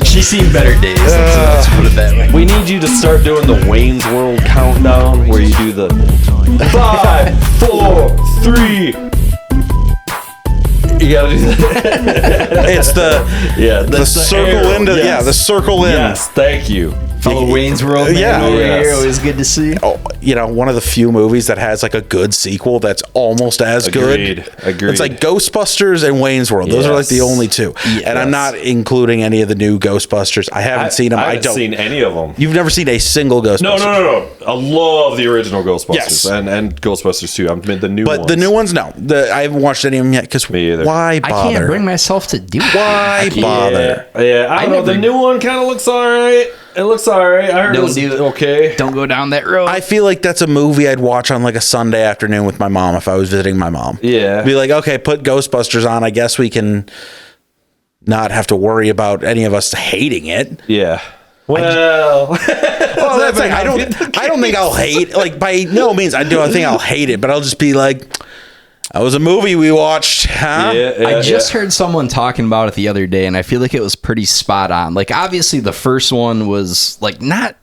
She's seen better days. Let's put it that way. We need you to start doing the Wayne's World countdown where you do the 5, 4, 3. You gotta do that. It's the circle into the circle in. Yes, thank you. Fellow Wayne's World man over here, always good to see. Oh, one of the few movies that has like a good sequel that's almost as good. Agreed. It's like Ghostbusters and Wayne's World. Those are like the only two. Yes. And I'm not including any of the new Ghostbusters. I haven't seen them. I haven't seen any of them. You've never seen a single Ghostbusters? No. I love the original Ghostbusters and Ghostbusters 2. I mean the new ones. But the new ones, no. I haven't watched any of them yet because why bother? I can't bring myself to do it. Why bother? Yeah, I don't know. The new one kind of looks all right. It looks all right. I heard it was okay. Don't go down that road. I feel like that's a movie I'd watch on like a Sunday afternoon with my mom if I was visiting my mom. Yeah. Be like, okay, put Ghostbusters on. I guess we can not have to worry about any of us hating it. Yeah. Well, that's like, I don't think I'll hate, like, by no means I think I'll hate it, but I'll just be like, that was a movie we watched, huh? I just heard someone talking about it the other day, and I feel like it was pretty spot on. Like, obviously, the first one was, like, not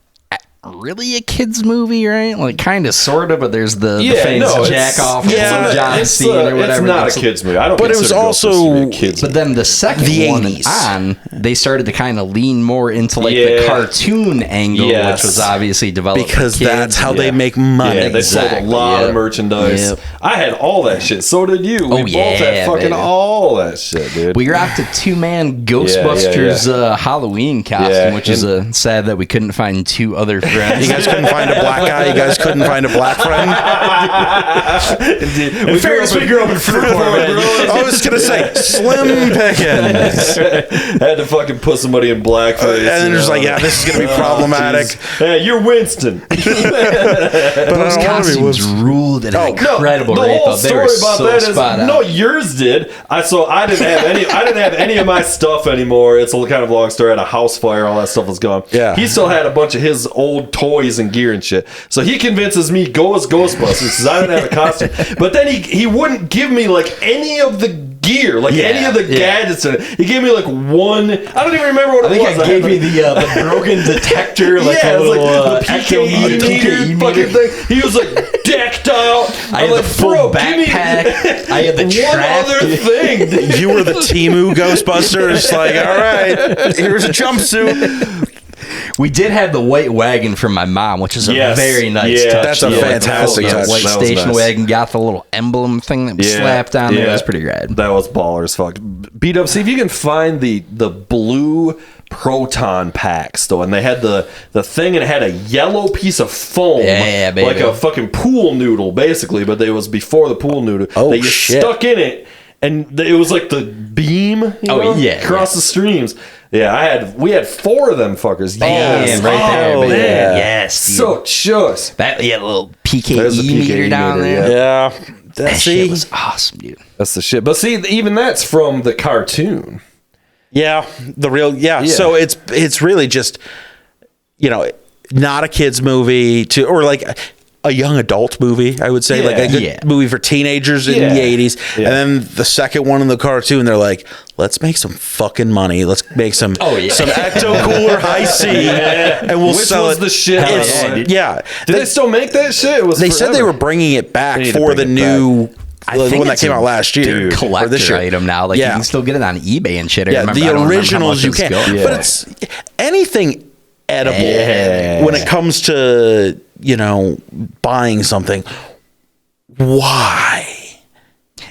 really a kid's movie, right? Like, kind of, sort of, but there's the famous jack-off John scene or whatever. It's not a kid's movie. I don't but it was also a kid's But then the second one on, they started to kind of lean more into, like, the cartoon angle, which was obviously developed because that's how they make money. Yeah, they sold a lot of merchandise. Yep. I had all that shit. So did you. We both had fucking all that shit, dude. We rocked a two-man Ghostbusters Halloween costume, which is sad that we couldn't find two other friends. You guys couldn't find a black guy? You guys couldn't find a black friend? Indeed. We grew up in Fruitport. I was going to say, slim pickings. Had to fucking put somebody in blackface. And then just like, this is going to be problematic. Hey, you're Winston. But those costumes ruled at an incredible rate. The whole story about that is, no, yours did. I didn't have any of my stuff anymore. It's a kind of long story. I had a house fire. All that stuff was gone. Yeah. He still had a bunch of his old toys and gear and shit. So he convinces me go as Ghostbusters because I didn't have a costume. But then he wouldn't give me like any of the gear, like any of the gadgets in it. He gave me like one. I don't even remember what it was. I gave me the broken detector, like a little like the PKE fucking thing. He was like decked out. I had the full backpack. I had the one other thing. You were the Temu Ghostbusters. Like, all right, here's a jumpsuit. We did have the white wagon from my mom, which is a very nice touch. That's a fantastic touch. White station wagon, got the little emblem thing that was slapped on there. It was pretty rad. That was baller as fuck. Beat up. See if you can find the blue proton packs though, and they had the thing, and it had a yellow piece of foam, baby. Like a fucking pool noodle, basically. But it was before the pool noodle. That you stuck in it, and it was like the beam. Across the streams. Yeah, we had 4 of them fuckers. Yes, right there. Man. Yes, dude. So shush. That little PKE meter down there. Yeah, that shit was awesome, dude. That's the shit. But see, even that's from the cartoon. Yeah, the real. Yeah. So it's really just, not a kids movie or like a young adult movie, I would say, like a good movie for teenagers in the 80s. Yeah. And then the second one in the cartoon, they're like, let's make some fucking money. Let's make some Ecto Cooler High C, and we'll sell it. The shit. Yeah. Did they still make that shit? They said they were bringing it back for the new. I think one that came out last year, collector item now. Like you can still get it on eBay and shit. The originals you can, but it's anything edible when it comes to buying something. Why?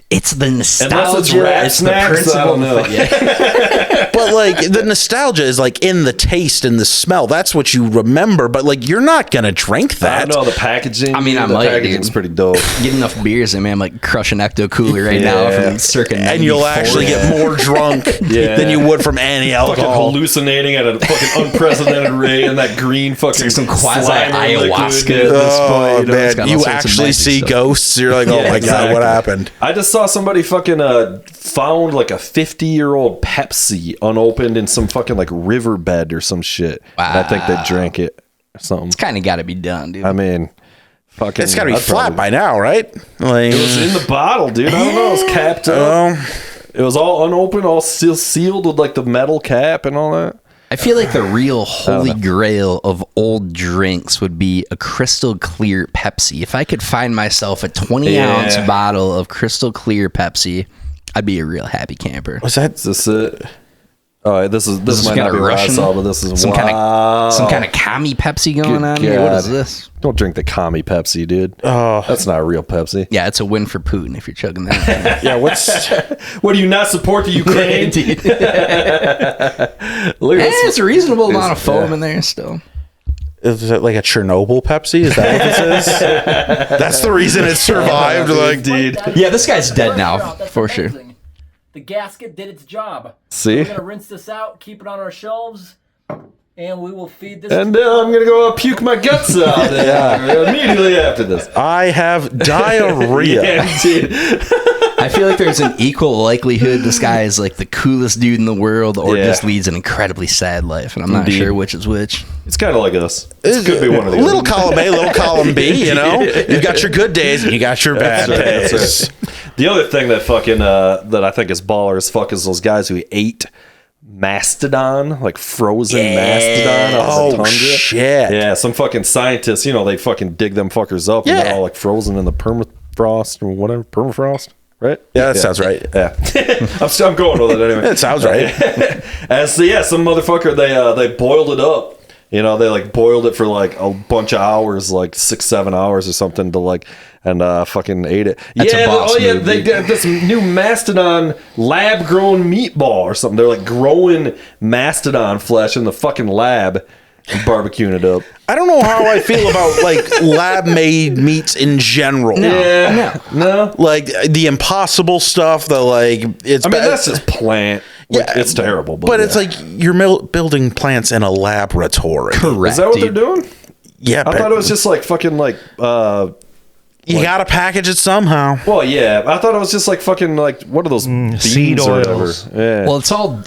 It's the nostalgia. Unless it's rat snacks, I don't know. But like the nostalgia is like in the taste and the smell. That's what you remember. But like you're not gonna drink that. I know the packaging. I mean, the packaging's pretty dope. Get enough beers and man, I'm like crushing Ecto Cooler right now from circa 94. And you'll actually get more drunk than you would from any alcohol. Fucking hallucinating at a fucking unprecedented rate, and that green fucking some quasi ayahuasca at this point. Man, you actually see ghosts. You're like, oh my god, what happened? I just saw somebody fucking found like a 50-year-old Pepsi unopened in some fucking like riverbed or some shit. Wow. And I think they drank it or something. It's kind of got to be done, dude. I mean, fucking. It's got to be flat by now, right? Like, it was in the bottle, dude. I don't know. It was capped up. It was all unopened, all sealed with like the metal cap and all that. I feel like the real holy grail of old drinks would be a crystal clear Pepsi. If I could find myself a 20-ounce bottle of crystal clear Pepsi, I'd be a real happy camper. Was that? Is this it? Oh, this might not be Russian, what I saw, but this is some kind of commie Pepsi going on here. What is this? Don't drink the commie Pepsi, dude. Oh, that's not real Pepsi. Yeah, it's a win for Putin if you're chugging that. Yeah, what do you not support the Ukraine? Look at it's a reasonable amount of foam in there still. Is it like a Chernobyl Pepsi? Is that what this is? That's the reason it survived. Like, dude. Yeah, this guy's dead now for sure. The gasket did its job. See? We're going to rinse this out, keep it on our shelves, and we will feed this. And I'm going to go puke my guts out immediately after this. I have diarrhea. I feel like there's an equal likelihood this guy is like the coolest dude in the world or just leads an incredibly sad life, and I'm not sure which is which. It's kind of like us. It could be one of the little column A, little column B, you know? You got your good days and you got your bad days. That's right. The other thing that fucking that I think is baller as fuck is those guys who ate mastodon, like frozen mastodon out of the tundra. Shit. Yeah, some fucking scientists, you know, they fucking dig them fuckers up and they're all like frozen in the permafrost or whatever. Permafrost? Right? Yeah, that sounds right. Yeah. I'm going with it anyway. It sounds right. And so, some motherfucker, they boiled it up. You know, they like boiled it for like a bunch of hours, like 6-7 hours or something to like, and fucking ate it. That's a boss move, they did this new mastodon lab grown meatball or something. They're like growing mastodon flesh in the fucking lab and barbecuing it up. I don't know how I feel about like lab made meats in general. No. Like the Impossible stuff, the like it's. I mean, that's just plant. Yeah, it's terrible. But it's like you're building plants in a laboratory. Correct. Is that what they're doing? Yeah, I thought it was just like fucking like. You gotta package it somehow. Well, yeah, I thought it was just like fucking like what are those seed beans or oils? whatever? Yeah. Well,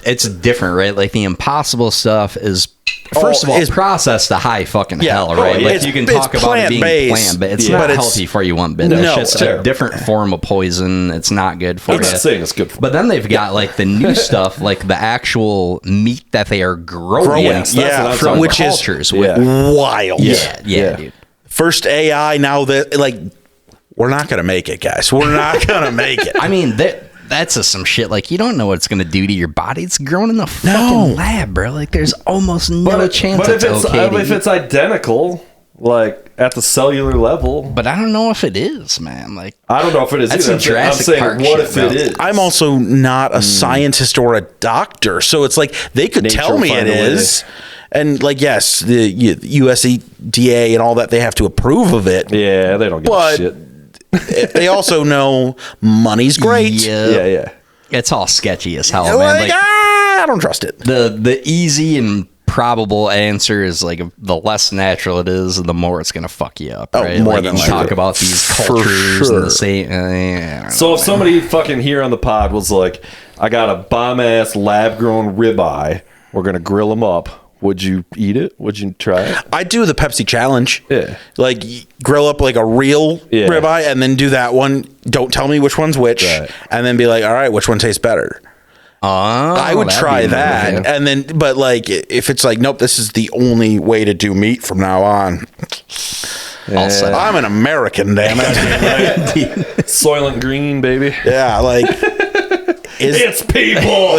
it's different, right? Like the Impossible stuff is. First of all, it's processed to high fucking hell, right? Like you can talk about it being plant, but it's not healthy for you one bit. It's just a different form of poison. It's not good for you. I'm not saying it's good for you. But then they've got like the new stuff, like the actual meat that they are growing from which cultures. Is wild. Yeah, dude. First AI, now that like we're not gonna make it, guys. We're not gonna make it. I mean that's some shit. Like you don't know what it's going to do to your body. It's grown in the fucking lab, bro. Like there's almost no chance but it's okay. If it's identical, like at the cellular level, but I don't know if it is, man. Like I don't know if it is. That's either. some Jurassic I'm saying, Park what shit, if bro. it is? I'm also not a scientist or a doctor, so it's like they could tell me it is. And like, yes, the USDA and all that, they have to approve of it. Yeah, they don't give a shit. They also know money's great. Yeah. It's all sketchy as hell, man. Like, I don't trust it. The easy and probable answer is like the less natural it is, the more it's gonna fuck you up. Right? More like than you talk about these cultures and the same. So if somebody fucking here on the pod was like, "I got a bomb ass lab grown ribeye, we're gonna grill them up." Would you eat it? Would you try it? I do the Pepsi challenge. Yeah. Like grill up like a real ribeye and then do that one. Don't tell me which one's which. Right. And then be like, all right, which one tastes better? I would try that. And then, but like, if it's like, nope, this is the only way to do meat from now on. I'm an American, damn it. Soylent Green, baby. Yeah, like. It's people.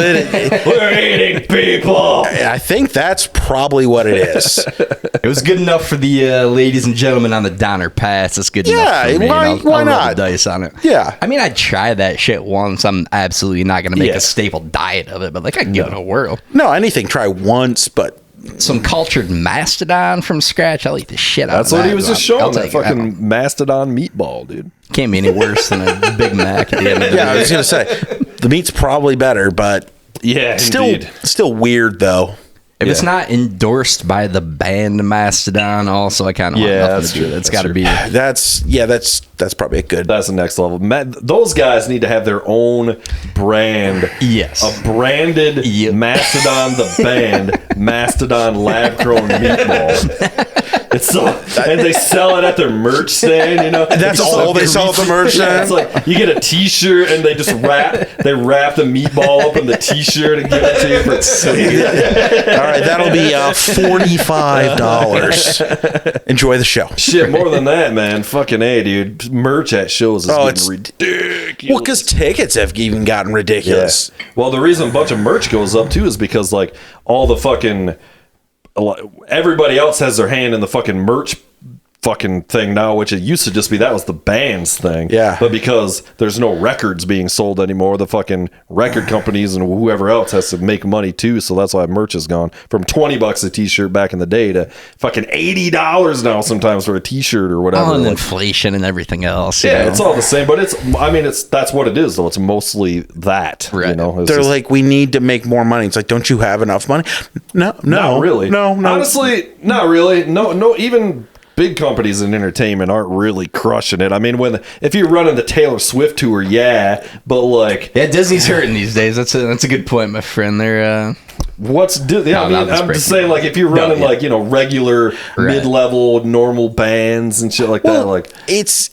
We're eating people. I think that's probably what it is. It was good enough for the ladies and gentlemen on the Donner Pass. It's good enough for me. Why I'll roll not? the dice on it. Yeah. I mean, I'd try that shit once. I'm absolutely not going to make a staple diet of it, but like I'd give it a whirl. No, anything, try once, but some cultured mastodon from scratch, I'll eat the shit out of that. That's what he was just showing, that it. fucking mastodon meatball, dude. Can't be any worse than a Big Mac at the end of the day. I was going to say, the meat's probably better, but still weird, though. If it's not endorsed by the band Mastodon, also, I kind of want nothing to do with it. It's got to be. That's probably a good. That's the next level. Those guys need to have their own brand. Yes. A branded Mastodon, the band, Mastodon lab grown meatball. It's so, and they sell it at their merch stand, you know. That's all they sell at the merch stand. It's like you get a T-shirt and they just wrap the meatball up in the T-shirt and give it to you for All right, that'll be $45. Enjoy the show. Shit, more than that, man. Fucking A, dude. Merch at shows is getting ridiculous. Well, because tickets have even gotten ridiculous. Yeah. Well, the reason a bunch of merch goes up too is because like all the fucking everybody else has their hand in the fucking merch fucking thing now, which it used to just be that was the band's thing. Yeah. But because there's no records being sold anymore, the fucking record companies and whoever else has to make money too. So that's why merch has gone from $20 a t-shirt back in the day to fucking $80 now sometimes for a t-shirt or whatever. And inflation and everything else. Yeah, it's all the same, but that's what it is though. It's mostly that. Right. You know? They're like, we need to make more money. It's like, don't you have enough money? No, not really. No. Honestly, not really. No, even big companies in entertainment aren't really crushing it. I mean, if you're running the Taylor Swift tour, but like, Disney's hurting these days. That's a good point, my friend. They're I'm just saying, like, if you're running like, you know, regular mid-level normal bands and shit like that, like it's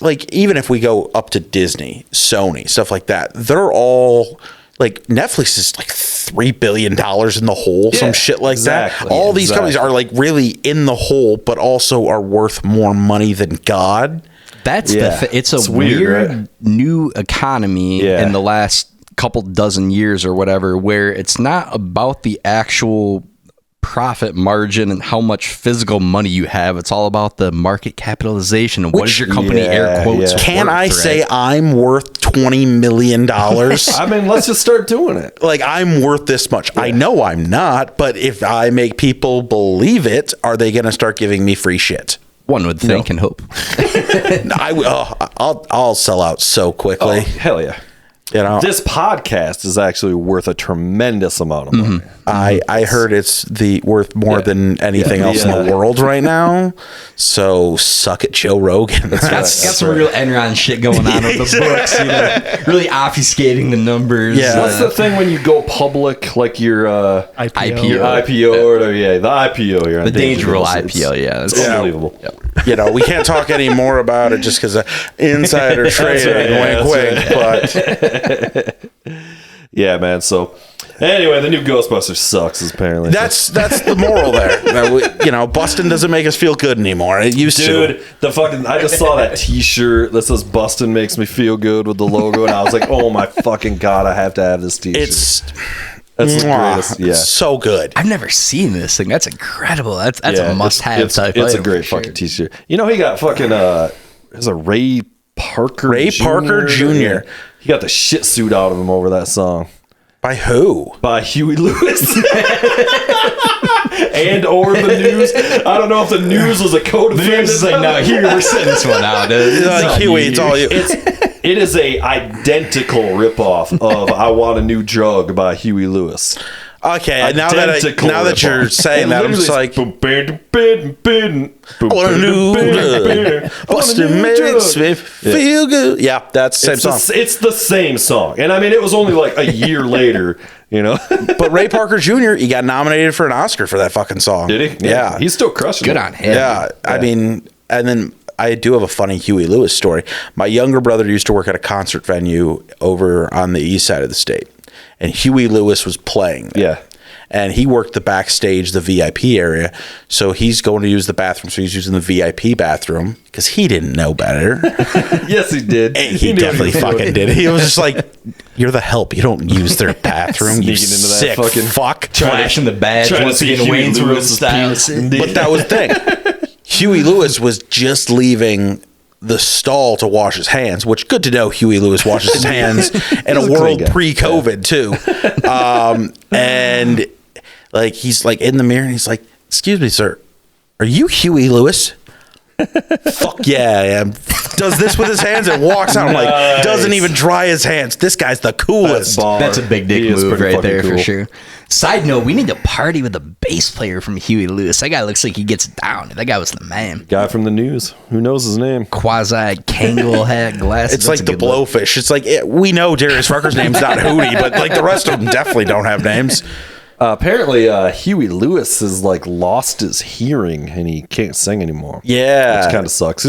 like, even if we go up to Disney, Sony, stuff like that, they're all like, Netflix is like $3 billion in the hole, some shit like that. All these companies are like really in the hole, but also are worth more money than God. That's it's a weird right? new economy in the last couple dozen years or whatever, where it's not about the actual profit margin and how much physical money you have. It's all about the market capitalization and what is your company air quotes can I say I'm worth $20 million? I mean, let's just start doing it. Like, I'm worth this much. I know I'm not, but if I make people believe it, are they going to start giving me free shit? One would think and hope. I'll sell out so quickly. Oh, hell yeah. You know, this podcast is actually worth a tremendous amount of money. I heard it's worth more than anything else in the world right now. So suck it, Joe Rogan. Got some real Enron shit going on with the books, you know, really obfuscating the numbers. Yeah, what's the thing when you go public, like your IPO or the IPO? You're on the Dangerville IPO. Yeah, it's unbelievable. Yep. You know, we can't talk any more about it just because of insider trading, wink, but yeah, man. So anyway, the new Ghostbusters sucks. Apparently, that's the moral there. You know, busting doesn't make us feel good anymore. It used to. Dude, I just saw that T-shirt that says "Bustin' makes me feel good" with the logo, and I was like, "Oh my fucking god, I have to have this T-shirt." That's the greatest. Yeah, so good. I've never seen this thing. That's incredible. That's a must-have type. It's a great fucking T-shirt. You know, he got fucking there's a Ray Parker Jr. He got the shit suit out of him over that song. By who? By Huey Lewis. And or the news. I don't know if the news was a co-defendant. The news is like, no, Huey, we're sitting this one out. It's like, Huey, it's all you. It is a identical ripoff of "I Want a New Drug" by Huey Lewis. Okay, now that you're saying that, I'm just like, what a new drug. Bustin' makes me feel good. Yeah, that's the same song. It's the same song. And I mean, it was only like a year later, you know. But Ray Parker Jr., he got nominated for an Oscar for that fucking song. Did he? Yeah. He's still crushing it. Good on him. Yeah. I mean, and then I do have a funny Huey Lewis story. My younger brother used to work at a concert venue over on the east side of the state, and Huey Lewis was playing there. Yeah. And he worked the backstage, the VIP area. So he's going to use the bathroom. So he's using the VIP bathroom because he didn't know better. Yes, he did. He definitely fucking did. He was just like, "You're the help. You don't use their bathroom. You sick fucking fuck." Flashing the badge once again, Wayne's World style. But that was the thing. Huey Lewis was just leaving the stall to wash his hands, which good to know Huey Lewis washes his hands in a world pre-COVID too. And like, he's like in the mirror and he's like, "Excuse me, sir, are you Huey Lewis?" Fuck yeah, I am. Does this with his hands and walks out. I'm like, doesn't even dry his hands. This guy's the coolest. That's a big dick move right there for sure. Side note, we need to party with a bass player from Huey Lewis. That guy looks like he gets down. That guy was the man. Guy from the news. Who knows his name? Quasi Kangol hat glasses. It's like the Blowfish. It's like, we know Darius Rucker's name's not Hootie, but like the rest of them definitely don't have names. Apparently, Huey Lewis has like lost his hearing and he can't sing anymore. Yeah, which kind of sucks.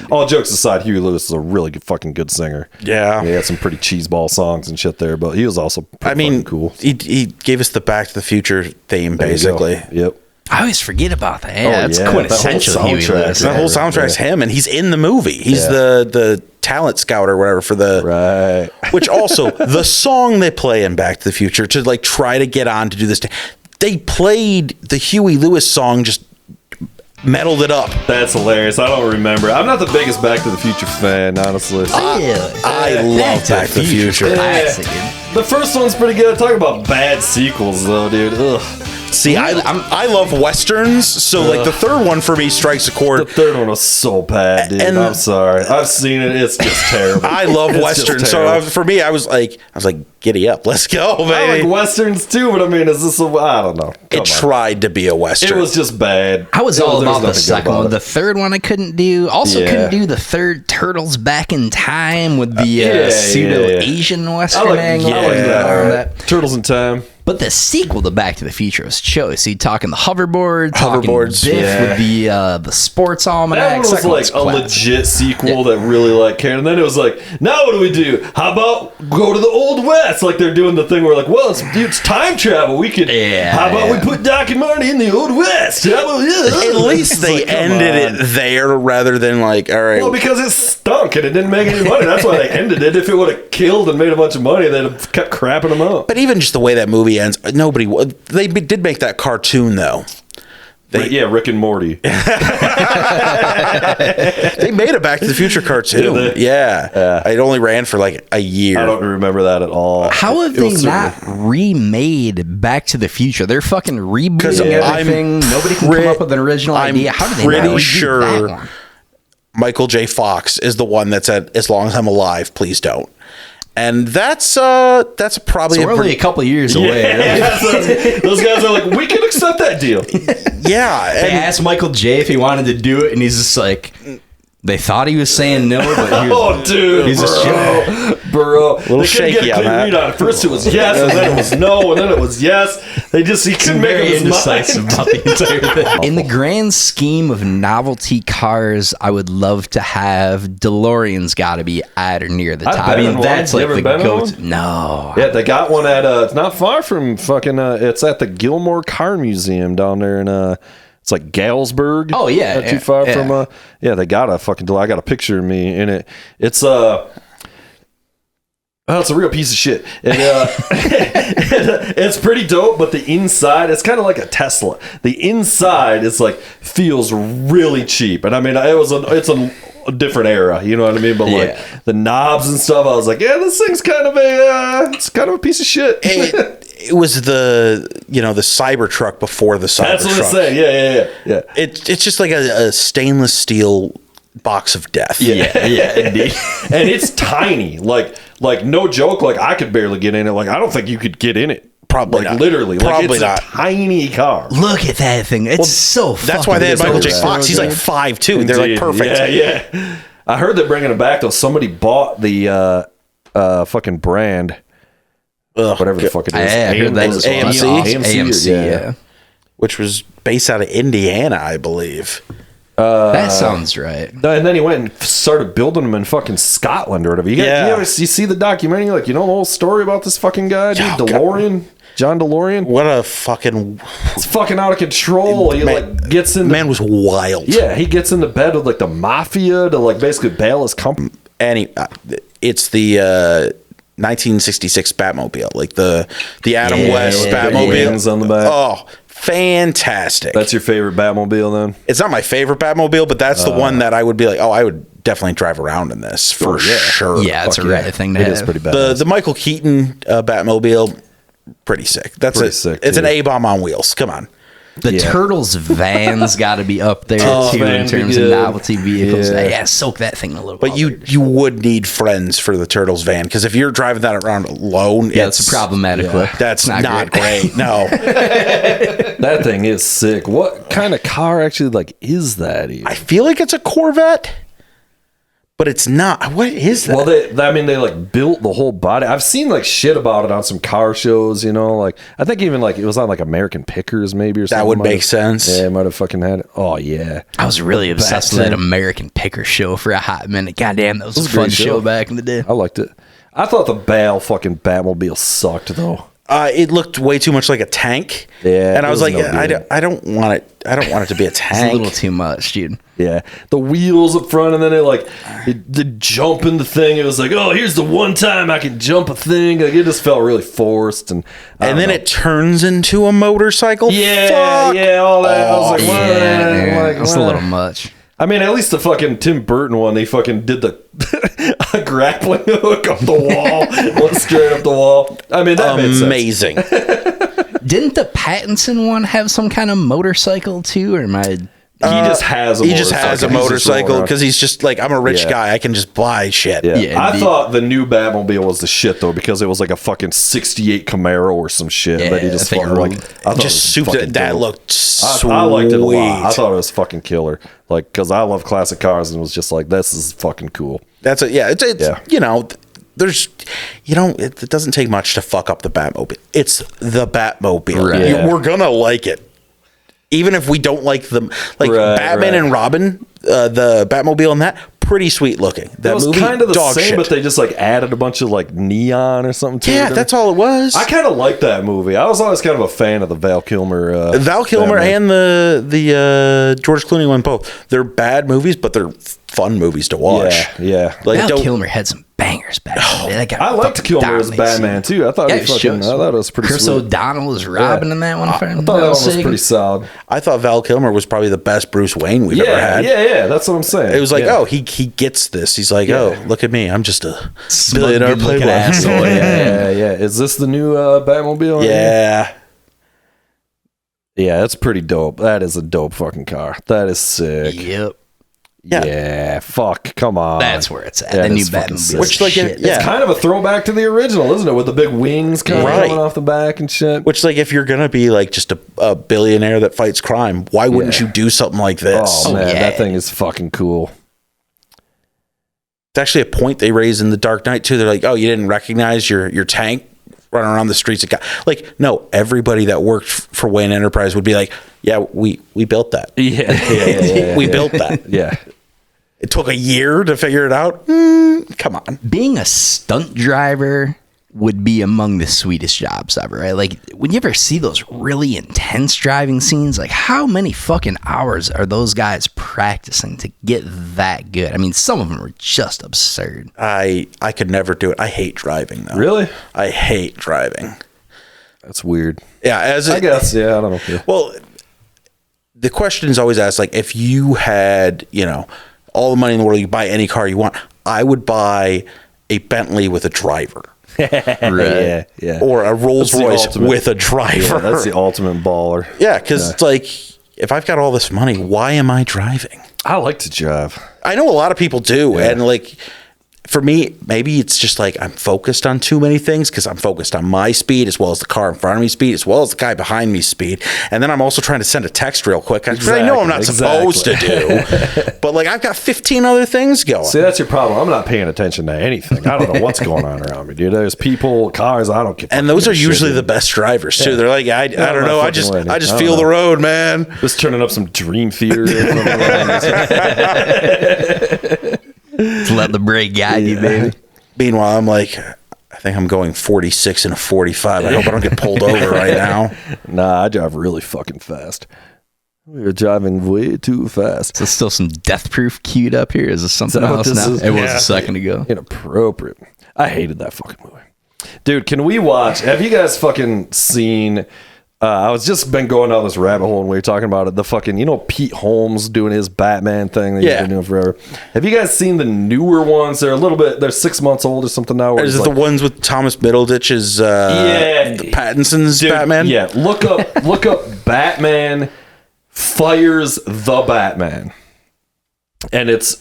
All jokes aside, Huey Lewis is a really good, fucking good singer. Yeah, he had some pretty cheeseball songs and shit there, but he was also pretty cool. He gave us the Back to the Future theme, basically. Yep. I always forget about that. Yeah, it's quintessential Huey Lewis. That whole soundtrack's him, and he's in the movie. He's the talent scout or whatever for the right. Which also the song they play in Back to the Future to like try to get on to do this. They played the Huey Lewis song, just metaled it up. That's hilarious. I don't remember. I'm not the biggest Back to the Future fan, honestly. I love Back to the Future. The first one's pretty good. Talk about bad sequels, though, dude. Ugh. See, I love westerns, so like the third one for me strikes a chord. The third one was so bad, dude. I'm sorry. I've seen it. It's just terrible. I love westerns, so for me, I was like, giddy up, let's go, baby. I like westerns too, but I mean, is this I don't know. It tried to be a western. It was just bad. I was all about the second one. The third one I couldn't do. Also couldn't do the third Turtles Back in Time with the pseudo-Asian western angle. I like that. Turtles in Time. But the sequel to Back to the Future was chose. So you talking the hoverboards, Biff with the sports almanac. That one was like a legit sequel that really like cared. And then it was like, now what do we do? How about go to the Old West? Like they're doing the thing where like, well, it's time travel. We could. How about we put Doc and Marty in the Old West? At least they ended it there rather than like, all right. Well, because it stunk and it didn't make any money. That's why they ended it. If it would have killed and made a bunch of money, they'd have kept crapping them out. But even just the way that movie ends, they did make that cartoon though. Rick and Morty. They made a Back to the Future cartoon. Yeah. It only ran for like a year. I don't remember that at all. How have they not remade Back to the Future? They're fucking rebooting everything. Nobody can come up with an original idea. How do they pretty not sure that one? Michael J. Fox is the one that said, as long as I'm alive, please don't. And that's probably we're only a couple of years away. Those guys are like, we can accept that deal. Yeah. They asked Michael J if he wanted to do it, and he's just like, they thought he was saying no, but he was, he's bro. A little shaky on that. Read on it. First it was yes, and then it was no, and then it was yes. He couldn't make up his indecisive about the entire thing. In the grand scheme of novelty cars, I would love to have DeLorean's got to be at or near the top. I mean, that's like the go-to. No. Yeah, they got one at it's not far from fucking. It's at the Gilmore Car Museum down there in it's like Galesburg. Oh yeah, not too far from. They got a fucking. I got a picture of me in it. It's it's a real piece of shit. And, it's pretty dope, but the inside, it's kind of like a Tesla. The inside is like feels really cheap, and I mean, it's a different era, you know what I mean? But like the knobs and stuff, I was like, this thing's kind of it's kind of a piece of shit. It was the Cybertruck before the Cybertruck. That's what I'm saying. Yeah. It's just like a stainless steel box of death. Yeah, indeed. And it's tiny. Like no joke. Like I could barely get in it. Like I don't think you could get in it. Probably like not. Literally. Probably like it's not. a tiny car. Look at that thing. It's so. That's why they had Michael J. Fox. He's like 5'2". They're like perfect. Yeah. I heard they're bringing it back though. Somebody bought the fucking brand. Whatever the fuck it is. I heard that was AMC. Which was based out of Indiana, I believe. That sounds right. And then he went and started building them in fucking Scotland or whatever. You see the documentary? Like, the whole story about this fucking guy, dude? DeLorien? John DeLorien? What a fucking... It's fucking out of control. He, gets in... The man was wild. Yeah, he gets into bed with, the mafia to, basically bail his company. And it's the... 1966 Batmobile, like the Adam West Batmobile on the back. Oh, fantastic! That's your favorite Batmobile, then? It's not my favorite Batmobile, but that's the one that I would be like, I would definitely drive around in this for sure. Yeah, it's a rare thing to have. It is pretty bad. The Michael Keaton Batmobile, pretty sick. That's pretty sick. It's an A-bomb on wheels. Come on. The Turtles van's got to be up there too in terms of novelty vehicles. Yeah, soak that thing a little. But you would need friends for the Turtles van, because if you're driving that around alone, it's problematic. Yeah. That's not great. No, that thing is sick. What kind of car actually is that? Even? I feel like it's a Corvette, but it's not. What is that? Well, they like built the whole body. I've seen like shit about it on some car shows, you know, like I think even like it was on like American Pickers maybe or something. That would make sense. Yeah, it might have fucking had it. Oh yeah. I was really obsessed with that American Picker show for a hot minute. Goddamn, that was a fun show back in the day. I liked it. I thought the Bale fucking Batmobile sucked though. It looked way too much like a tank. Yeah, and I was like, I don't want it. I don't want it to be a tank. It's a little too much, dude. Yeah, the wheels up front, and then it jump in the thing. It was like, oh, here's the one time I can jump a thing. Like it just felt really forced, and then it turns into a motorcycle. Yeah, yeah, all that. I was like, what? That's a little much. I mean, at least the fucking Tim Burton one, they fucking did the a grappling hook up the wall, went straight up the wall. I mean, that made sense. Amazing. Didn't the Pattinson one have some kind of motorcycle too, or am I? He just has a motorcycle because he's just like, I'm a rich guy. I can just buy shit. Yeah. I thought the new Batmobile was the shit though because it was like a fucking '68 Camaro or some shit that he just fucking like. I just souped it. That looked sweet. I liked it a lot. I thought it was fucking killer. Like because I love classic cars and it was just like this is fucking cool. That's it. Yeah. It's you know. There's, it doesn't take much to fuck up the Batmobile. It's the Batmobile. Right. Yeah. We're gonna like it, even if we don't like them. Like Batman and Robin, the Batmobile and that pretty sweet looking. That it was movie, kind of the same, shit. but they just like added a bunch of like neon or something to it. Yeah, that's all it was. I kind of liked that movie. I was always kind of a fan of the Val Kilmer. And the George Clooney one both. They're bad movies, but they're fun movies to watch. Yeah. Like Val Kilmer had some bangers back in the day. I liked Kilmer as Batman too. I thought I thought it was pretty. Chris O'Donnell was Robin in that one. I thought that one was pretty solid. I thought Val Kilmer was probably the best Bruce Wayne we've ever had. Yeah. That's what I'm saying. It was like, he gets this. He's like, look at me. I'm just a billionaire playboy. Asshole. Yeah. Is this the new Batmobile? Yeah. Yeah, that's pretty dope. That is a dope fucking car. That is sick. Yep. Yeah, fuck, come on. That's where it's at. The new Batmobile. Which, like, it's kind of a throwback to the original, isn't it? With the big wings coming off the back and shit. Which, like, if you're gonna be like just a billionaire that fights crime, why wouldn't you do something like this? Oh man, that thing is fucking cool. It's actually a point they raise in The Dark Knight too. They're like, oh, you didn't recognize your tank running around the streets of like, no, everybody that worked for Wayne Enterprise would be like, yeah, we built that. Yeah. We built that. Yeah. It took a year to figure it out. Come on. Being a stunt driver would be among the sweetest jobs ever, right? Like, when you ever see those really intense driving scenes, like, how many fucking hours are those guys practicing to get that good? I mean, some of them are just absurd. I could never do it. I hate driving, though. Really? I hate driving. That's weird. Yeah, I guess. Yeah, I don't know. Well, the question is always asked, like, if you had, all the money in the world, you buy any car you want, I would buy a Bentley with a driver. Right. Yeah. Or a Rolls Royce with a driver. Yeah, that's the ultimate baller. Yeah, because it's like, if I've got all this money, why am I driving? I like to drive. I know a lot of people do. And like, for me, maybe it's just like I'm focused on too many things because I'm focused on my speed as well as the car in front of me speed as well as the guy behind me speed. And then I'm also trying to send a text real quick. I know I'm not supposed to do. But like I've got 15 other things going. See, that's your problem. I'm not paying attention to anything. I don't know what's going on around me, dude. There's people, cars, I don't get. And those are usually the best drivers too. They're like, I don't know. I just feel the road, man. Just turning up some Dream Theater. Just let the brake guide you, baby. Meanwhile, I'm like, I think I'm going 46 and a 45. I hope I don't get pulled over right now. Nah, I drive really fucking fast. We're driving way too fast. So still some Death Proof queued up here. Is this something else now? It was a second ago. Inappropriate. I hated that fucking movie. Dude, can we watch? Have you guys fucking seen... I was just been going down this rabbit hole and we were talking about it. The fucking, Pete Holmes doing his Batman thing that he's been doing forever. Have you guys seen the newer ones? They're 6 months old or something now. Is it the ones with Thomas Middleditch's Pattinson's Batman? Yeah, look up Batman fires the Batman. And it's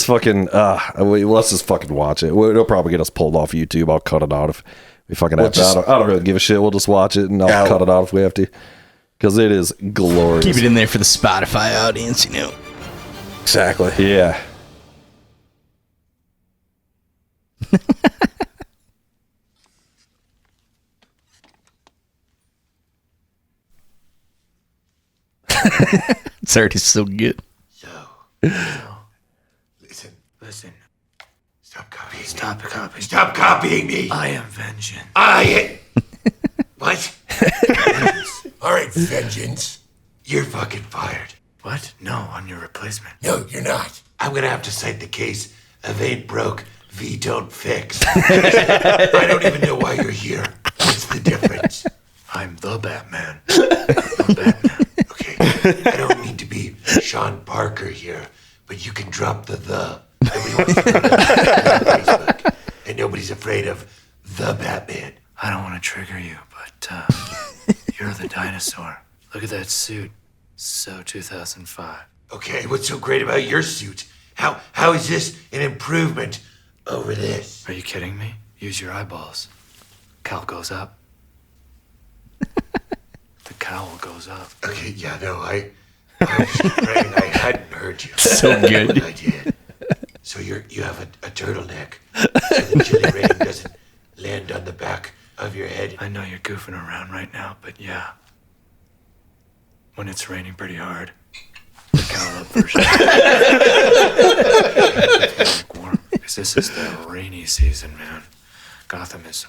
fucking let's just fucking watch it. It'll probably get us pulled off YouTube. I'll cut it out if we fucking have to. I don't really give a shit. We'll just watch it and I'll cut it out if we have to. Because it is glorious. Keep it in there for the Spotify audience, Exactly. Yeah. It's already so good. So, listen. Stop copying me. Stop copying me. I am vengeance. What? All right, vengeance. You're fucking fired. What? No, I'm your replacement. No, you're not. I'm gonna have to cite the case of ain't broke, V don't fix. I don't even know why you're here. What's the difference? I'm the Batman. I'm Batman. Okay, I don't mean to be Sean Parker here, but you can drop the. Nobody wants to know that on Facebook, and nobody's afraid of the Batman. I don't want to trigger you, but you're the dinosaur. Look at that suit. So 2005. Okay, what's so great about your suit? How is this an improvement over this? Are you kidding me? Use your eyeballs. Cowl goes up. The cowl goes up. Okay, yeah, no, I was just praying I hadn't heard you. So good. I did. So you have a turtleneck, so the chili rain doesn't land on the back of your head. I know you're goofing around right now, but yeah. When it's raining pretty hard, the cowl up version. Warm, because this is the rainy season, man. Gotham is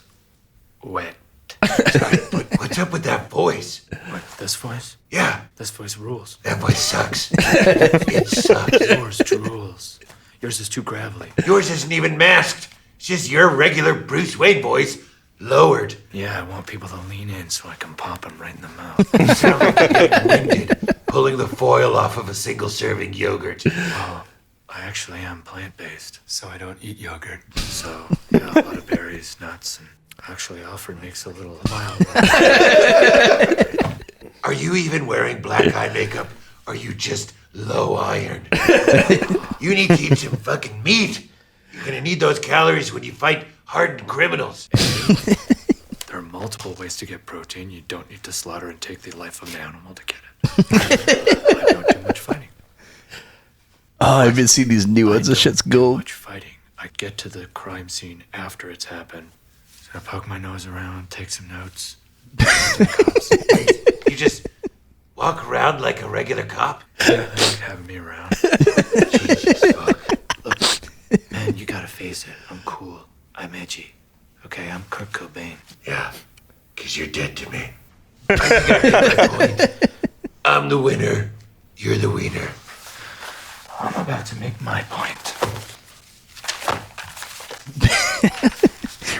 wet. Sorry, but what's up with that voice? What, this voice? Yeah, This voice rules. that voice sucks. It sucks. Yours drools. Yours is too gravelly. Yours isn't even masked. It's just your regular Bruce Wayne voice lowered. Yeah, I want people to lean in so I can pop them right in the mouth. You sound like you're getting winded, pulling the foil off of a single-serving yogurt. Well, I actually am plant-based, so I don't eat yogurt. So, yeah, a lot of berries, nuts, and actually Alfred makes a little mild. Are you even wearing black eye makeup? Or are you just low iron? You need to eat some fucking meat. You're gonna need those calories when you fight hardened criminals. There are multiple ways to get protein. You don't need to slaughter and take the life of an animal to get it. I don't do much fighting. Oh, I've been seeing these new ones. This shit's gold. Much fighting. I get to the crime scene after it's happened. So I poke my nose around, take some notes. You just walk around like a regular cop? Yeah, they like having me around. Jesus, fuck. Look, man, you gotta face it. I'm cool. I'm edgy. Okay, I'm Kurt Cobain. Yeah, because you're dead to me. I think I get my point. I'm the winner. You're the wiener. I'm about to make my point.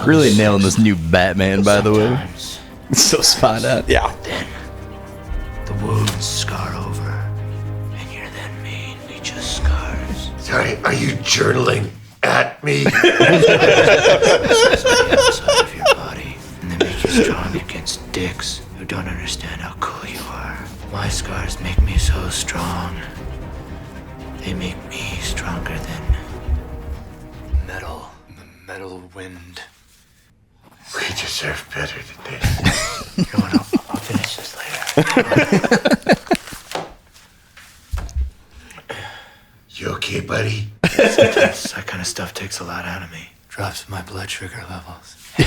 Really nailing this new Batman, by the way. Sometimes, So spot on. Yeah. then, the wounds scar over, and you're then mainly just scars. Sorry, are you journaling at me? The outside of your body, and they make you strong against dicks who don't understand how cool you are. My scars make me so strong. They make me stronger than metal. The metal wind. We deserve better than this. You know what? I'll finish this later. You okay, buddy? That kind of stuff takes a lot out of me. Drops my blood sugar levels. I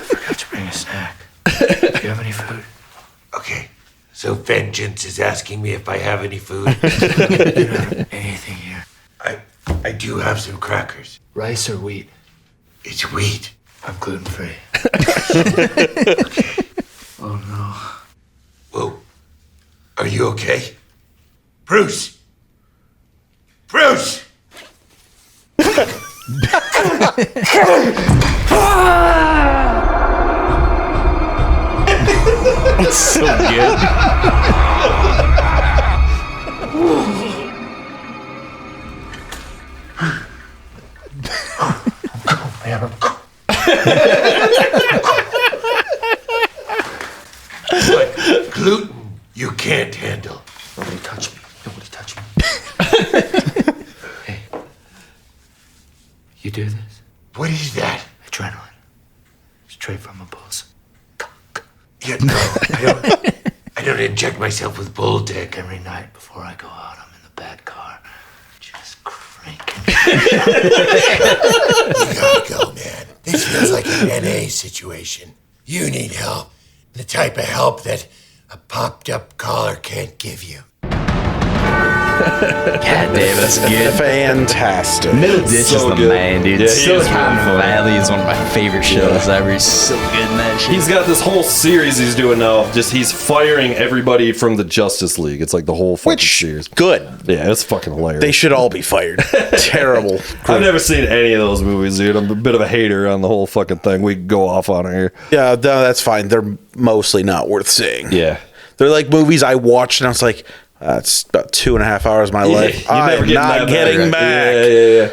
forgot to bring a snack. Do you have any food? Okay, so Vengeance is asking me if I have any food. You don't have anything here. I do have some crackers. Rice or wheat? It's wheat. I'm gluten-free. Okay. Oh no. Whoa. Are you okay? Bruce! Bruce! It's so good. But gluten you can't handle. Nobody touch me. Nobody touch me. Hey. You do this? What is that? Adrenaline. Straight from a bull's. Yeah, no, I don't inject myself with bull dick. Every night before I go out, I'm in the bad car. Just cranking. gotta go, man. This feels like an NA situation. You need help. The type of help that a popped-up collar can't give you. God damn, that's good. Fantastic. Middle Ditch So is the good. man, dude. Yeah, he is Silicon really funny. Valley is one of my favorite shows ever. He's so good in that shit. He's got this whole series he's doing now. Just he's firing everybody from the Justice League. It's like the whole fucking series. Good. Yeah, it's fucking hilarious. They should all be fired. Terrible. I've never seen any of those movies, dude. I'm a bit of a hater on the whole fucking thing. We can go off on it here. Yeah, no, that's fine. They're mostly not worth seeing. Yeah. They're like movies I watched and I was like, that's about 2.5 hours of my life. You're never I'm not getting back. Yeah.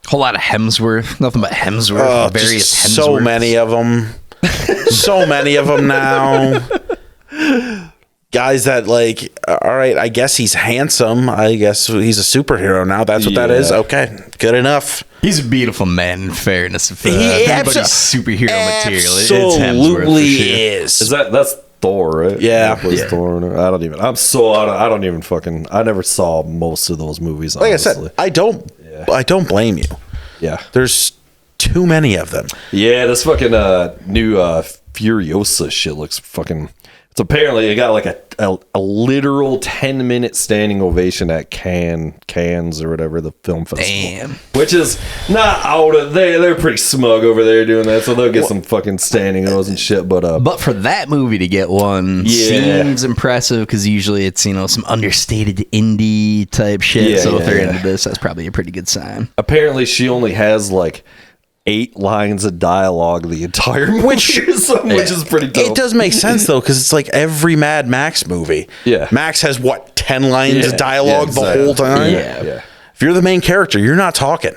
Whole lot of Hemsworth. Nothing but Hemsworth. Oh, various just Hemsworths. so many of them. So many of them now. Guys that like, all right, I guess he's handsome. I guess he's a superhero now. That's what that is. Okay, good enough. He's a beautiful man, in fairness. If, He everybody's superhero material. It's Hemsworth absolutely for sure. is. That's Thor, right? Yeah. That plays Thor. I don't even fucking, I never saw most of those movies, Like honestly. I said, I don't blame you. Yeah. There's too many of them. Yeah, this fucking new Furiosa shit looks fucking. It's apparently it got like a literal 10-minute standing ovation at Cannes or whatever, the film festival. Damn. Which is not out of they're pretty smug over there doing that, so they'll get some fucking standing O's and shit. But for that movie to get one seems impressive because usually it's, some understated indie type shit. So if they're into this, that's probably a pretty good sign. Apparently she only has like 8 lines of dialogue the entire movie, which is pretty dope. It does make sense though, because it's like every Mad Max movie. Yeah. Max has 10 lines of dialogue exactly. the whole time. Yeah. If you're the main character, you're not talking,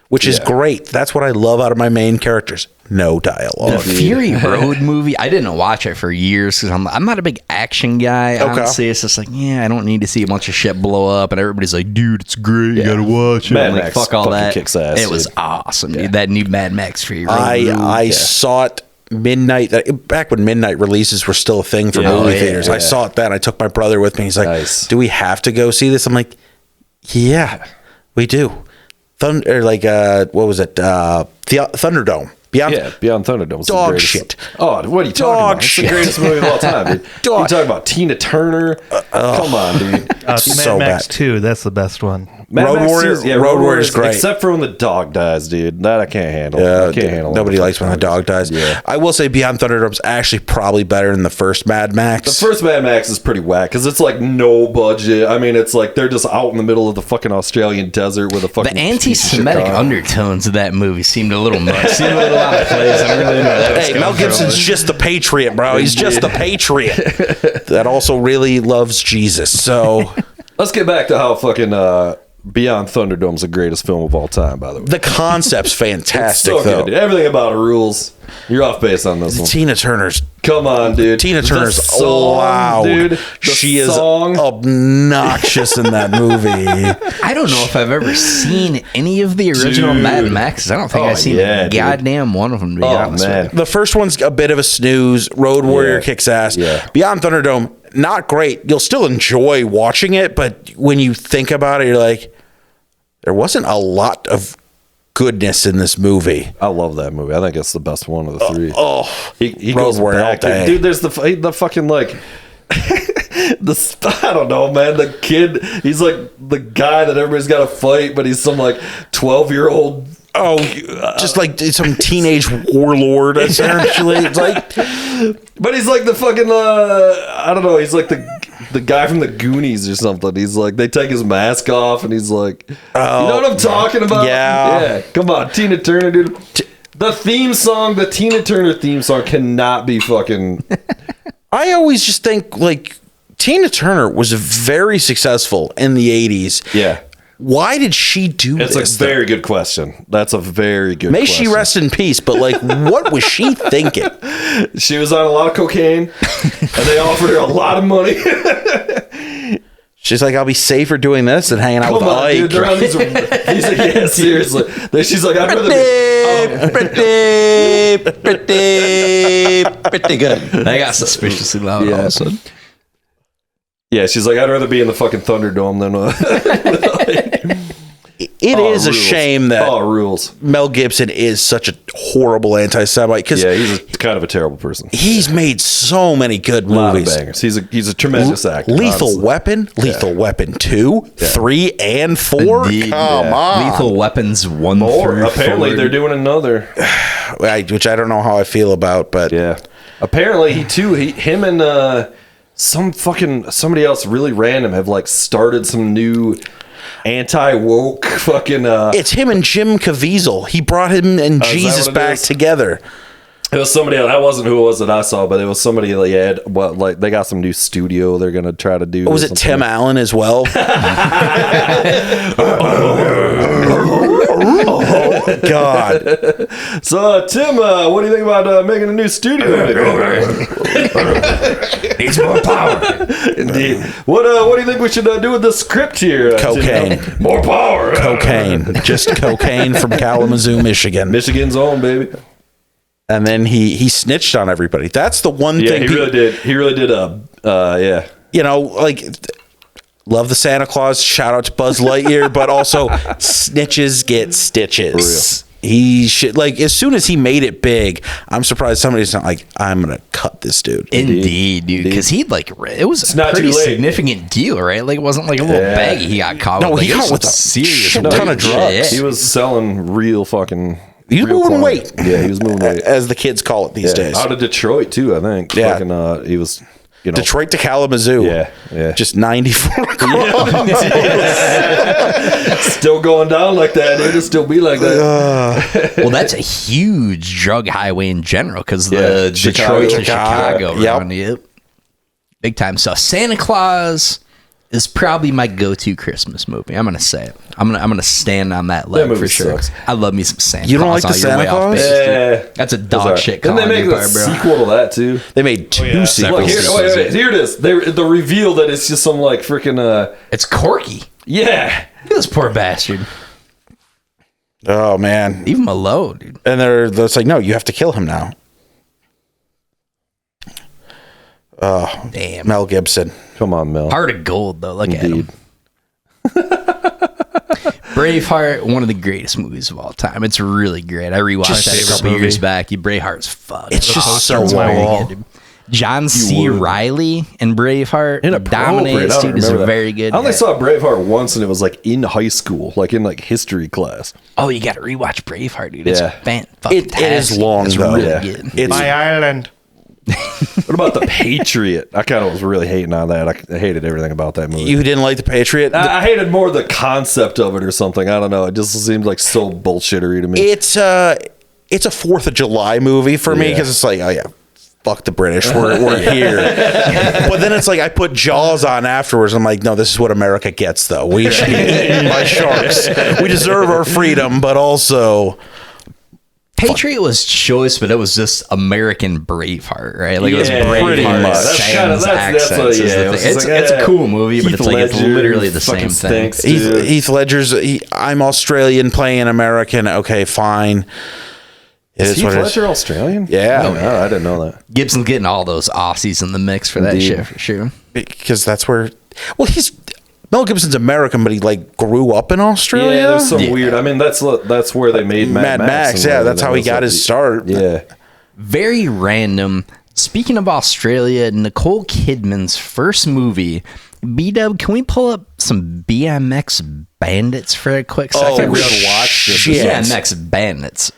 which is great. That's what I love out of my main characters. No dialogue. The Fury Road movie, I didn't watch it for years because I'm not a big action guy. Honestly, it's just like, I don't need to see a bunch of shit blow up, and everybody's like, dude, it's great. You gotta watch it. Mad I'm like, Max fuck all fucking that. kicks ass, it was dude. awesome, dude. That new Mad Max Fury Road. I saw it midnight, back when midnight releases were still a thing for movie theaters. I saw it then. I took my brother with me. He's like, do we have to go see this? I'm like, yeah, we do. What was it? Thunderdome. Beyond Thunderdome. Dog shit. Oh, what are you talking about? It's the greatest movie of all time, dude. You talking about Tina Turner? Come on, dude. so Mad Max bad. 2, that's the best one. Road Warrior's great. Except for when the dog dies, dude. That I can't handle. I can't handle. Nobody likes when the dog dies. Yeah. I will say Beyond Thunderdome's actually probably better than the first Mad Max. The first Mad Max is pretty whack because it's like no budget. I mean, it's like they're just out in the middle of the fucking Australian desert with a fucking. The anti-Semitic undertones of that movie seemed a little much. Seemed a little out of place. I don't really know where that was Hey, coming Mel Gibson's from. just the patriot, bro. He's just the patriot that also really loves Jesus. So Let's get back to how fucking Beyond Thunderdome's the greatest film of all time. By the way, the concept's fantastic, so though. good, dude. Everything about it rules. You're off base on this one. Tina Turner's Come on, dude. Tina Turner's The song, loud. dude. The She song. is obnoxious in that movie. I don't know if I've ever seen any of the original Dude. Mad Maxes. I don't think I've seen a dude. goddamn one of them, to be honest with you. The first one's a bit of a snooze. Road Warrior kicks ass. Yeah. Beyond Thunderdome, not great. You'll still enjoy watching it, but when you think about it, you're like, there wasn't a lot of goodness in this movie. I love that movie. I think it's the best one of the three. He Road goes Warrior all back. day. Dude, there's the fucking like I don't know, man. The kid, he's like the guy that everybody's got to fight, but he's some like 12-year-old. Just like some teenage warlord, essentially. It's like, but he's like the fucking I don't know. He's like the guy from the Goonies or something. He's like, they take his mask off, and he's like, you know what I'm talking about? Yeah. Come on, Tina Turner, dude. The theme song, the Tina Turner theme song, cannot be fucking. I always just think like Tina Turner was very successful in the 80s. Yeah. Why did she do this? It's a very good question. That's a very good May question. she rest in peace, but like, what was she thinking? She was on a lot of cocaine, and they offered her a lot of money. She's like, I'll be safer doing this than hanging out with Ike. Dude, they're on these, yeah, seriously. She's like, I'd rather pretty good. They got suspiciously loud all of a sudden. Yeah, she's like, I'd rather be in the fucking Thunderdome than It is a shame that rules. Mel Gibson is such a horrible anti-Semite because he's kind of a terrible person. He's made so many good movies. Bangers. He's a tremendous actor. Lethal Weapon, Lethal Weapon 2, 3, and 4. Indeed, Come on. Lethal Weapons 1 through Apparently 4. they're doing another, which I don't know how I feel about, but yeah. Apparently him and somebody else really random have like started some new anti-woke fucking it's him and Jim Caviezel. He brought him and Jesus back together. It was somebody else. That wasn't who it was that I saw, but it was somebody that had they got some new studio they're gonna try to do. Was it Tim Allen as well? Oh God. So Tim, what do you think about making a new studio? Needs more power. Indeed. What do you think we should do with the script here? Cocaine. Tim? More power. Cocaine. Just cocaine from Kalamazoo, Michigan. Michigan's own, baby. And then he snitched on everybody. That's the one thing. He really did. He really did. Yeah. You know, like, love the Santa Claus. Shout out to Buzz Lightyear, but also snitches get stitches. He should, like, as soon as he made it big, I'm surprised somebody's not like, I'm gonna cut this dude. Indeed, dude, because he like it was a pretty significant deal, right? Like it wasn't like a little baggie he got caught with. No, like, he got with a serious ton of drugs. Yeah. He was selling real fucking. He was moving weight. Yeah, he was moving weight, as the kids call it these days. Out of Detroit too, I think. Yeah, fucking, he was. You know, Detroit to Kalamazoo. Yeah. Just 94 Still going down like that. It'll still be like that. Well, that's a huge drug highway in general because the Detroit to Chicago run. Yep. Big time stuff. Santa Claus is probably my go-to Christmas movie. I'm gonna say it. I'm gonna stand on that leg for sure. Sucks. I love me some Santa. You don't Claus like the Santa Claus? That's a dog shit. Didn't they make a sequel to that too? They made 2 sequels. Look, here it is. The reveal that it's just some like freaking. It's Corky. Yeah. Look at this poor bastard. Oh man, Leave him alone, dude. and they're like, no, you have to kill him now. Oh Damn. Mel Gibson. Come on, Mel. Heart of gold, though. Look Indeed. at him. Braveheart, one of the greatest movies of all time. It's really great. I rewatched that a couple years back. Braveheart's fun. It's just so well. John C. Reilly in Braveheart dominates. Dude, is very good. I only saw Braveheart once, and it was like in high school, like in like history class. Oh, you got to rewatch Braveheart, dude. It's fantastic. It is long, it's though. Really good. It's My island. What about The Patriot? I kind of was really hating on that. I hated everything about that movie. You didn't like The Patriot? I hated more the concept of it or something. I don't know. It just seemed like so bullshittery to me. It's a 4th of July movie for me because it's like, oh yeah, fuck the British, we're here. But then it's like I put Jaws on afterwards. I'm like, no, this is what America gets though. We should be eaten by sharks. We deserve our freedom, but also. Patriot was choice, but it was just American Braveheart, right? Like it was pretty Braveheart. much. It's a cool movie, but it's literally the same thing. Heath Ledger's I'm Australian playing an American. Okay, fine. Is Heath Ledger Australian? Yeah. No, I didn't know that. Gibson's getting all those Aussies in the mix for that shit for sure. Because that's where. Well, Mel Gibson's American, but he like grew up in Australia. Yeah, there's some weird. I mean, that's where they made Mad Max. Yeah, that's how he got his start. Yeah, very random. Speaking of Australia, Nicole Kidman's first movie. B-Dub, can we pull up some BMX Bandits for a quick second? We gotta watch this. BMX Bandits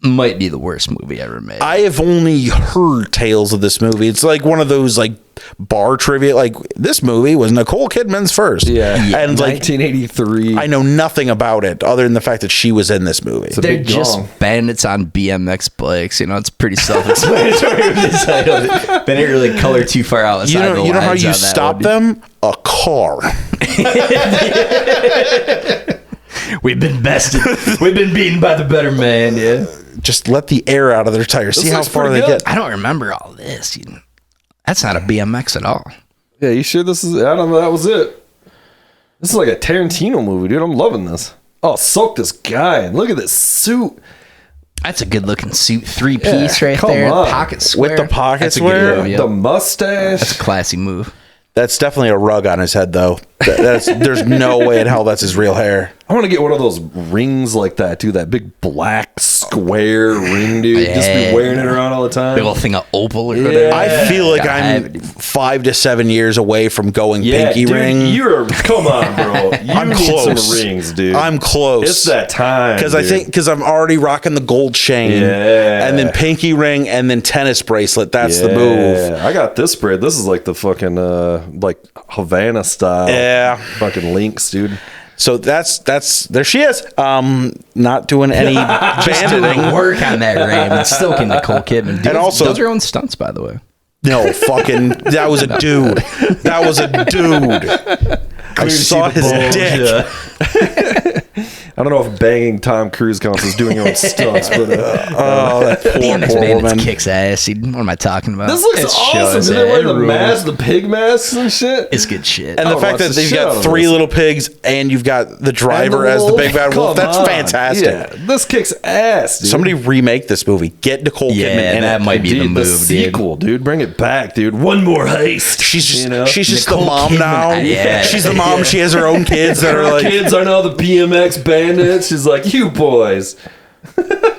might be the worst movie ever made. I have only heard tales of this movie. It's like one of those like bar trivia. Like this movie was Nicole Kidman's first. Yeah. And like 1983. I know nothing about it other than the fact that she was in this movie. They're just bandits on BMX bikes. You know, it's pretty self-explanatory. They didn't really color too far out. You know how you stop them? A car. We've been bested. We've been beaten by the better man. Yeah. Just let the air out of their tires. See how far they get. I don't remember all this. That's not a BMX at all. Yeah, you sure this is? I don't know. That was it. This is like a Tarantino movie, dude. I'm loving this. Oh, soak this guy and look at this suit. That's a good looking suit, 3-piece right there. On. Pocket square with the pocket That's square, a good move, the mustache. That's a classy move. That's definitely a rug on his head, though. There's no way in hell that's his real hair. I want to get one of those rings like that, dude. That big black square ring, dude. Yeah. Just be wearing it around all the time. Big old thing of opal or whatever. I feel like Gotta I'm have it. 5 to 7 years away from going pinky dude, ring. Come on, bro. You I'm need close. some rings, dude. I'm close. It's that time. Because I'm already rocking the gold chain, and then pinky ring, and then tennis bracelet. That's the move. I got this spread. This is like the fucking like Havana style. Yeah, fucking links, dude. So that's there she is. Not doing any banditing. Work on that ram and stoking Nicole Kidman. And also- those are her own stunts, by the way. No, fucking, that was a dude. That was a dude. I saw his dick. I don't know if banging Tom Cruise counts as doing your own stunts, but Oh, that poor, BMX poor Bandits woman. kicks ass. Dude. What am I talking about? this looks awesome. Did they wear the mask, the pig masks and shit? It's good shit. And the fact that you've got 3 little pigs and you've got the driver as the big bad wolf, that's fantastic. Yeah, this kicks ass, dude. Somebody remake this movie. Get Nicole Kidman in that it. might be the Dude, move, sequel, dude. Bring it back, dude. One more heist. She's just, You know? she's just the Nicole mom Kidman, now. yeah. She's the mom. She has her own kids that are Her like, kids are now the BMX bandits. She's like, you boys.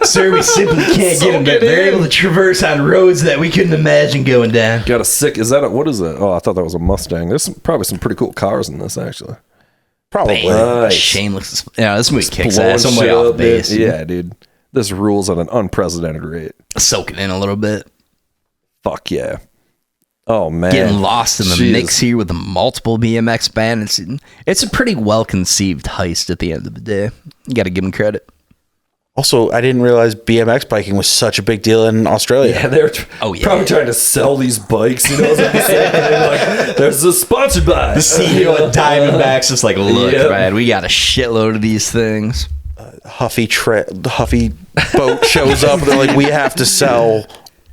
Sir, we simply can't So get them. get They're in. able to traverse on roads that we couldn't imagine going down. Got a sick. Is that what is it? Oh, I thought that was a Mustang. There's probably some pretty cool cars in this, actually. probably. Nice. Shameless. Yeah, this movie kicks Blowing ass. I'm way shit off up, base. dude. Yeah, dude. This rules at an unprecedented rate. Soak it in a little bit. Fuck yeah. Oh, man. Getting lost in the Jeez. mix here with the multiple BMX bandits. It's a pretty well conceived heist at the end of the day. You got to give them credit. Also, I didn't realize BMX biking was such a big deal in Australia. Yeah, they're Oh, yeah. probably trying to sell these bikes. You know what I'm saying? Like, there's a sponsored by. The CEO at Diamondbacks is like, look, Yep. man, we got a shitload of these things. Huffy boat shows up. And they're like, we have to sell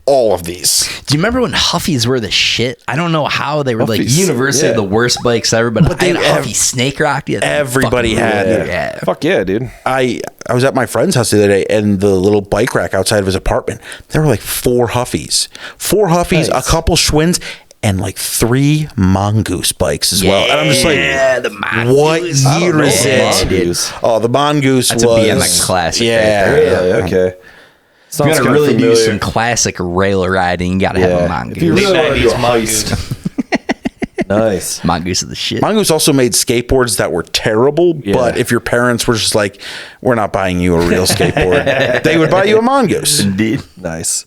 all of these. Do you remember when Huffies were the shit? I don't know how they were like Huffies, universally yeah. the worst bikes ever, but I had a they- Huffy Snake Rock. Dude, that Everybody fucking had ruled. it. Yeah. Fuck yeah, dude. I was at my friend's house the other day, and the little bike rack outside of his apartment, there were like 4 Huffies. 4 Huffies, Nice. a couple Schwinn's, and like 3 Mongoose bikes as well. And I'm just like, the Mongoose. what year is Yeah, it? dude. Oh, the Mongoose That's was a BMX classic. Yeah. right there. Really? Okay. If you Sounds gotta kinda really do familiar. some classic rail riding, you gotta have a Yeah. Mongoose. If you really want to do a Mongoose. heist. Nice. Mongoose is the shit. Mongoose also made skateboards that were terrible, but if your parents were just like, we're not buying you a real skateboard, they would buy you a Mongoose. Indeed. Nice.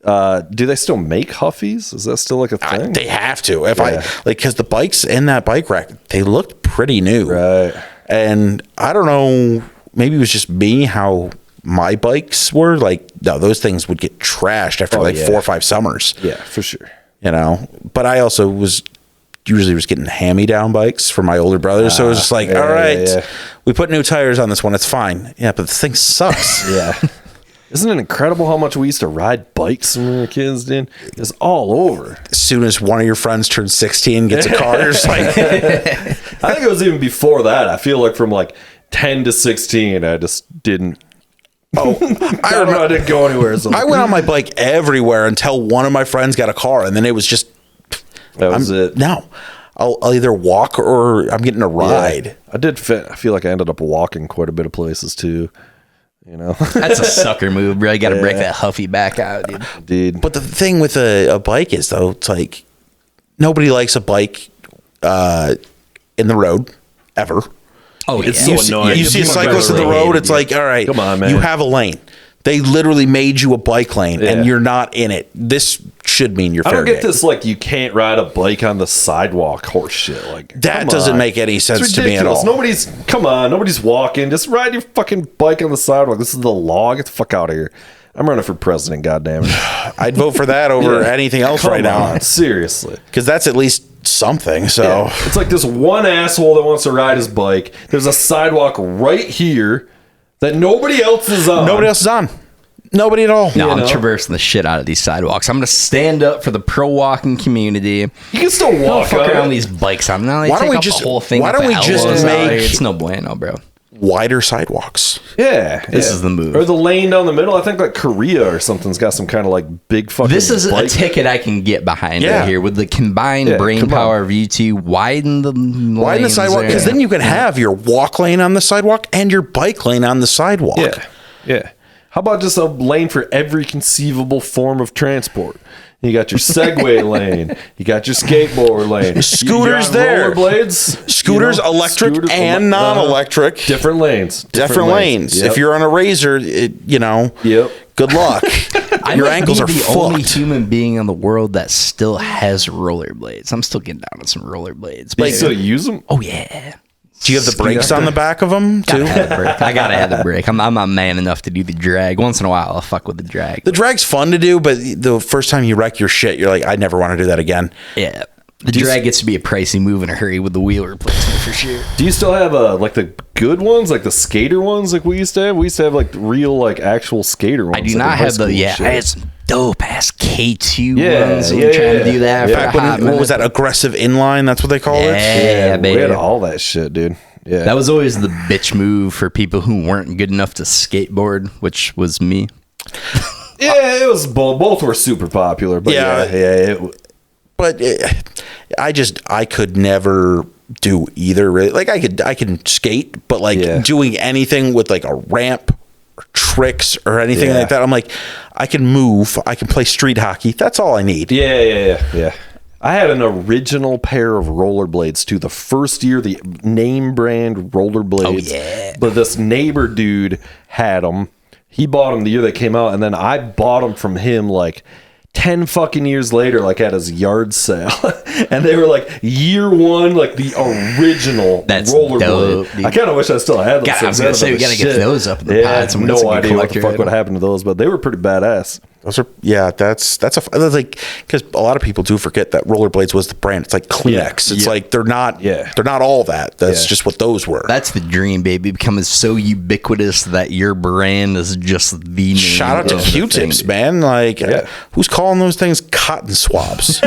Do they still make Huffies? Is that still like a thing? They have to. If Yeah. because the bikes in that bike rack, they looked pretty new. Right. And I don't know, maybe it was just me how my bikes were. Like, no, those things would get trashed after yeah. 4 or 5 summers. Yeah, for sure. You know, but I also was getting hand-me-down bikes from my older brother. So it was just like, all right, we put new tires on this one. It's fine. Yeah, but this thing sucks. Yeah. Isn't it incredible how much we used to ride bikes when we were kids, dude? It's all over. As soon as one of your friends turns 16, gets a car, you're just like, I think it was even before that. I feel like from like 10 to 16, I just didn't. I didn't go anywhere. So I went on my bike everywhere until one of my friends got a car, and then it was just that was it. no. I'll either walk or I'm getting a ride. Yeah. I feel like I ended up walking quite a bit of places too. You know, That's a sucker move, bro. You gotta break that Huffy back out, dude. dude. But the thing with a bike is, though, it's like nobody likes a bike in the road ever. Oh, It's yeah. so annoying. You see a People cyclist in the better road, lane, it's yeah. like, all right, Come on, man. you have a lane. They literally made you a bike lane, Yeah. and you're not in it. This should mean you're I fair don't get game. this like you can't ride a bike on the sidewalk horse shit. Like That come doesn't on. make any It's sense to me at ridiculous. all. Nobody's walking. Just ride your fucking bike on the sidewalk. This is the law. Get the fuck out of here. I'm running for president. Goddamn it. I'd vote for that over Yeah. anything else Come right now, on, seriously. because that's at least something. So Yeah. It's like this one asshole that wants to ride his bike. There's a sidewalk right here that nobody else is on. nobody else is on. Nobody at all. No, I'm know? traversing the shit out of these sidewalks. I'm gonna stand up for the pro walking community. You can still Don't walk fuck on around it. these bikes. I'm not. Why don't we just- the whole thing? why with don't the we just elbows out make- here. It's no bueno, bro. wider sidewalks. Yeah, This is the move. Or the lane down the middle. I think like Korea or something's got some kind of like big fucking. This is bike. a ticket I can get behind Yeah. right here with the combined brain come on. power of you two. Widen the Sidewalk, because then you can have your walk lane on the sidewalk and your bike lane on the sidewalk. Yeah. How about just a lane for every conceivable form of transport? You got your Segway lane. You got your skateboard lane. Scooters you got there. Rollerblades. Scooters, electric scooters, and non-electric. Different lanes. Different lanes. Yep. If you're on a razor, Yep. good luck. Your might ankles be are the only fucked. human being in the world that still has rollerblades. I'm still getting down on some rollerblades. Like, still use them? Oh yeah. Do you have the brakes on the back of them too? I gotta have the brake. I'm not man enough to do the drag. Once in a while, I'll fuck with the drag. The drag's fun to do, but the first time you wreck your shit, you're like, I never want to do that again. Yeah. The drag gets to be a pricey move in a hurry with the wheel replacement for sure. Do you still have like the good ones, like the skater ones, like we used to have? We used to have like real, like actual skater ones. I do like not in high have the school I shit. had some dope ass K2 Yeah, ones. yeah, We're trying yeah. to do that. Yeah. For a Back when, hot what was minute. that? Aggressive inline? That's what they call it? Yeah, we baby. had all that shit, dude. Yeah. That was always the bitch move for people who weren't good enough to skateboard, which was me. Yeah, it was both were super popular, but But I could never do either. Really, like I can skate, but like doing anything with like a ramp or tricks or anything like that, I'm like, I can move, I can play street hockey. That's all I need. Yeah. I had an original pair of rollerblades too. The first year, the name brand rollerblades. Oh, yeah. But this neighbor dude had them. He bought them the year they came out, and then I bought them from him like 10 fucking years later, like at his yard sale. And they were like year one, like the original That's rollerblade. dope, dude. I kind of wish I still had them. God, I was gonna say, we gotta get those up in the pod. I have Someone that's a no good idea what the collector fuck item. would happen to those, but they were pretty badass. Those are that's like, because a lot of people do forget that rollerblades was the brand. It's like Kleenex. It's like they're not all that. That's just what those were. That's the dream, baby. Becoming so ubiquitous that your brand is just the name. Shout out to of the Q-tips, thing. man. Like, who's calling those things cotton swabs?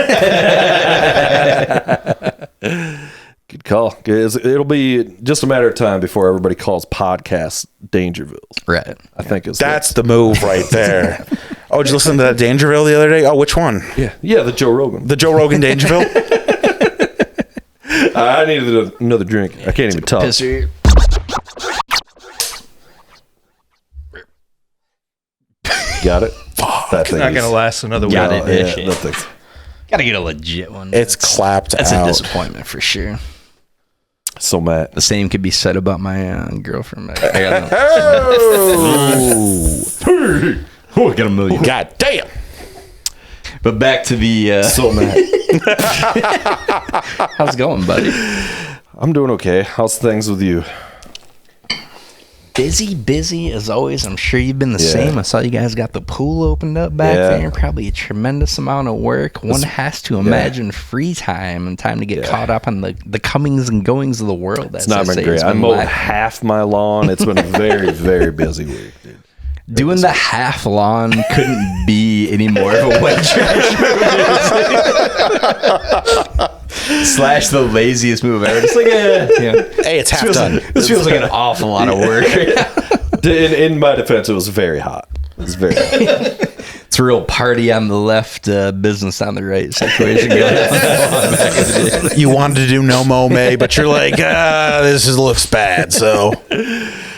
Good call. It'll be just a matter of time before everybody calls podcasts Dangerville. Right. I think That's the move right there. Oh, did you listen to that Dangerville the other day? Oh, which one? Yeah, the Joe Rogan. The Joe Rogan Dangerville? I needed another drink. I can't even talk. Pisser. Got it? That thing Not is- going to last another week. Got it. Yeah, that thing's- Gotta get a legit one. It's clapped That's out. a disappointment for sure. so mad. The same could be said about my girlfriend. Oh, got a million. God damn. But back to the. So mad. How's it going, buddy? I'm doing okay. How's things with you? Busy as always. I'm sure you've been the same. I saw you guys got the pool opened up back there. Probably a tremendous amount of work. One has to imagine free time and time to get caught up on the comings and goings of the world. It's not been great. I mowed half my lawn. It's been a very, very busy week, dude. Doing the half lawn couldn't be any more of a wet trash move. Slash the laziest move ever. It's like Hey, it's half done. this feels like an awful lot of work. In my defense, it was very hot. It was very hot. It's a real party on the left, business on the right situation going on. You wanted to do no mow May, but you're like, looks bad.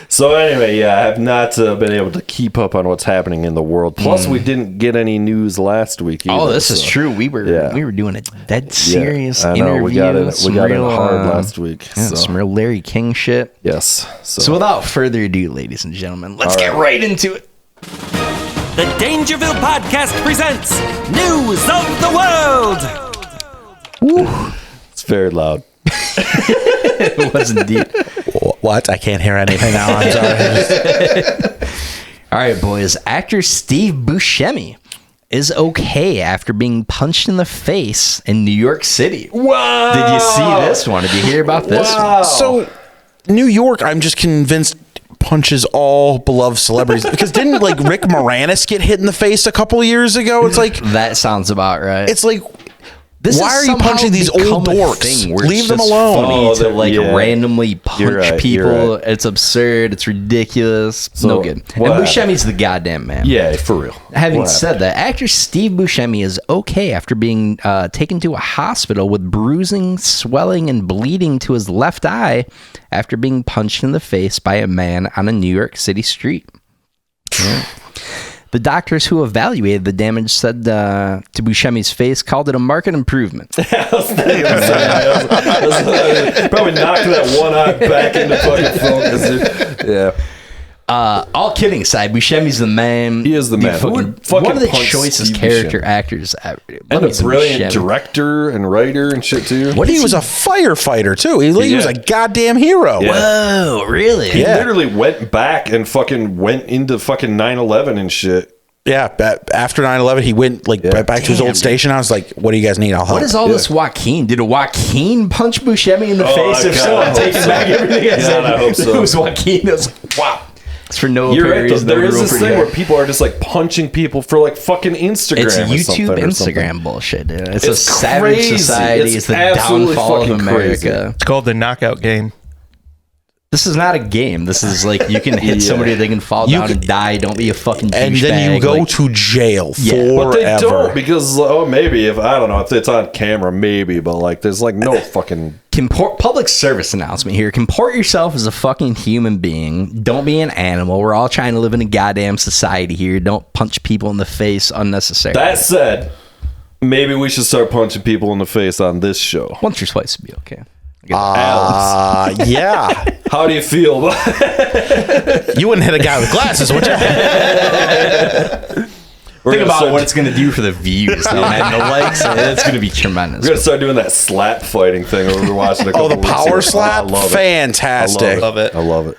So anyway, I have not been able to keep up on what's happening in the world. Plus, we didn't get any news last week either. Oh, this is true. We were doing a dead serious I know. interview. We got it real, hard last week. So. Some real Larry King shit. Yes. So without further ado, ladies and gentlemen, let's get right into it. The Dangerville Podcast presents News of the World. It's very loud. It was indeed. What? I can't hear anything now. I'm sorry. All right, boys. Actor Steve Buscemi is okay after being punched in the face in New York City. Wow. Did you see this one? Did you hear about this one? So, New York, I'm just convinced punches all beloved celebrities because didn't like Rick Moranis get hit in the face a couple years ago? It's like That sounds about right. it's like Why are you punching these old dorks? Leave them alone. Funny to like randomly punch people. Right. It's absurd. It's ridiculous. It's no good. And Buscemi's the goddamn man. Yeah, for real. Having said that, actor Steve Buscemi is okay after being taken to a hospital with bruising, swelling, and bleeding to his left eye after being punched in the face by a man on a New York City street. Yeah. The doctors who evaluated the damage said to Buscemi's face called it a marked improvement. Probably knocked that one eye back into fucking focus. Yeah. All kidding aside, Buscemi's the man. He is the man. One of the choicest character actors ever. And a brilliant director and writer and shit too. He was a firefighter too. He was a goddamn hero. Yeah. Whoa, really? He literally went back and fucking went into fucking 9/11 and shit. Yeah, after 9/11, he went back to his old station. I was like, "What do you guys need? I'll help." What is all this Joaquin? Did Joaquin punch Buscemi in the face? If so, I'm taking back everything I said. I hope so. It was Joaquin. It was like, wow. It's for no apparent reason. There is this thing where people are just like punching people for like fucking Instagram. It's YouTube, Instagram bullshit. Dude. It's a savage society. It's the downfall of America. Crazy. It's called the knockout game. This is not a game. This is like you can hit somebody, they can fall down and die. Don't be a fucking douchebag. And then you go to jail forever. But they don't because maybe if I don't know if it's on camera, maybe. But like, there's like no fucking public service announcement here. Comport yourself as a fucking human being. Don't be an animal. We're all trying to live in a goddamn society here. Don't punch people in the face unnecessarily. That said, maybe we should start punching people in the face on this show. Once or twice would be okay. Yeah. How do you feel? You wouldn't hit a guy with glasses, would you? Think about what it's going to do for the views though, and the likes. It's going to be tremendous. We're going to start doing that slap fighting thing we were watching a couple the power slap? I love Fantastic. I love it.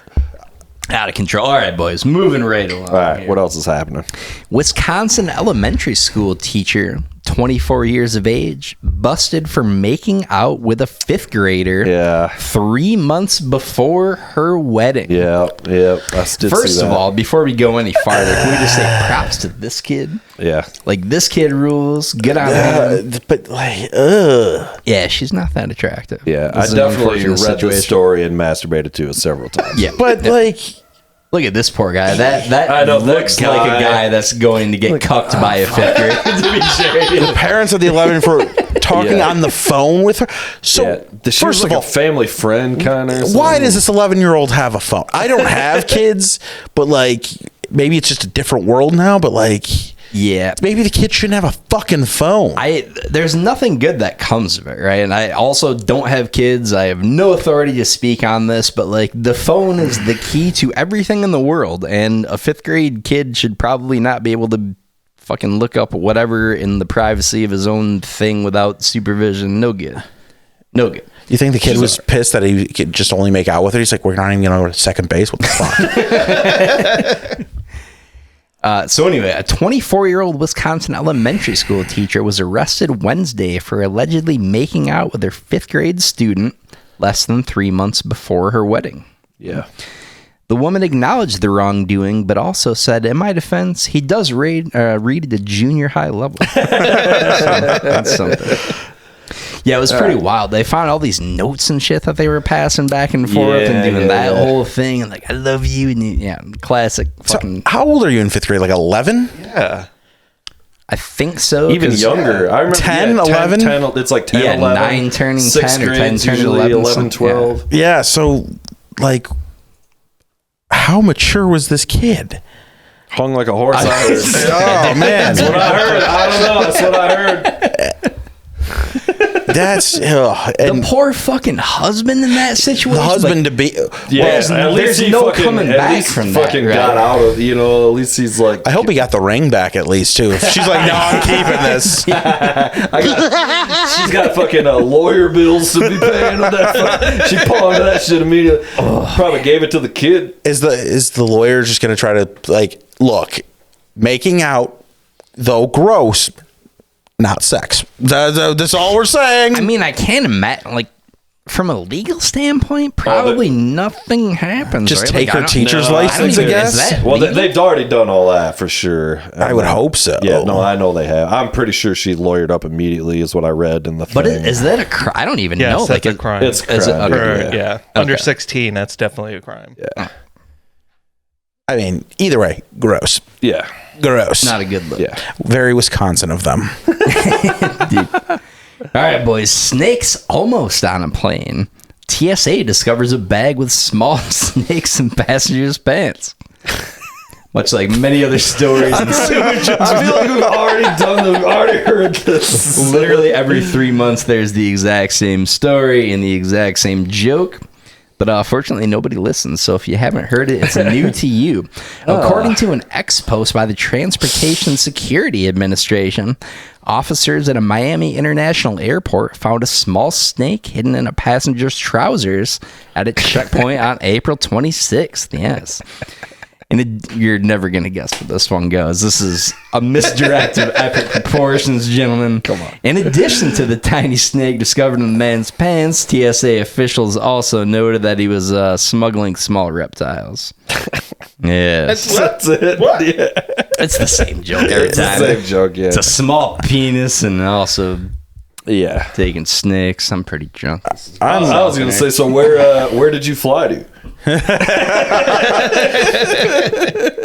Out of control. All right, boys. Moving right along. All right, what else is happening? Wisconsin elementary school teacher, 24 years of age, busted for making out with a fifth grader 3 months before her wedding. Yeah. First of all, before we go any farther, can we just say props to this kid? Yeah. Like, this kid rules. Good on him. But, like, yeah, she's not that attractive. Yeah, I definitely read the story and masturbated to it several times. Yeah. But, like... Look at this poor guy. That looks like a guy that's going to get cucked by a fifth grader. To be sure. The parents of the 11 for talking on the phone with her. So, first of all, a family friend kind of. Why does this 11-year-old have a phone? I don't have kids, but like maybe it's just a different world now. But like, yeah, maybe the kid shouldn't have a fucking phone. There's nothing good that comes of it, right? And I also don't have kids. I have no authority to speak on this, but like the phone is the key to everything in the world, and a fifth grade kid should probably not be able to fucking look up whatever in the privacy of his own thing without supervision. No good. You think the kid was pissed that he could just only make out with her? He's like, we're not even going to go to second base? What the fuck? So anyway, a 24-year-old Wisconsin elementary school teacher was arrested Wednesday for allegedly making out with her fifth grade student less than 3 months before her wedding. Yeah. The woman acknowledged the wrongdoing, but also said, in my defense, he does read at a junior high level. So, that's something. Yeah, it was pretty wild. They found all these notes and shit that they were passing back and forth and doing that whole thing. And like, I love you. And classic fucking. So how old are you in fifth grade? Like 11? Yeah. I think so. Even younger. I remember 10, 11? 10, it's like 10, 11. 9 turning 6th 10 or 10 grade, turning usually 11. 12. Yeah, so like, how mature was this kid? Hung like a horse. Oh, man. That's what I heard. I don't know. That's what I heard. That's the poor fucking husband in that situation. The husband to be. There's no coming back from that. Fucking got out of. At least he's like. I hope he got the ring back at least too. She's like, no, I'm keeping this. She's got fucking lawyer bills to be paying on that. She pawned that shit immediately. Probably gave it to the kid. Is the lawyer just gonna try to like look? Making out, though gross. Not sex. That's all we're saying. I mean, I can't imagine. Like, from a legal standpoint, probably nothing happens. Just right? take her teacher's I license, don't I even- guess. is that Well, legal? they've already done all that for sure. I would hope so. Yeah, no, I know they have. I'm pretty sure she lawyered up immediately, is what I read in the thing. But is that a crime? I don't even Yes, know. that's a crime. It's crime. Is it- okay. Yeah. Under 16, that's definitely a crime. Yeah. I mean, either way, gross. Yeah. Gross. Not a good look. Yeah. Very Wisconsin of them. All right, boys. Snakes almost on a plane. TSA discovers a bag with small snakes in passengers' pants. Much like many other stories. I feel like we've already heard this. Literally every 3 months, there's the exact same story and the exact same joke. But fortunately, nobody listens. So if you haven't heard it, it's new to you. According to an ex-post by the Transportation Security Administration, officers at a Miami International Airport found a small snake hidden in a passenger's trousers at a checkpoint on April 26th. Yes. And you're never going to guess where this one goes. This is a misdirect of epic proportions, gentlemen. Come on. In addition to the tiny snake discovered in the man's pants, TSA officials also noted that he was smuggling small reptiles. Yes. That's it. What? Yeah. It's the same joke every It's the time. same joke, yeah. It's a small penis and also Yeah. taking snakes. I'm pretty drunk. I was going to say, so where did you fly to? Do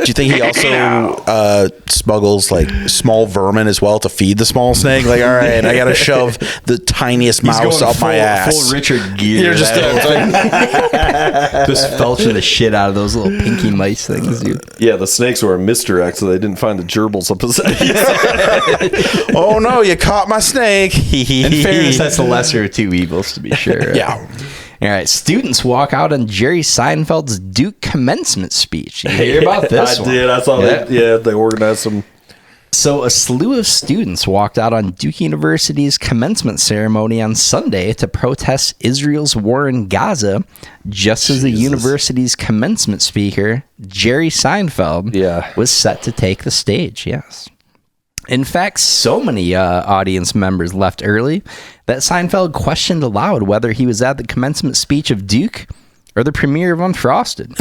you think he also smuggles like small vermin as well to feed the small snake? Like, all right, I gotta shove the tiniest mouse up my ass. Full Richard Gere. You're just just felching the shit out of those little pinky mice things, dude. Yeah, the snakes were a misdirect, so they didn't find the gerbils up his ass. Oh no, you caught my snake. In fairness, that's the lesser of two evils, to be sure. Yeah. All right, students walk out on Jerry Seinfeld's Duke commencement speech. You hear about this I one? did. I saw that. Yeah, they organized some. So a slew of students walked out on Duke University's commencement ceremony on Sunday to protest Israel's war in Gaza, just as the university's commencement speaker, Jerry Seinfeld, was set to take the stage. Yes. In fact, so many audience members left early that Seinfeld questioned aloud whether he was at the commencement speech of Duke or the premiere of Unfrosted.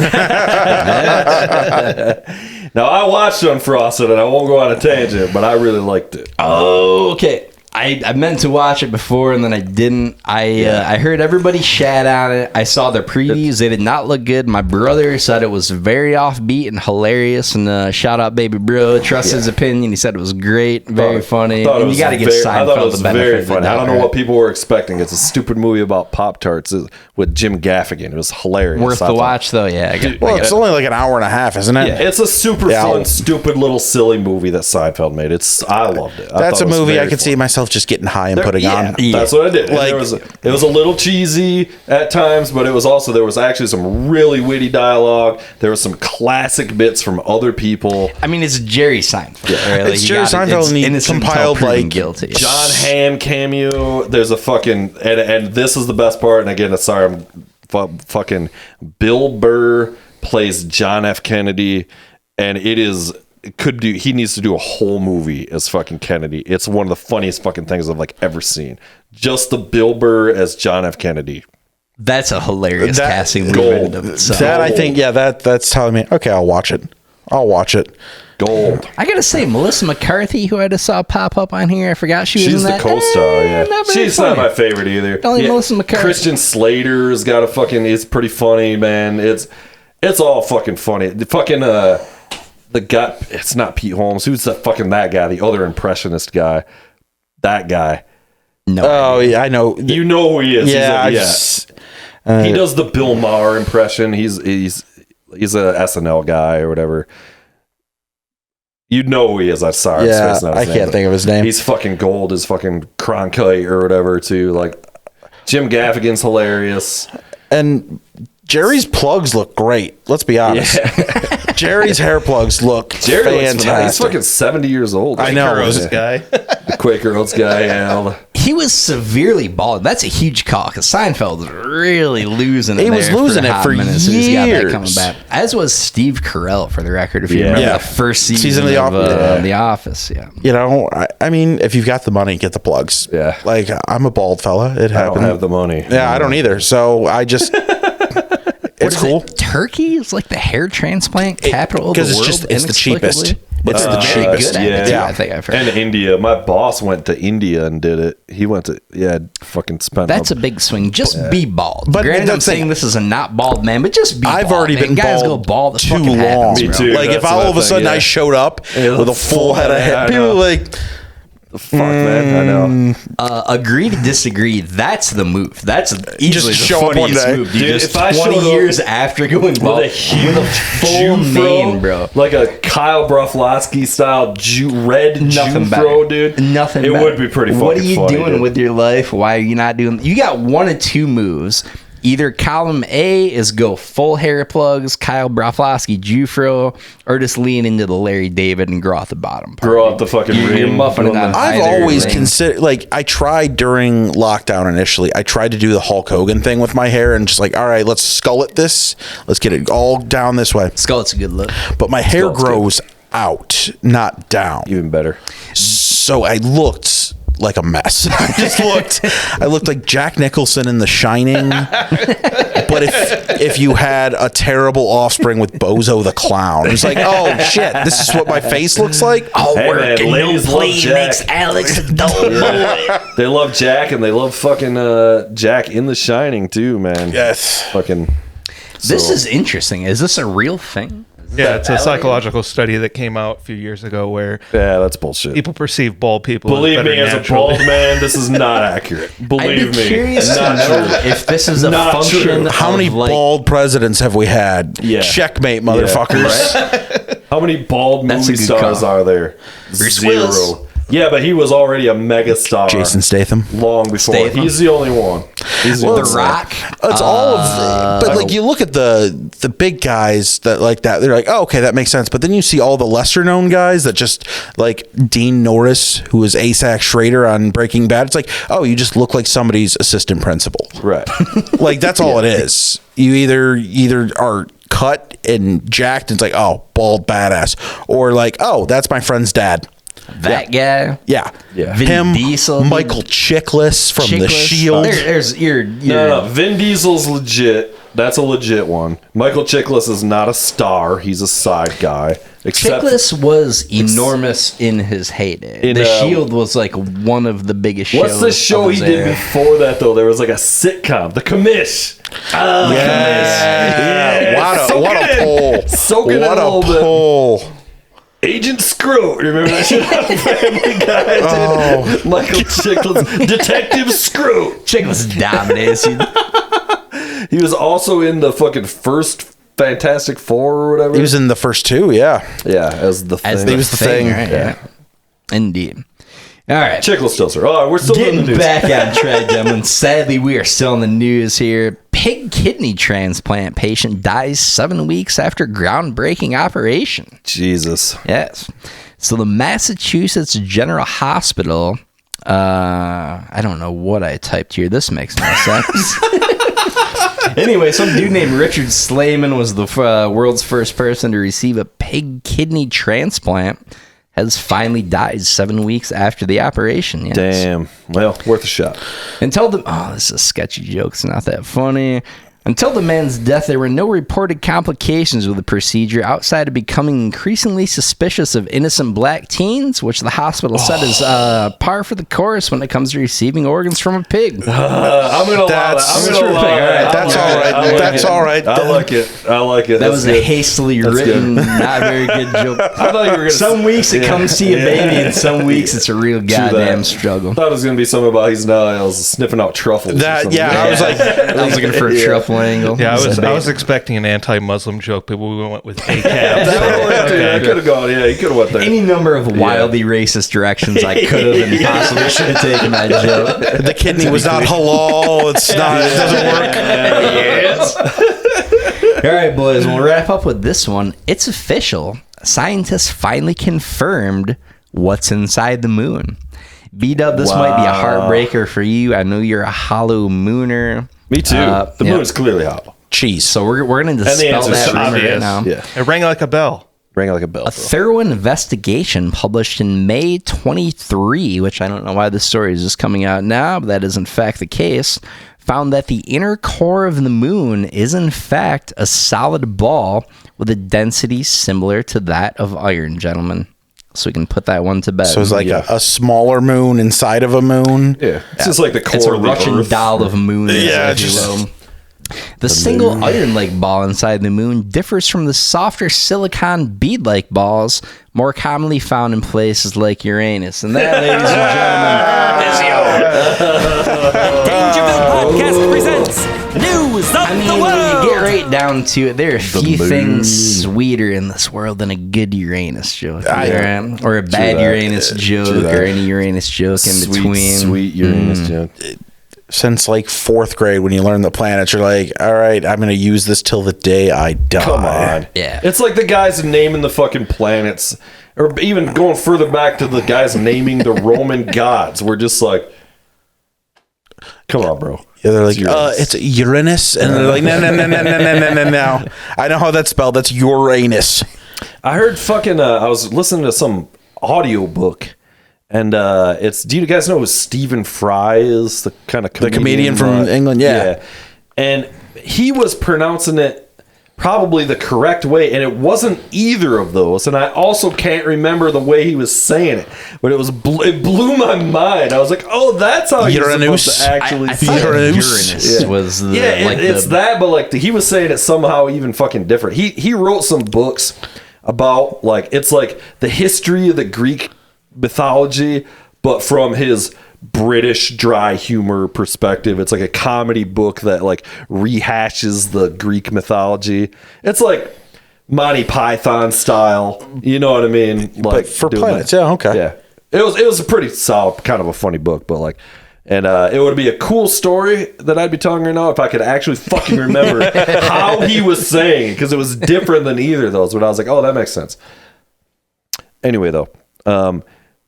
Now, I watched Unfrosted, and I won't go on a tangent, but I really liked it. Oh, okay. I meant to watch it before and then I didn't. I heard everybody shat on it. I saw the previews. They did not look good. My brother said it was very offbeat and hilarious. And shout out, baby bro. Trust his opinion. He said it was great, very funny. And you got to give I thought it Seinfeld was the benefit very of the funny. doubt. I don't know what people were expecting. It's a stupid movie about Pop-Tarts with Jim Gaffigan. It was hilarious. Worth the watch, though. Yeah. Well, it's only like an hour and a half, isn't it? Yeah, it's a super fun, stupid little silly movie that Seinfeld made. I loved it. That's a movie I could see myself just getting high and putting on. That's what I did. Like, it was a little cheesy at times, but there was actually some really witty dialogue. There was some classic bits from other people. I mean, it's Jerry Seinfeld. Yeah. Right? Like, it's Jerry Seinfeld, and he compiled like guilty. John Hamm cameo. There's a fucking and this is the best part. And again, sorry, I'm fucking Bill Burr plays John F. Kennedy, and he needs to do a whole movie as fucking Kennedy. It's one of the funniest fucking things I've like ever seen. Just the Bill Burr as John F. Kennedy. That's a hilarious casting. Gold. That I think, that's telling me, okay, I'll watch it. Gold. I gotta say, Melissa McCarthy, who I just saw pop up on here, I forgot she's in that. She's the co-star, yeah. She's not my favorite either. Only Melissa McCarthy. Christian Slater's got it's pretty funny, man. It's all fucking funny. The fucking the guy, it's not Pete Holmes. Who's that guy? The other impressionist guy. That guy. No. Oh, yeah, I know. You know who he is. Yeah, he does the Bill Maher impression. He's a SNL guy or whatever. You know who he is. I'm sorry. Yeah, I can't think of his name. He's fucking gold as fucking Cronkite or whatever too. Like Jim Gaffigan's hilarious. And Jerry's plugs look great. Let's be honest. Yeah. Jerry's hair plugs look fantastic. He's fucking 70 years old. I know. Quaker Oats guy. The Quaker Oats guy. Yeah. He was severely bald. That's a huge call because Seinfeld was really losing it. He was losing it for years. So he's got that coming back. As was Steve Carell, for the record, if you remember the first season of The Office. Yeah. You know, I mean, if you've got the money, get the plugs. Yeah. Like, I'm a bald fella. It happened. I don't have the money. Yeah, I don't either. So I just... It's cool. Turkey is like the hair transplant capital of the world. Because it's the cheapest. It's the cheapest. Yeah. I think I've heard. And India. My boss went to India and did it. He went to, fucking spent. That's a big swing. Just be bald. But granted, I'm saying this is a not bald man, but just be bald. I've already been guys bald go bald as too fucking long. happens, Me bro. too. Like, if That's all what of a I sudden think, I showed up with a full head of hair, people were like... The fuck, man. I know. Agree to disagree. That's the move. That's easily Just the show up one funniest day. move. Dude, Just if I 20 showed up years after going bald with a huge full mane, bro. Like a Kyle Broflovsky style red Nothing Jufro, better. dude. Nothing It better. would be pretty fucking What are you funny, doing dude. with your life? Why are you not doing... You got one of two moves. Either column A is go full hair plugs, Kyle Broflovsky, Jufro, or just lean into the Larry David and grow out the bottom part. Grow out the fucking You're rim. muffing it on I've either always lane. considered, like, I tried during lockdown initially, I tried to do the Hulk Hogan thing with my hair and just like, all right, let's skullet this. Let's get it all down this way. Skullet's a good look. But my hair Skullet's grows out, not down. Even better. So I looked like a mess. I looked like Jack Nicholson in The Shining. But if you had a terrible offspring with Bozo the Clown, it was like, oh shit, this is what my face looks like. Oh, Hey, man, work and no ladies love play Jack. makes Alex a dull boy. They love Jack and they love fucking Jack in The Shining too, man. Yes. Fucking. This So- is interesting. Is this a real thing? Yeah, it's a psychological study that came out a few years ago where Yeah, that's bullshit. people perceive bald people. Believe as me, better as a naturally. bald man, this is not accurate. I'd Believe be me. curious to Not know true. if this is a Not function true. How many of, like, bald presidents have we had? Yeah. Checkmate, motherfuckers. How many bald That's a movie good stars call. are there? Bruce Zero. Willis. Yeah, but he was already a mega star. Jason Statham. Long before. Statham. He's the only one. He's the The only one. Rock. It's all of the, but like you look at the big guys that like that, they're like, oh, okay, that makes sense. But then you see all the lesser known guys that just like Dean Norris, who was Asac Schrader on Breaking Bad. It's like, oh, you just look like somebody's assistant principal. Right. Like that's all it is. You either are cut and jacked and it's like, oh, bald badass, or like, oh, that's my friend's dad. That guy. Yeah. Yeah. Vin Him, Diesel. Michael Chiklis from The Chickless. Shield. There's your No. Vin Diesel's legit. That's a legit one. Michael Chiklis is not a star. He's a side guy. Except Chickless was enormous in his heyday. In, The Shield was like one of the biggest shows. what's the show of he his did era. before that though? There was like a sitcom, The Commish. Oh, Yeah. What a poll. Soaking it What a little a bit. poll. Agent Screw. Remember that shit on Family Guy? Oh. Michael Chiklis. Detective Screw. Chickless dominates. He was also in the fucking first Fantastic Four or whatever. He was in the first two, yeah. yeah, as the As thing. the He was the thing, thing. right? Yeah. Indeed. All right. Chiklis still, sir. Oh, we're still doing the Getting news. back on track, gentlemen. Sadly, we are still in the news here. Pig kidney transplant patient dies 7 weeks after groundbreaking operation. Jesus. Yes. So the Massachusetts General Hospital, I don't know what I typed here. This makes no sense. Anyway, some dude named Richard Slayman was the world's first person to receive a pig kidney transplant. Has finally died 7 weeks after the operation. Yes. Damn. Well, worth a shot. Until the this is a sketchy joke. It's not that funny. Until the man's death, there were no reported complications with the procedure outside of becoming increasingly suspicious of innocent black teens, which the hospital said is par for the course when it comes to receiving organs from a pig. I'm gonna allow that. I'm gonna allow that. That's I all like right. it. I like That's it. all right. I like it. I like it. That was a hastily written, not very good joke. I thought you were gonna. Some weeks it comes to you, baby, and some weeks it's a real goddamn that. struggle. I thought it was gonna be something about he's now I was sniffing out truffles. or That, something. yeah, I was like, I was looking for a truffle angle. Yeah, I was expecting an anti-Muslim joke, but we went with ACAB. I could have gone. Yeah, you could have went there. Any number of wildly racist directions I could have and possibly should have taken that joke. the kidney was not halal. It's not, it doesn't work. All right, boys, we'll wrap up with this one. It's official. Scientists finally confirmed what's inside the moon. B-Dub, this might be a heartbreaker for you. I know you're a hollow mooner. Me too. The moon is clearly hollow. Cheese. So we're going to dispel that rumor right now. Yeah. It rang like a bell. Rang like a bell. A thorough investigation published in May 23, which I don't know why this story is just coming out now, but that is in fact the case, found that the inner core of the moon is in fact a solid ball with a density similar to that of iron, gentlemen. So we can put that one to bed. So it's like a smaller moon inside of a moon. Yeah. It's just like the core it's a of the Russian Earth. doll of moons, Yeah, if you will. The single iron-like ball inside the moon differs from the softer silicon bead-like balls more commonly found in places like Uranus. And that, ladies and gentlemen, is Dangerville Podcast presents News of the when World. you get right down to it, there are a few things sweeter in this world than a good Uranus joke. Right? Or a bad Uranus joke, or any Uranus joke in between. Sweet Uranus joke. Since like 4th grade, when you learn the planets, you're like, all right, I'm going to use this till the day I die. Come on. Yeah. It's like the guys naming the fucking planets, or even going further back to the guys naming the Roman gods. We're just like, come on, bro. Yeah, they're like, it's Uranus. And they're like, no. I know how that's spelled. That's Uranus. I heard fucking, I was listening to some audiobook. And do you guys know who Stephen Fry is? The kind of comedian, The comedian from England, yeah. And he was pronouncing it probably the correct way, and it wasn't either of those. And I also can't remember the way he was saying it, but it blew my mind. I was like, oh, that's how you're supposed to actually say it. Uranus was the, it's that, but like he was saying it somehow even fucking different. He wrote some books about it's like the history of the Greek mythology, but from his British dry humor perspective. It's like a comedy book that rehashes the Greek mythology. It's like Monty Python style, you know what I mean? But for planets, yeah, okay. Yeah. It was a pretty solid, kind of a funny book, but it would be a cool story that I'd be telling right now if I could actually fucking remember how he was saying, because it was different than either of those, but I was like, oh, that makes sense. Anyway, though,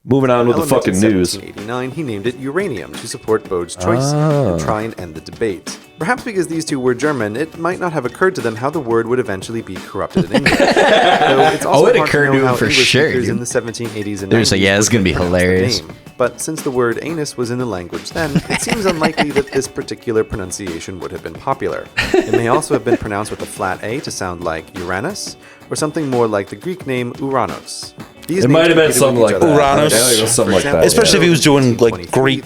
moving on with the fucking news. In 1789, he named it uranium to support Bode's choice and try and end the debate. Perhaps because these two were German, it might not have occurred to them how the word would eventually be corrupted in English. Though it's also it hard occurred to know to how him for English sure, speakers dude. in the 1780s and They're 90s just like, yeah, it's would gonna be pronounce the hilarious. name. But since the word anus was in the language then, it seems unlikely that this particular pronunciation would have been popular. It may also have been pronounced with a flat A to sound like Uranus, or something more like the Greek name Uranus. It might have been something like that. Uranus. I think it was something like that. Especially if he was doing Greek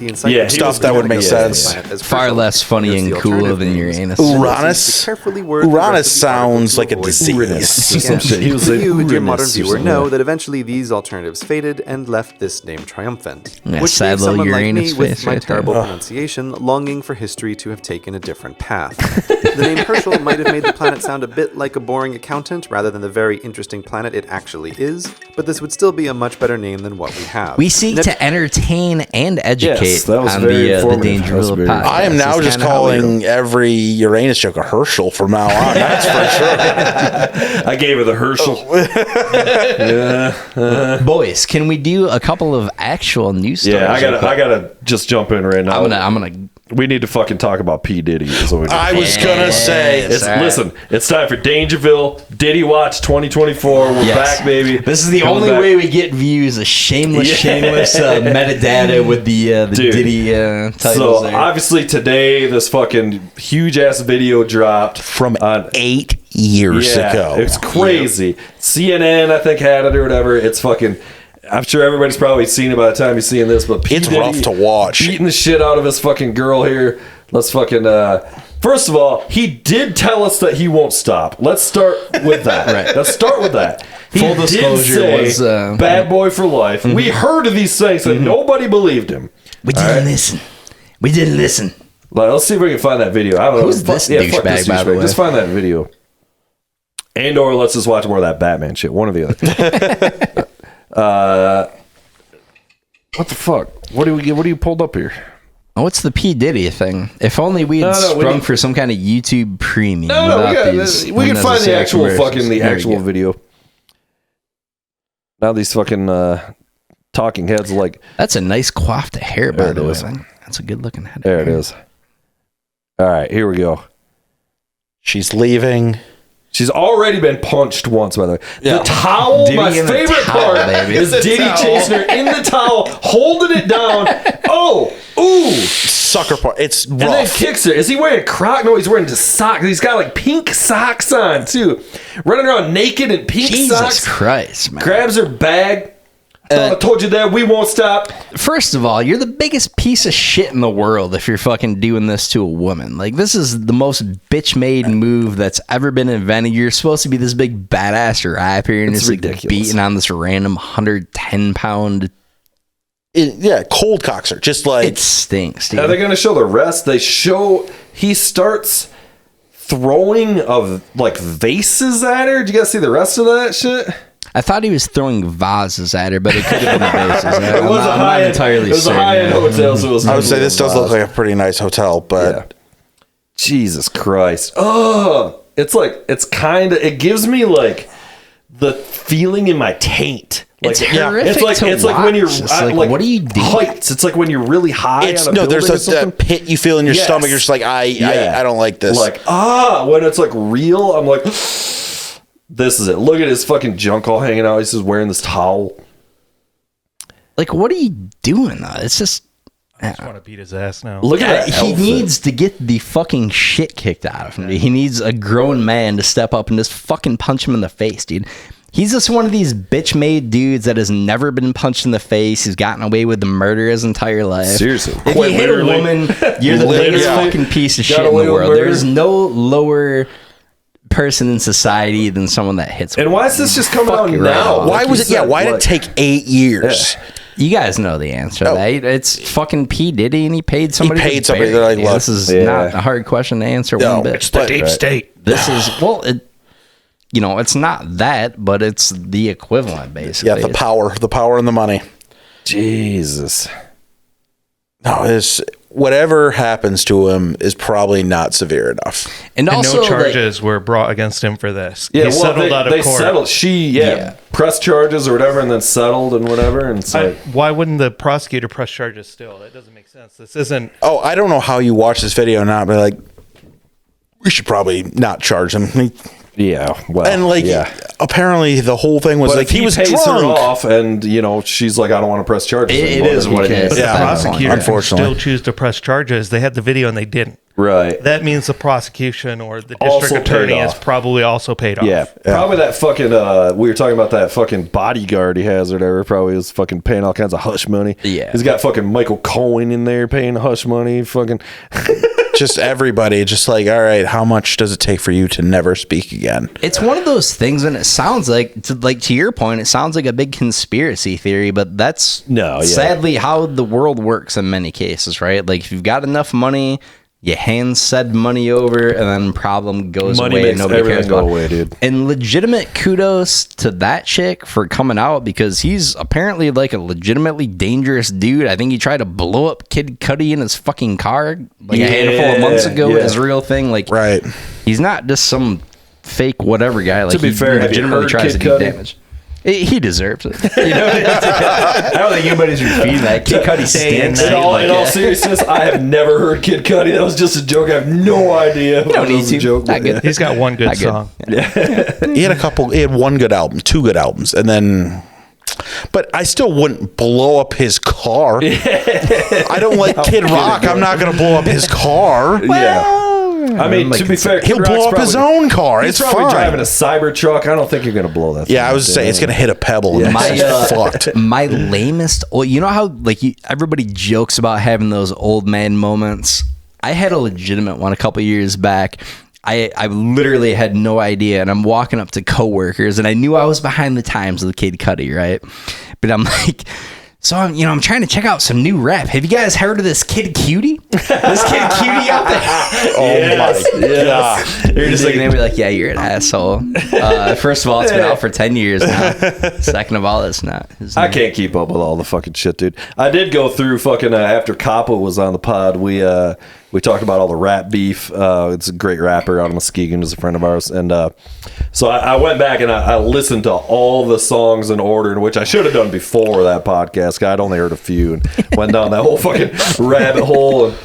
stuff, that would make sense. Far less funny and cooler than Uranus. Uranus sounds like a disease. Some shit. He was You, dear modern Uranus or viewer, something. know that eventually these alternatives faded and left this name triumphant. Yeah, which sad leaves little someone like me Uranus with face my right there. terrible pronunciation longing for history to have taken a different path. The name Herschel might have made the planet sound a bit like a boring accountant rather than the very interesting planet it actually is, but this would still be a much better name than what we have. We seek to entertain and educate Yes, that was on very the informative. That was Dangerville very- Podcast. I am now That's just kinda how we calling every Uranus joke a Herschel from now on. That's for sure. I gave her the Herschel. Boys, can we do a couple of actual news stories? Yeah, I gotta just jump in right now. I'm gonna. We need to fucking talk about P. Diddy. Is what we need. I was gonna say, Listen, it's time for Dangerville Diddy Watch 2024. We're back, baby. This is the Coming only back. way we get views. A shameless metadata with the Dude. Diddy titles. So there. obviously today, this fucking huge ass video dropped from on 8 years ago. It's crazy. CNN, I think, had it or whatever. It's fucking. I'm sure everybody's probably seen it by the time you're seeing this, but P. It's Diddy rough to watch. Beating the shit out of his fucking girl here. Let's fucking. First of all, he did tell us that he won't stop. Let's start with that. Right. Let's start with that. He Full did disclosure say, was, bad boy for life. We heard of these things and nobody believed him. we didn't listen. We didn't listen. Let's see if we can find that video. I don't know. Who's this fuck douchebag, this by the way? Just find that video. And or let's just watch more of that Batman shit. One or the other. What the fuck? What do you pulled up here? Oh, it's the P. Diddy thing. If only we had sprung for some kind of YouTube premium. We can find the actual fucking video. Now these fucking talking heads like. That's a nice coiffed hair, by the way. That's a good looking head. There it is. All right, here we go. She's leaving. She's already been punched once, by the way. Yeah. The towel, Diddy my favorite part, is Diddy chasing her in the towel, holding it down. Oh, ooh. Sucker part. It's rough. And then kicks her. Is he wearing Croc? No, he's wearing just socks. He's got like pink socks on, too. Running around naked in pink socks. Jesus Christ, man. Grabs her bag. I told you that we won't stop. First of all, you're the biggest piece of shit in the world if you're fucking doing this to a woman. Like, this is the most bitch-made move that's ever been invented. You're supposed to be this big badass rapper, and it's just like beating on this random 110-pound. Cold coxer. Just like it stinks, dude. Are they going to show the rest? They show he starts throwing of like vases at her. Did you guys see the rest of that shit? I thought he was throwing vases at her, but it could have been the vases. It was a high-end hotel, so it was. I would say this does look like a pretty nice hotel, but Jesus Christ! Oh, it gives me like the feeling in my taint. Like, it's horrific. It's like when you're like, what are you doing? Heights. It's like when you're really high. There's a pit you feel in your stomach. You're just like, I don't like this. Like when it's like real, I'm like. This is it. Look at his fucking junk all hanging out. He's just wearing this towel. Like, what are you doing? It's just. I just want to beat his ass now. Look at that. He needs to get the fucking shit kicked out of him. He needs a grown man to step up and just fucking punch him in the face, dude. He's just one of these bitch-made dudes that has never been punched in the face. He's gotten away with the murder his entire life. Seriously. If you hit a woman, you're the biggest fucking piece of shit in the world. There's no lower person in society than someone that hits. And why is this just coming out now? Why was it? Yeah, why did it take 8 years? You guys know the answer. Right? It's fucking P. Diddy, and he paid somebody. They're like, look, this is not a hard question to answer. One bit. It's the deep state. This is it's not that, but it's the equivalent, basically. Yeah, the power and the money. Jesus. No, whatever happens to him is probably not severe enough. And also, no charges were brought against him for this. Yeah, he settled out of court. Settled. Pressed charges or whatever, and then settled and whatever. And so, why wouldn't the prosecutor press charges still? That doesn't make sense. This isn't. Oh, I don't know how you watch this video or not, but like, we should probably not charge him. Yeah, well, and apparently the whole thing was like he was pays drunk. her off, and she's like, I don't want to press charges. It is what it is. But the prosecutor unfortunately still choose to press charges. They had the video and they didn't. Right. That means the prosecution or the district attorney has probably also paid off. Yeah, probably that fucking. We were talking about that fucking bodyguard he has or whatever. Probably was fucking paying all kinds of hush money. Yeah, he's got fucking Michael Cohen in there paying hush money. Fucking. Just everybody, just like, all right, how much does it take for you to never speak again? It's one of those things, and it sounds like to your point, it sounds like a big conspiracy theory, but that's sadly how the world works in many cases, right? Like, if you've got enough money, you hand said money over, and then problem goes away, and nobody cares about it. Dude. And legitimate kudos to that chick for coming out, because he's apparently like a legitimately dangerous dude. I think he tried to blow up Kid Cudi in his fucking car like a handful of months ago. His real thing, like, right? He's not just some fake whatever guy. Like, to be fair, legitimately tries to do damage. He deserves it. I don't think anybody's repeating that. Kid Cudi stinks. In all seriousness, I have never heard Kid Cudi. That was just a joke. I have no idea. You don't need to. Joke, he's got one good song. He had one good album, 2 good albums, and then. But I still wouldn't blow up his car. I don't like Kid Rock. I'm not going to blow up his car. I mean, to be fair, he'll blow up his own car. It's probably driving a Cybertruck. I don't think you're going to blow that. Yeah, I was saying it's going to hit a pebble. And fucked. My lamest. You know how everybody jokes about having those old man moments. I had a legitimate one a couple years back. I literally had no idea, and I'm walking up to coworkers, and I knew I was behind the times with Kid Cudi, right? But I'm like, So I'm trying to check out some new rap. Have you guys heard of this Kid Cutie? This Kid Cutie out there? My God. You're just looking at me like, yeah, you're an asshole. First of all, it's been out for 10 years now. Second of all, it's not. I can't keep up with all the fucking shit, dude. I did go through fucking after Capo was on the pod. We talked about all the rap beef. It's a great rapper out of Muskegon, is a friend of ours, and so I went back and I listened to all the songs in order, which I should have done before that podcast. I'd only heard a few and went down that whole fucking rabbit hole. And,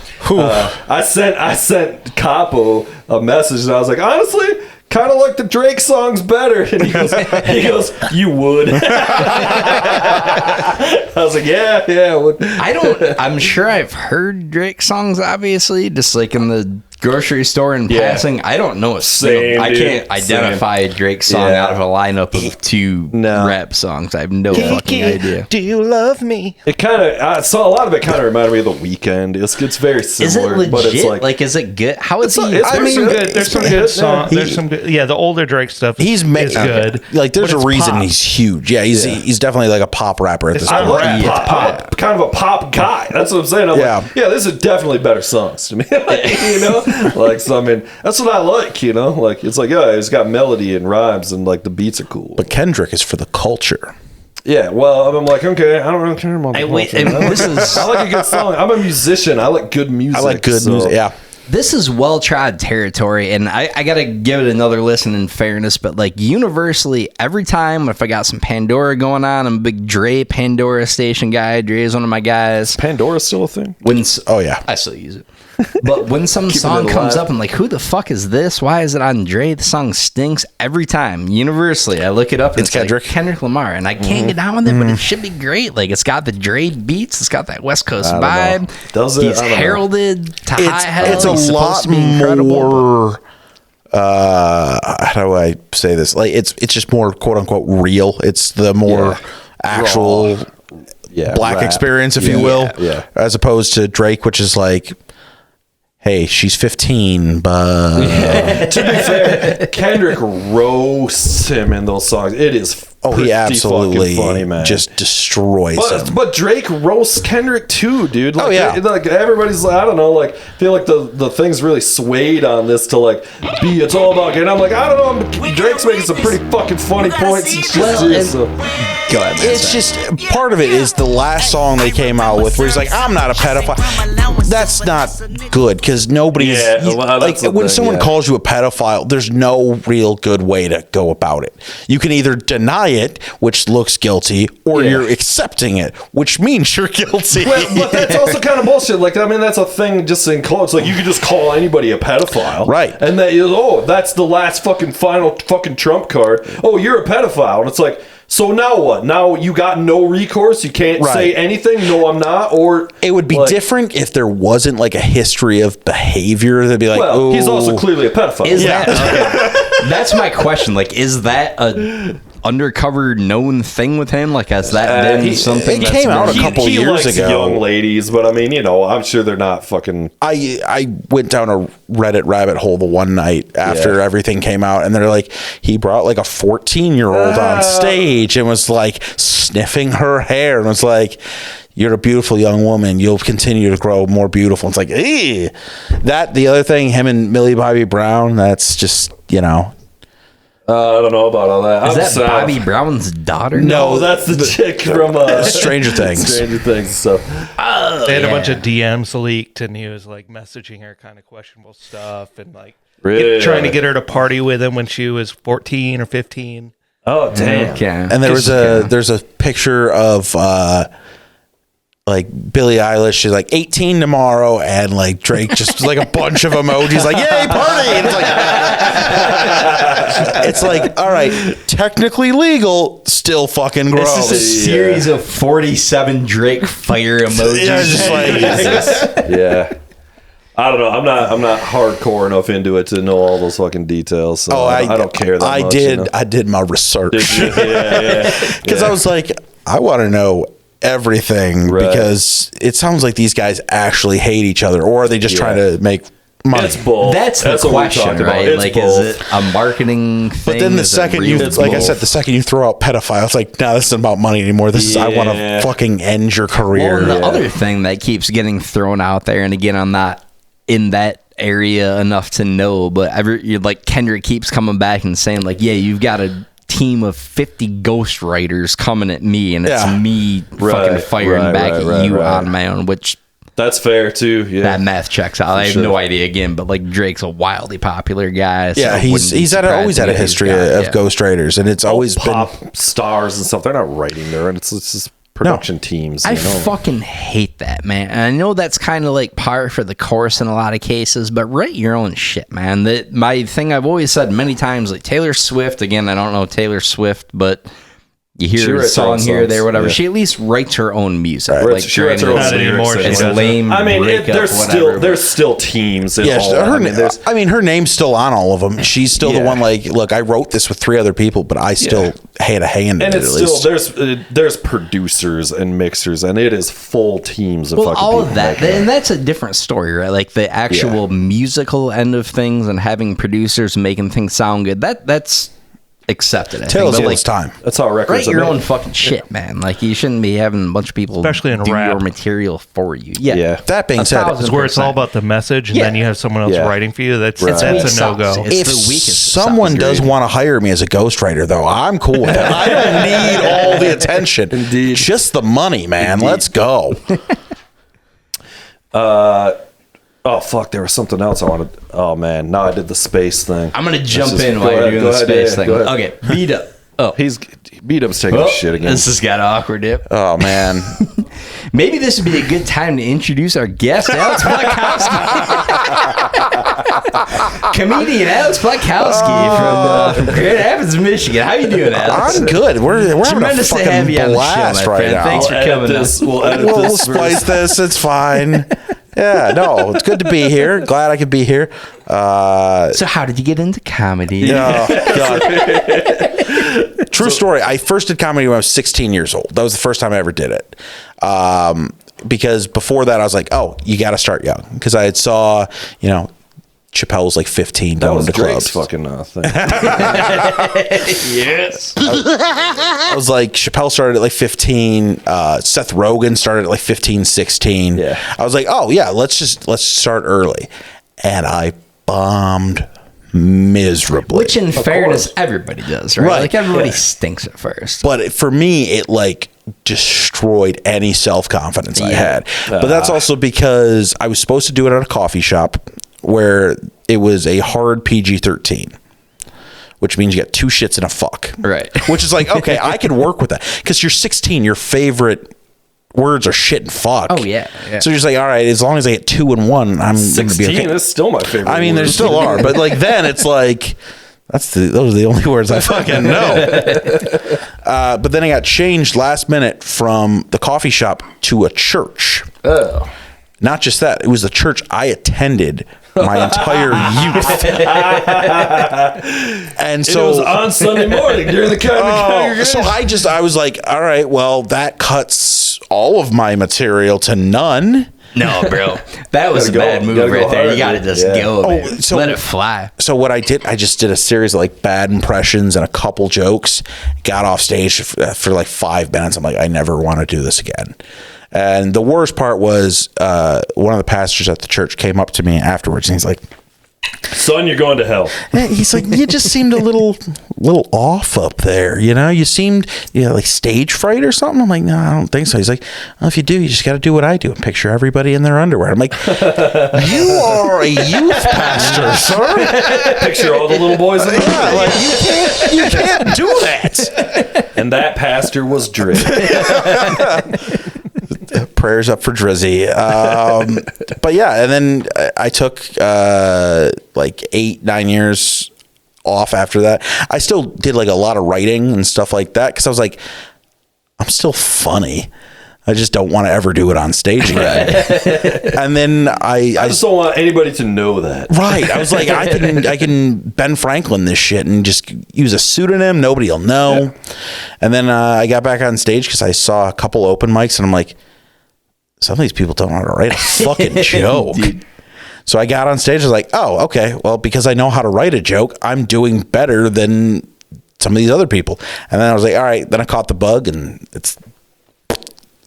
I sent Capo a message and I was like, honestly, kind of like the Drake songs better. And he goes, you would. I was like, yeah, I would. I'm sure I've heard Drake songs, obviously, just like in the grocery store in passing. I don't know a single. I can't identify a Drake song out of a lineup of two rap songs. I have no fucking idea. Do you love me? It kind of, I saw a lot of it kind of reminded me of The Weeknd. It's very similar. Is it legit? But it's like is it good? How is he? There's some good songs. There's some good. Yeah, the older Drake stuff. He's good. Like, there's a reason he's huge. Yeah, he's definitely like a pop rapper at this point. I like pop, kind of a pop guy. That's what I'm saying. I'm like, this is definitely better songs to me. Like, so I mean, that's what I like, like, it's like, it's got melody and rhymes and like the beats are cool. But Kendrick is for the culture. Yeah, well, I'm like, okay, I don't really care about the culture. I like a good song. I'm a musician. I like good music. I like good music. Yeah. This is well-trod territory, and I gotta give it another listen in fairness, but like universally, every time if I got some Pandora going on, I'm a big Dre Pandora station guy. Dre is one of my guys. Pandora's still a thing? I still use it. But when some song comes up, I'm like, who the fuck is this? Why is it on Dre? The song stinks every time. Universally, I look it up and it's Kendrick. Like Kendrick Lamar, and I can't get down with it, but it should be great. Like, it's got the Dre beats, it's got that West Coast vibe. He's heralded to high hell. It's a lot more. How do I say this? Like, it's just more quote unquote real. It's the more actual black rap experience, if you will, as opposed to Drake, which is like, hey, she's 15, but to be fair, Kendrick roasts him in those songs. It is he absolutely funny, man. Just destroys him. But Drake roasts Kendrick too, dude. Like, like everybody's like, I don't know, like feel like the thing's really swayed on this to like be it's all about. And I'm like, I don't know, Drake's making some pretty fucking funny points and shit. It's just part of it is the last song they came out with where he's like, I'm not a pedophile. That's not good because nobody's like when someone calls you a pedophile, there's no real good way to go about it. You can either deny it, which looks guilty, or you're accepting it, which means you're guilty. But that's also kind of bullshit. Like, I mean, that's a thing just in clothes. Like, you could just call anybody a pedophile, right? And that that's the last fucking final fucking trump card. Oh, you're a pedophile, and it's like, so now what? Now you got no recourse. You can't say anything. No, I'm not. Or it would be different if there wasn't like a history of behavior. They'd be like, well, he's also clearly a pedophile. That's my question. Like, is that a undercover known thing with him? Like, has that been something? It came out a couple years ago. Young ladies, but I mean, I'm sure they're not fucking. I went down a Reddit rabbit hole the one night after everything came out, and they're like, he brought like a 14-year-old on stage and was like sniffing her hair and was like, you're a beautiful young woman. You'll continue to grow more beautiful. It's like, the other thing, him and Millie Bobby Brown, that's just, I don't know about all that. Is that Bobby Brown's daughter? No, that's the chick from Stranger Things. Stranger Things and stuff. They had a bunch of DMs leaked, and he was like messaging her kind of questionable stuff, and like trying to get her to party with him when she was 14 or 15. Oh damn! Okay. And there's a picture of like Billie Eilish. She's like 18 tomorrow, and like Drake just like a bunch of emojis, like yay party! And it's like all right, technically legal, still fucking gross. This is a series of 47 Drake fire emojis. I don't know. I'm not hardcore enough into it to know all those fucking details. So I don't care that much. I did my research. Because I was like, I want to know everything because it sounds like these guys actually hate each other, or are they just trying to make money. It's both. That's the what we question, talked about. right? It's like, both. is it a marketing thing? But then the Is it second real? you, like I said, the second you throw out pedophile, it's like, no, this isn't about money anymore. This is, I want to fucking end your career. Well, and the other thing that keeps getting thrown out there, and again, I'm not in that area enough to know, but like Kendrick keeps coming back and saying, like, yeah, you've got a team of 50 ghostwriters coming at me, and it's me fucking firing back at you on my own, which that's fair too. Yeah, that math checks out. I have no idea again, but like Drake's a wildly popular guy. So he's always had a history of ghostwriters, and it's always pop stars and stuff. They're not writing there, and it's just production teams. I fucking hate that, man. And I know that's kind of like par for the course in a lot of cases, but write your own shit, man. My thing I've always said many times, like Taylor Swift, again, I don't know Taylor Swift, but you hear a song here, there, whatever. Yeah. She at least writes her own music. Right. Like, she writes her own lyrics. It's lame. I mean, there's still teams. Her name's still on all of them. She's still the one. Like, look, I wrote this with 3 other people, but I still had a hand in it. And it's still there's producers and mixers, and it is full teams of fucking all people. Of that, and that's a different story, right? Like the actual musical end of things and having producers making things sound good. That's accepted. Tales of its time. That's how records write your own fucking shit, man. Like you shouldn't be having a bunch of people, especially in do rap, your material for you. Yeah. That being said, it's where it's all about the message, and then you have someone else writing for you. That's a no go. If someone does want to hire me as a ghostwriter, though, I'm cool with that. I don't need all the attention. Indeed, just the money, man. Indeed. Let's go. Oh fuck! There was something else I wanted. Oh man, now I did the space thing. I'm gonna jump in while you're doing the space thing. Okay, beat up. Oh, beat up's taking shit again. This has got awkward, dip. Oh man, maybe this would be a good time to introduce our guest, Alex Plotkowski. Comedian Alex Plotkowski from Grand Rapids, Michigan. How you doing, Alex? I'm good. We're having a fucking blast right now. Thanks for coming. We'll splice this. It's fine. Yeah, no, it's good to be here. Glad I could be here. So how did you get into comedy? True story. I first did comedy when I was 16 years old. That was the first time I ever did it. Because before that, I was like, oh, you got to start young. Because I had saw, Chappelle was like 15 going to clubs. Fucking thing. Yes. I was like, Chappelle started at like 15. Seth Rogen started at like 15, 16. Yeah. I was like, oh yeah, let's start early. And I bombed miserably. Which in fairness, everybody does, right? Like everybody stinks at first. But for me, it like destroyed any self-confidence I had. But that's also because I was supposed to do it at a coffee shop where it was a hard PG-13, which means you got 2 shits and a fuck. Right. Which is like, okay, I can work with that. Because you're 16, your favorite words are shit and fuck. Oh, yeah. So you're just like, all right, as long as I get 2 and 1, I'm going to be okay. That's still my favorite I mean, there still are. But like then it's like, those are the only words I fucking know. But then I got changed last minute from the coffee shop to a church. Oh. Not just that, it was the church I attended my entire youth. And so it was on Sunday morning during the congregation. So I was like, all right, well, that cuts all of my material to none. No, bro. That was a bad move right there. You got to just go, man. So let it fly. So what I did, I just did a series of like bad impressions and a couple jokes, got off stage for like 5 minutes. I'm like, I never want to do this again. And the worst part was one of the pastors at the church came up to me afterwards and he's like, son, you're going to hell. He's like, you just seemed a little off up there. You seemed like stage fright or something. I'm like, no, I don't think so. He's like, well, if you do, you just got to do what I do and picture everybody in their underwear. I'm like, you are a youth pastor, sir. Picture all the little boys in the like you can't do that. And that pastor was Drizzy. Prayers up for Drizzy. But yeah, and then I took like 8-9 years off after that. I still did like a lot of writing and stuff like that because I was like, I'm still funny. I just don't want to ever do it on stage again. And then I just don't want anybody to know that. Right. I was like, I can Ben Franklin this shit and just use a pseudonym. Nobody will know. Yeah. And then I got back on stage because I saw a couple open mics and I'm like, some of these people don't know how to write a fucking joke. So I got on stage. I was like, oh, okay. Well, because I know how to write a joke, I'm doing better than some of these other people. And then I was like, all right. Then I caught the bug, and it's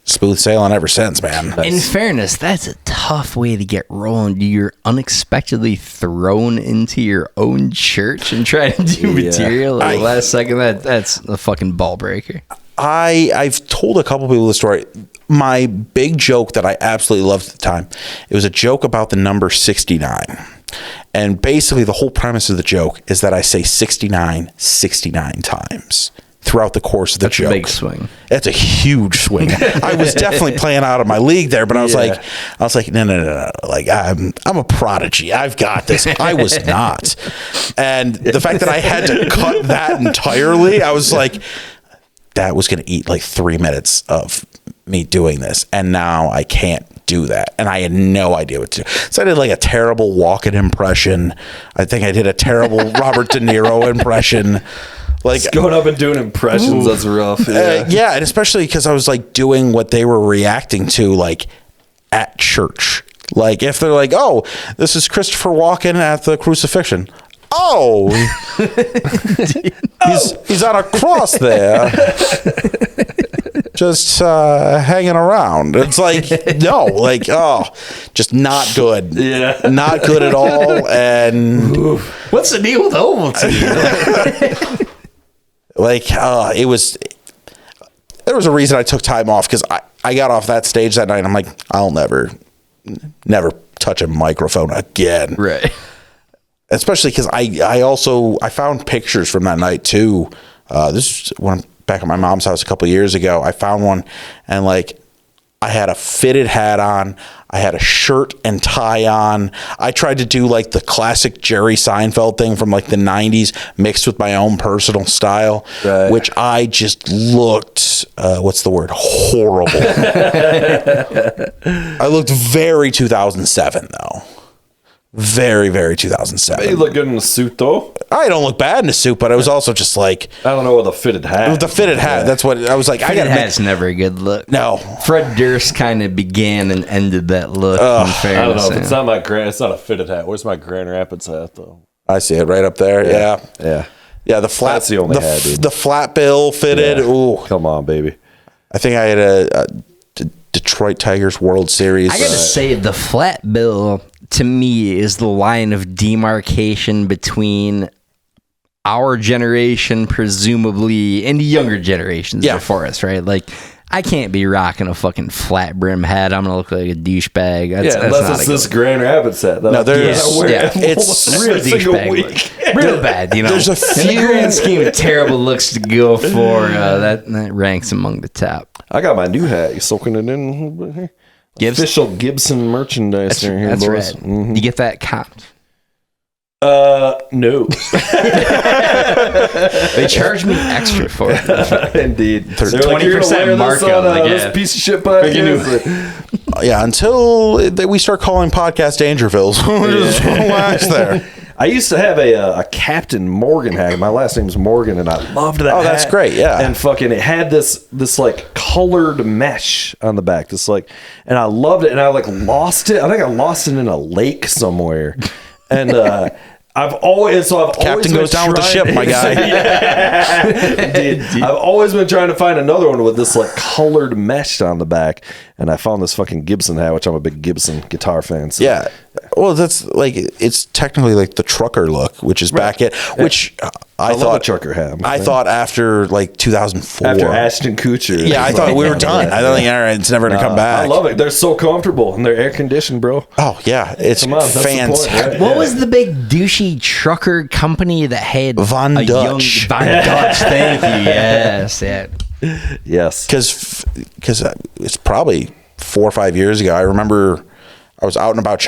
smooth sailing ever since, man. In fairness, that's a tough way to get rolling. You're unexpectedly thrown into your own church and try to do material at the last second. That's a fucking ball breaker. I've told a couple people the story. My big joke that I absolutely loved at the time, it was a joke about the number 69. And basically the whole premise of the joke is that I say 69 times throughout the course of the joke. That's a big swing. That's a huge swing. I was definitely playing out of my league there, but I was like, no. Like, I'm a prodigy. I've got this. I was not. And the fact that I had to cut that entirely, I was like, that was going to eat like 3 minutes of me doing this. And now I can't do that. And I had no idea what to do. So I did like a terrible Walken impression. I think I did a terrible Robert De Niro impression. Like just going up and doing impressions, that's rough. Yeah, and especially because I was like doing what they were reacting to, like at church. Like if they're like, "Oh, this is Christopher Walken at the crucifixion." Oh, he's on a cross there, just hanging around. It's like no, like just not good. Yeah, not good at all. And what's the deal with Ovaltine? Like, it was, there was a reason I took time off because I got off that stage that night and I'm like, I'll never touch a microphone again. Right. Especially because I found pictures from that night too. This is when I'm back at my mom's house a couple of years ago. I found one and like, I had a fitted hat on. I had a shirt and tie on. I tried to do like the classic Jerry Seinfeld thing from like the 90s mixed with my own personal style, which I just looked, what's the word? Horrible. I looked very 2007 though. Very, very 2007. You look good in a suit, though. I don't look bad in a suit, but it was also just like... I don't know, with a fitted hat. With the fitted hat, that's what... I was like, fitted hat's never a good look. No. Fred Durst kind of began and ended that look. I don't know. If it's not my it's not a fitted hat. Where's my Grand Rapids hat, though? I see it right up there. Yeah. Yeah, the flat... That's the only hat, dude. The flat bill fitted. Yeah. Ooh. Come on, baby. I think I had a Detroit Tigers World Series. I gotta say, the flat bill... to me is the line of demarcation between our generation, presumably, and the younger generations before us, right? Like, I can't be rocking a fucking flat brim hat. I'm gonna look like a douchebag. That's unless it's this Grand Rapids hat. No, it's real douchebag look. Real bad, you know. There's a few in the grand scheme of terrible looks to go for. That ranks among the top. I got my new hat. You soaking it in here? Gibson? Official Gibson merchandise here, that's boys. Right. Mm-hmm. You get that comped? No. They charge me extra for it. Indeed. 20% markup. This piece of shit podcast. Yeah, until we start calling podcast Dangervilles. We'll just relax there. I used to have a Captain Morgan hat. My last name's Morgan, and I loved that hat. Oh, that's great, yeah. And fucking, it had this like colored mesh on the back. This like, and I loved it, and I like lost it. I think I lost it in a lake somewhere. And I've always Captain goes down with the ship, my guy. Indeed. I've always been trying to find another one with this like colored mesh on the back, and I found this fucking Gibson hat, which I'm a big Gibson guitar fan. So. Yeah, well, that's like it's technically like the trucker look, which is back at which I thought a trucker hat. I thought after like 2004, after Ashton Kutcher. Yeah, I thought we were done. I don't think it's never gonna come back. I love it. They're so comfortable and they're air conditioned, bro. Oh yeah, it's fantastic. What was the big douchey trucker company that had Von Dutch? Von Dutch, thank you. Yes, yes. Because it's probably 4 or 5 years ago. I remember I was out and about,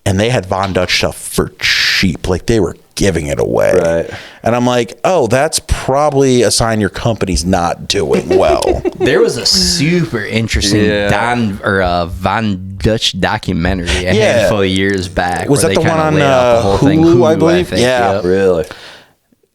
and they had Von Dutch stuff for cheap. Like they were giving it away. Right. And I'm like, oh, that's probably a sign your company's not doing well. There was a super interesting Von Dutch documentary a handful of years back. Was that the one on Hulu, I believe? I think. Yeah. Really?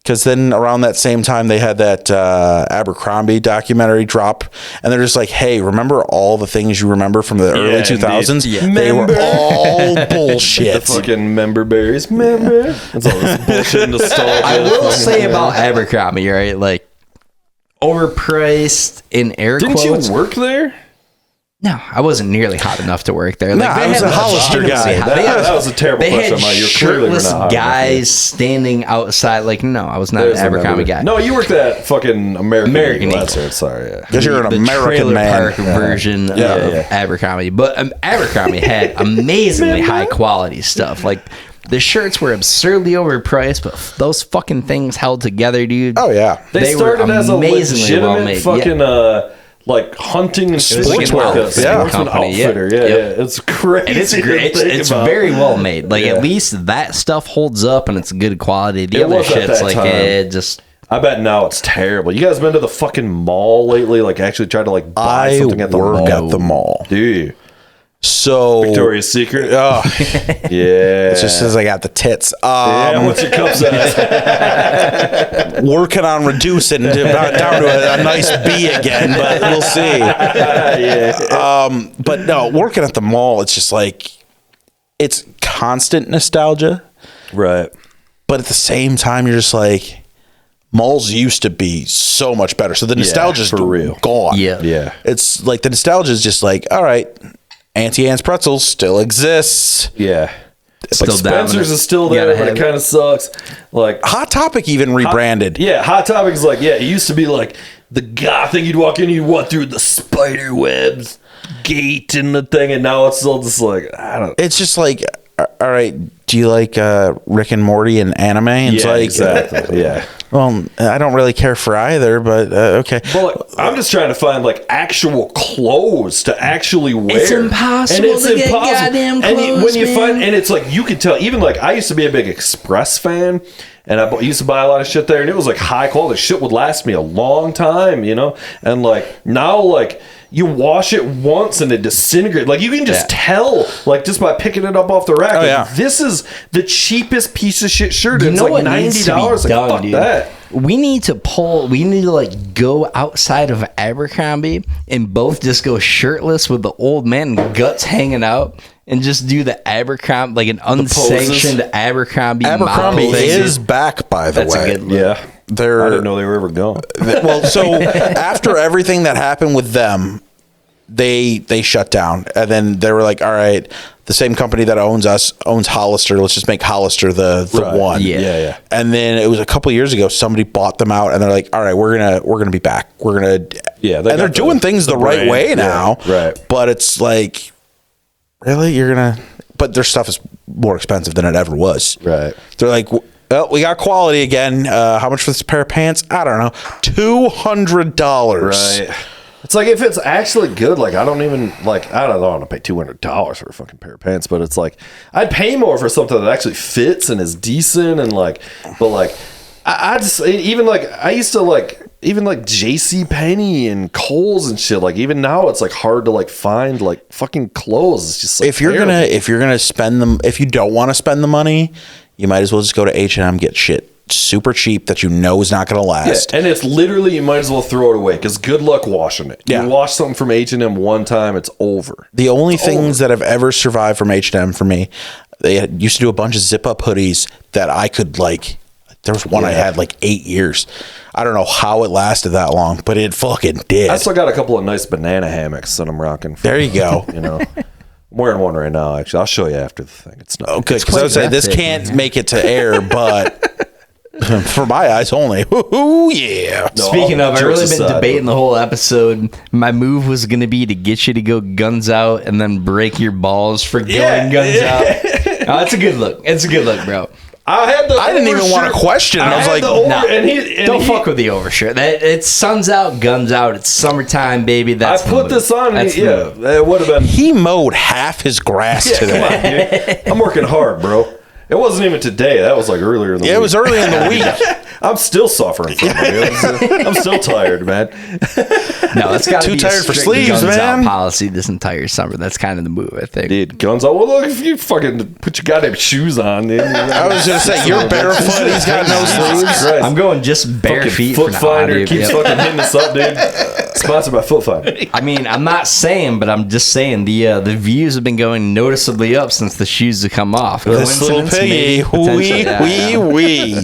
Because then around that same time, they had that Abercrombie documentary drop. And they're just like, hey, remember all the things you remember from the early 2000s? Yeah. They were all bullshit. The fucking member berries. Member. That's all this bullshit nostalgia. I will say about Abercrombie, right? Like, overpriced in air quotes. Didn't you work there? No, I wasn't nearly hot enough to work there. Like, I was a Hollister guy. That was a terrible question. They had shirtless guys standing outside. Like, no, I was not an Abercrombie guy. No, you worked at fucking American Eagle. Sorry, because you're an American man. Park version of Abercrombie, but Abercrombie had amazingly high quality stuff. Like, the shirts were absurdly overpriced, but those fucking things held together, dude. Oh yeah, they started as a legitimate fucking like hunting and sportswear sportsman outfitter. Yeah, it's crazy. And it's great. It's very well made. Like at least that stuff holds up and it's good quality. The other shit's like just. I bet now it's terrible. You guys been to the fucking mall lately? Like actually tried to like buy something at the mall? I work at the mall. Do you? So Victoria's Secret. Oh yeah. It just says I got the tits. What's your cup size? Working on reducing down to a nice B again, but we'll see. But no, working at the mall, it's just like it's constant nostalgia, right? But at the same time, you're just like, malls used to be so much better. So the nostalgia's for real gone. Yeah. It's like the nostalgia is just like, all right. Auntie Anne's Pretzels still exists. Yeah. Still like Spencer's is still there, but it kind of sucks. Like Hot Topic even rebranded. Hot Topic is like, it used to be like the goth thing. You'd walk in, you'd walk through the spider webs gate and the thing, and now it's still just like, I don't. It's just like, all right, do you like Rick and Morty and anime? And it's like, exactly. Yeah. Well, I don't really care for either, but okay. Well, I'm just trying to find like actual clothes to actually wear. It's impossible to get goddamn clothes, when you find, and it's like you can tell. Even like I used to be a big Express fan, and I used to buy a lot of shit there, and it was like high quality shit would last me a long time, you know. And like now, like you wash it once and it disintegrates. Like you can just tell, like just by picking it up off the rack. Like, this is the cheapest piece of shit shirt. It's like $90. Like fuck that. We need to like go outside of Abercrombie and both just go shirtless with the old man guts hanging out and just do the Abercrombie, like an unsanctioned Abercrombie. Abercrombie is back, by the way. That's a good look. Yeah. I didn't know they were ever gone. Well, so after everything that happened with them, they shut down, and then they were like, all right, the same company that owns us owns Hollister. Let's just make Hollister the one. Yeah. And then it was a couple of years ago, somebody bought them out, and they're like, all right, we're gonna be back. We're gonna and they're doing things the right way now. Right. But it's like, really, but their stuff is more expensive than it ever was. Right. They're like, well, we got quality again. How much for this pair of pants? I don't know. $200. Right. It's like if it's actually good, like I don't want to pay $200 for a fucking pair of pants, but it's like I'd pay more for something that actually fits and is decent and like, but like I just even like I used to like even like JCPenney and Kohl's and shit. Like even now it's like hard to like find like fucking clothes. It's just like if you're gonna spend them, if you don't want to spend the money, you might as well just go to H&M, get shit super cheap that you know is not going to last. Yeah, and it's literally, you might as well throw it away because good luck washing it. You wash something from H&M one time, it's over. The only things that have ever survived from H&M for me, they used to do a bunch of zip-up hoodies that I could like, there was one I had like 8 years. I don't know how it lasted that long, but it fucking did. I still got a couple of nice banana hammocks that I'm rocking. There you go. You know. I'm wearing one right now, actually. I'll show you after the thing. It's not okay, because I would say this can't make it to air, but for my eyes only. Ooh, yeah. No, speaking of, I've really been debating the whole episode. My move was going to be to get you to go guns out and then break your balls for going guns out. Oh, it's a good look. It's a good look, bro. I didn't even want to question it. I was like, don't fuck with the overshirt. It's sun's out, guns out. It's summertime, baby. That's I put this on. It would have been. He mowed half his grass today. Come on, dude. I'm working hard, bro. It wasn't even today. That was like earlier in the week. It was early in the week. I'm still suffering from it. I'm still tired, man. No, it's got to Too be tired a for strict sleeves, guns man. out policy this entire summer. That's kind of the move, I think. Dude, guns out. Well, look, if you fucking put your goddamn shoes on, dude. I was going to say, you're barefoot. He's got no sleeves. Christ. I'm going just bare Fucking feet Foot for now, Finder dude. keeps Yep. fucking hitting us up, dude. Sponsored by Foot Finder. I mean, I'm not saying, but I'm just saying the views have been going noticeably up since the shoes have come off. This little piggy. Wee.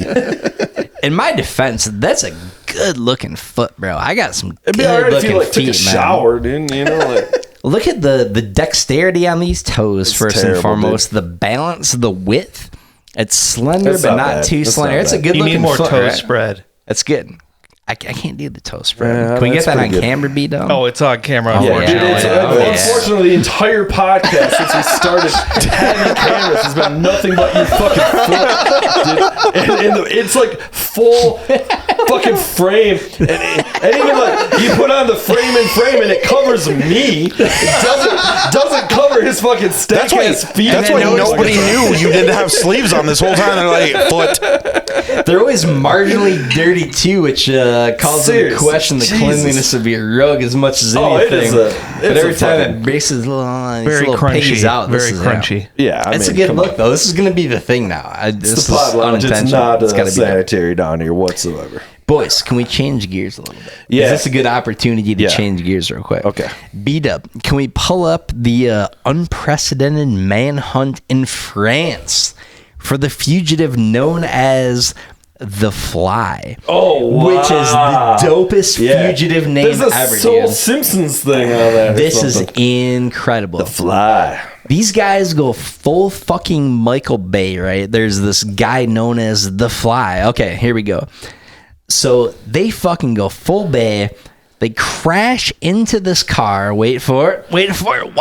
In my defense, that's a good looking foot, bro. I got some It'd be good alright if you looking like took feet, a shower, dude. You know, like Look at the dexterity on these toes, It's first terrible, and foremost. dude. The balance, the width. It's slender, It's but not not bad. too It's slender. not It's a bad. good You looking need more foot, toe right? spread. That's good. I can't do the toe spread. Yeah, Can we get that's that on pretty good. camera, B-Dub? Oh, it's on camera. Yeah, Unfortunately. Dude, unfortunately, the entire podcast since we started having cameras has been nothing but your fucking foot, dude. And it's like full fucking frame, and even like you put on the frame and it covers me. It doesn't cover his fucking stank ass feet. That's why nobody knew you didn't have sleeves on this whole time. They're like, foot. They're always marginally dirty too, which calls into Seriously, question the Jesus. cleanliness of your rug as much as anything. Oh, it is but every time fucking- it breaks his little, Very piggies crunchy. out, Very crunchy. Yeah, I It's mean, a good come look on. though. This is going to be the thing now. It's This the pod is lounge. It's unintentional. not It's gotta be done. sanitary down here whatsoever. Boys, can we change gears a little bit? Yeah. Is this a good opportunity to Yeah. change gears real quick? Okay. B-Dub, can we pull up the unprecedented manhunt in France for the fugitive known as The Fly? Oh, wow. Which is the dopest fugitive name There's a ever, Soul dude. Simpsons thing on that. or This is something. incredible. The Fly. These guys go full fucking Michael Bay, right? There's this guy known as The Fly. Okay, here we go. So they fucking go full Bay. They crash into this car. Wait for it.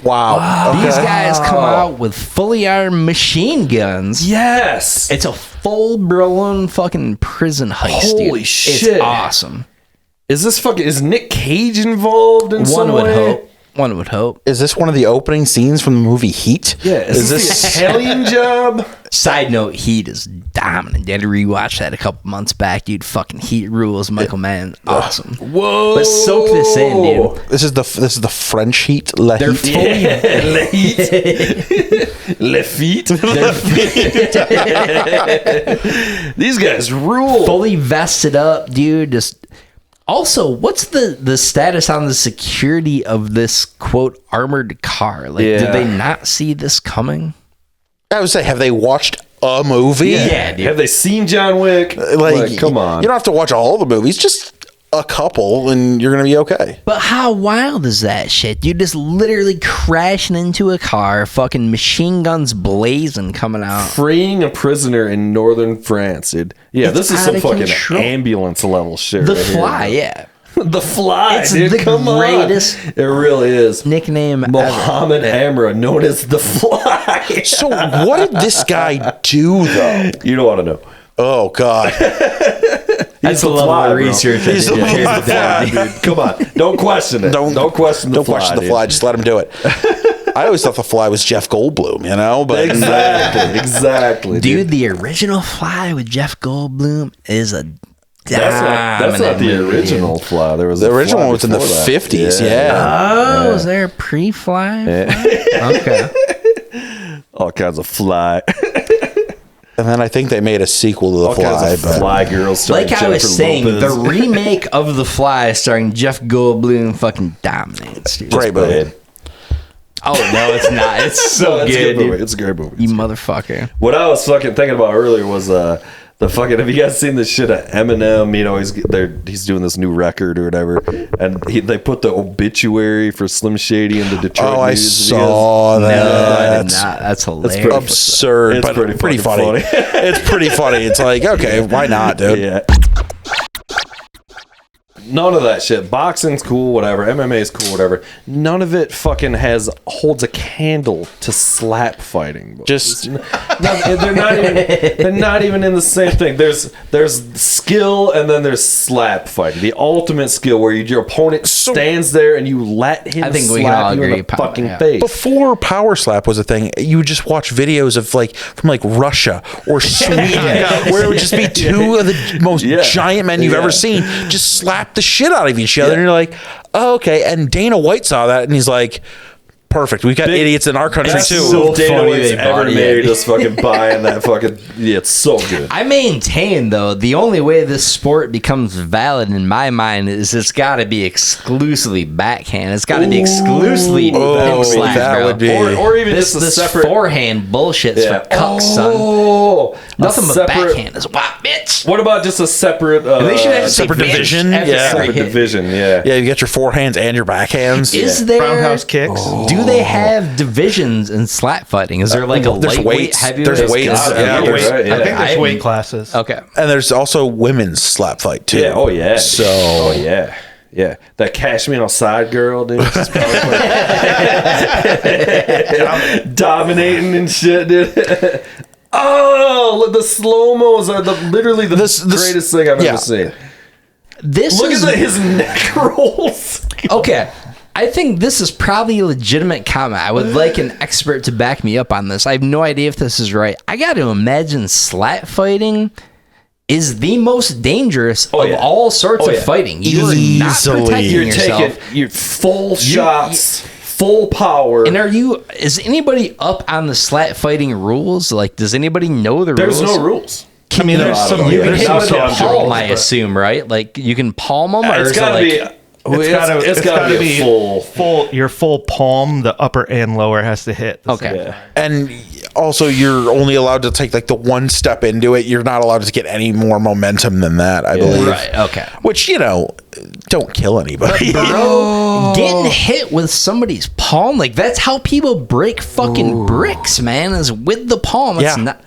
Wow. These guys come out with fully armed machine guns. Yes. It's a full-blown fucking prison heist, dude. Holy shit. It's awesome. Is Nick Cage involved in some way? One would hope. Is this one of the opening scenes from the movie Heat? Yeah. Is this the Italian job? Side note, Heat is dominant. Did rewatch that a couple months back, dude. Fucking Heat rules. Michael Mann, awesome. Whoa. But soak this in, dude. This is the French Heat. Le They're Heat. Le feet. These guys rule. fully vested up, dude. Just also, what's the status on the security of this quote armored car? Like, Yeah. did they not see this coming? I would say, have they watched a movie? Yeah, dude. Have they seen John Wick? Like, come on. You don't have to watch all the movies, just a couple, and you're going to be okay. But how wild is that shit? You just literally crashing into a car, fucking machine guns blazing coming out. Freeing a prisoner in northern France, dude. Yeah, It's this is some outta fucking control. ambulance level shit. The right here, Fly, dude. yeah. The Fly, It's dude. the Come greatest on. It really is. Nickname Mohammed ever. Amra, known as The Fly. So what did this guy do, though? You don't want to know. Oh, God. That's the the level Fly, of bro. research. He's the Fly, dude. Come on. Don't question it. Don't question the Don't Fly. question the dude. Fly. Just let him do it. I always thought the Fly was Jeff Goldblum, you know? But Exactly, Dude, the original Fly with Jeff Goldblum is a That's not the movie, original Fly. There was the a original Fly one was in the before that. 50s, yeah. Oh, was there a pre-Fly? Okay. All kinds of Fly. And then I think they made a sequel to The All Fly. kinds of But Fly girls. starring Like I was Jennifer saying, Lopez. the remake of The Fly starring Jeff Goldblum fucking dominates, dude. great movie. bad. Oh, no, it's not. It's so No, it's a good, movie. dude. It's a great movie. You motherfucker. What I was fucking thinking about earlier was the fucking. Have you guys seen this shit of Eminem? You know, he's doing this new record or whatever, and they put the obituary for Slim Shady in the Detroit Oh, I News. saw No, I that. did not. That's hilarious. pretty Absurd, It's but pretty pretty fucking funny. It's pretty funny. It's like, okay, why not, dude? Yeah. None of that shit. Boxing's cool, whatever. MMA's cool, whatever. None of it fucking holds a candle to slap fighting. boys. Just they're not even in the same thing. There's skill and then there's slap fighting. The ultimate skill where your opponent stands there and you let him slap you in the fucking face. Before Power Slap was a thing, you would just watch videos of from Russia or Sweden where it would just be two of the most giant men you've ever seen just slap the shit out of each other. And you're like, oh, okay. And Dana White saw that and he's like, perfect. We've got idiots in our country too. So Dana White's ever made us fucking buying that fucking. Yeah, it's so good. I maintain though the only way this sport becomes valid in my mind is it's got to be exclusively backhand. It's got to be exclusively pimp slap, that would be, or even this just a separate forehand bullshit's for cucks, son. Nothing but backhand is whop, bitch. What about just a separate? They should have separate division. Separate division. Yeah, you get your forehands and your backhands. Is there roundhouse kicks? Do they have divisions in slap fighting? Is there like a lightweight, heavyweight? There's weights. I think there's weight classes. Okay, and there's also women's slap fight too. Yeah. Oh yeah. So. Oh yeah. Yeah, that Cash Me Outside girl, dude. She's probably dominating and shit, dude. Oh, the slow-mos are literally the greatest thing I've ever seen. Look at his neck rolls. Okay. I think this is probably a legitimate comment. I would like an expert to back me up on this. I have no idea if this is right. I got to imagine slap fighting is the most dangerous of all sorts of fighting. You're not protecting yourself. Taking your full shots, full power. And is anybody up on the slap fighting rules? Like, does anybody know the rules? There's no rules. I mean, there's some. You can hit with a palm, I assume, right? Like, you can palm them, or it's got to be. It's got to be full. Your full palm, the upper and lower has to hit. Okay. And also, you're only allowed to take the one step into it. You're not allowed to get any more momentum than that, I believe. Right. Okay. Which, don't kill anybody. Bro, getting hit with somebody's palm, that's how people break fucking bricks, man, is with the palm. It's not.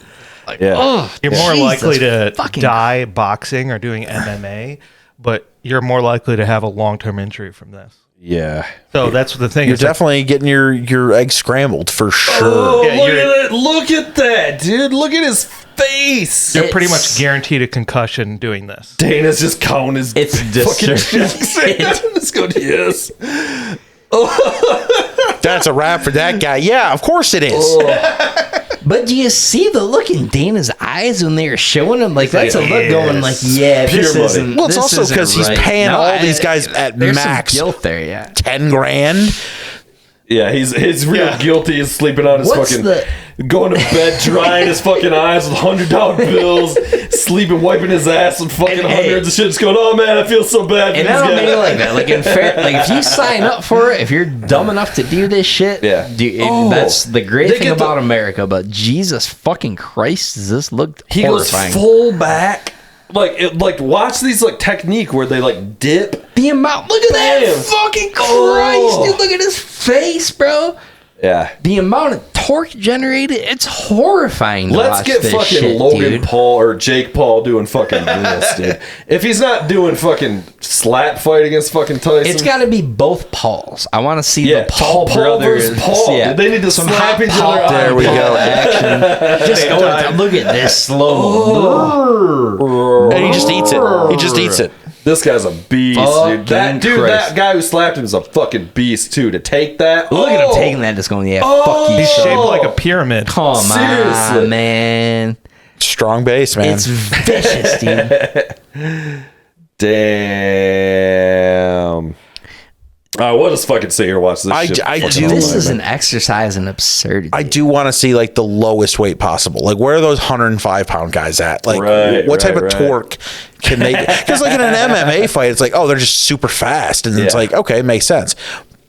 You're more likely to die boxing or doing MMA, but you're more likely to have a long-term injury from this. Yeah. So that's the thing. You're definitely getting your eggs scrambled for sure. Oh, look at that, dude. Look at his face. You're pretty much guaranteed a concussion doing this. Dana's just counting his fucking checks. Let's go to yes. That's a wrap for that guy. Yeah, of course it is. But do you see the look in Dana's eyes when they were showing him? That's a look going this isn't. Well, it's also because he's paying all these guys at max some guilt there, yeah. $10,000. Yeah, he's real guilty. He's sleeping on his going to bed, drying his fucking eyes with $100 bills, sleeping, wiping his ass with fucking hundreds of shit. Just going, oh man, I feel so bad. And I don't mean like that. If you sign up for it, if you're dumb enough to do this shit, that's the great thing about America. But Jesus fucking Christ, does this look horrifying? He goes full back. Watch these technique where they dip. The amount, look at that fucking Christ, dude, look at his face, bro. Yeah. The amount of torque generated, it's horrifying to Let's watch get this fucking shit, Logan dude. Paul or Jake Paul doing fucking this, dude. If he's not doing fucking slap fight against fucking Tyson. It's got to be both Pauls. I want to see the Paul brothers. Versus Paul. Yeah. They need to slap each other. There we go. Action. Just look at this slow. And he just eats it. This guy's a beast, dude. That guy who slapped him is a fucking beast too. To take that, look at him taking that, just going, fuck you. He's shaped like a pyramid. Come on, man. Strong base, man. It's vicious, dude. Damn. We'll just fucking sit here and watch this shit. This is an exercise in absurdity. I do want to see the lowest weight possible. Where are those 105-pound guys at? What type of torque can they get? Because in an MMA fight, it's they're just super fast. And it's okay, it makes sense.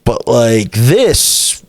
But this...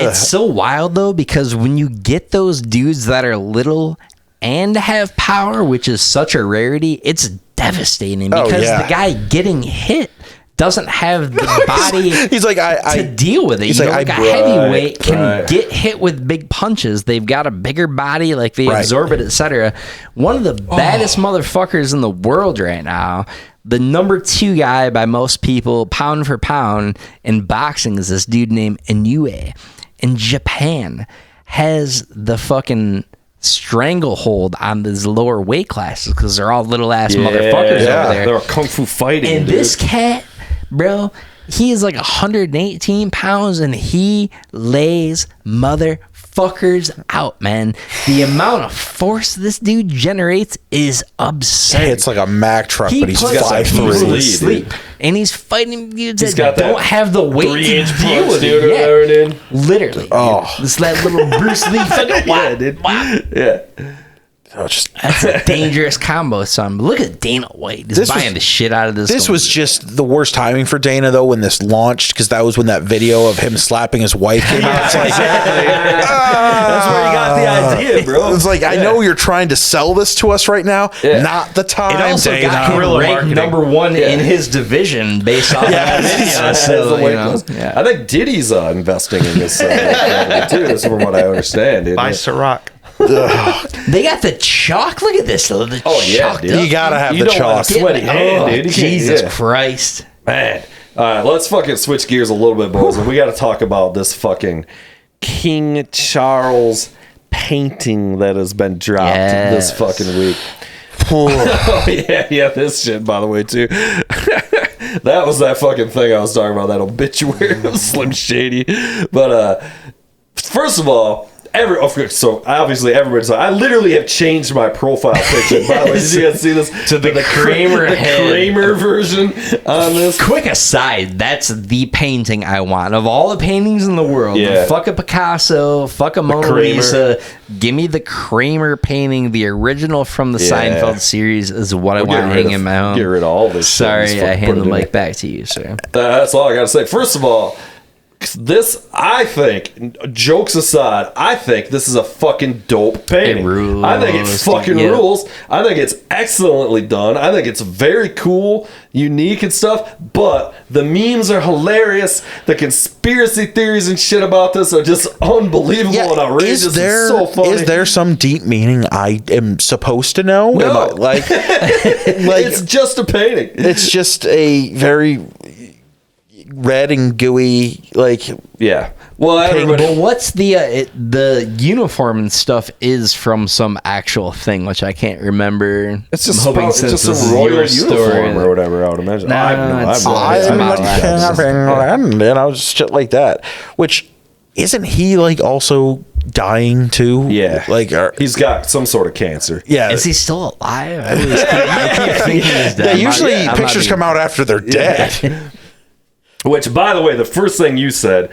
It's so wild, though, because when you get those dudes that are little and have power, which is such a rarity, it's devastating because the guy getting hit doesn't have the body he's to deal with it. He's a heavyweight can get hit with big punches. They've got a bigger body, they absorb it, etc. One of the baddest motherfuckers in the world right now, the number 2 guy by most people, pound for pound, in boxing is this dude named Inoue. In Japan, has the fucking stranglehold on these lower weight classes because they're all little ass motherfuckers over there. They're kung fu fighting. And this cat, bro, he is like 118 pounds and he lays motherfuckers out, man. The amount of force this dude generates is absurd. It's like a Mack truck, but he's 5'3". Sleep. And he's fighting dudes that don't have the weight to deal with it. Literally. Oh. It's that little Bruce Lee fucking Yeah. That's a dangerous combo, son. But look at Dana White just buying the shit out of this. This was just the worst timing for Dana, though, when this launched, because that was when that video of him slapping his wife came out. It's like, that's where you got the idea, bro. It's like, I know you're trying to sell this to us right now. Not the time. It also Dana. got him ranked number one in his division based off of that video. So, I think Diddy's investing in this too, is from what I understand. By Ciroc. They got the chalk. Look at this. Dude. You gotta have the chalk. Sweaty hand, dude. Jesus Christ, man. All right, let's fucking switch gears a little bit, boys. And we got to talk about this fucking King Charles painting that has been dropped this fucking week. Oh yeah, this shit, by the way, too. That was that fucking thing I was talking about, that obituary of Slim Shady. But first of all, so obviously everybody's like, I literally have changed my profile picture. By the way, did you guys see this? To the Kramer Kramer version on this. Quick aside, that's the painting I want. Of all the paintings in the world, fuck a Picasso, fuck a Mona Lisa, give me the Kramer painting, the original from the Seinfeld series is what I want to hang in my home. Get rid of all this Sorry, shit. I hand the mic back to you, sir. That's all I got to say. First of all, this, I think, jokes aside, I think this is a fucking dope painting. It rules. I think it fucking rules. I think it's excellently done. I think it's very cool, unique and stuff, but the memes are hilarious. The conspiracy theories and shit about this are just unbelievable and outrageous. It's so funny. Is there some deep meaning I am supposed to know? No. It's just a painting. It's just a very red and gooey, well, but what's the uniform and stuff is from some actual thing, which I can't remember. It's just a royal uniform or whatever, I would imagine. I was shit like that. Which, isn't he like also dying too? Yeah, like he's got some sort of cancer. Yeah, is he still alive? I keep thinking he's dead. Usually pictures come out after they're dead. Which, by the way, the first thing you said,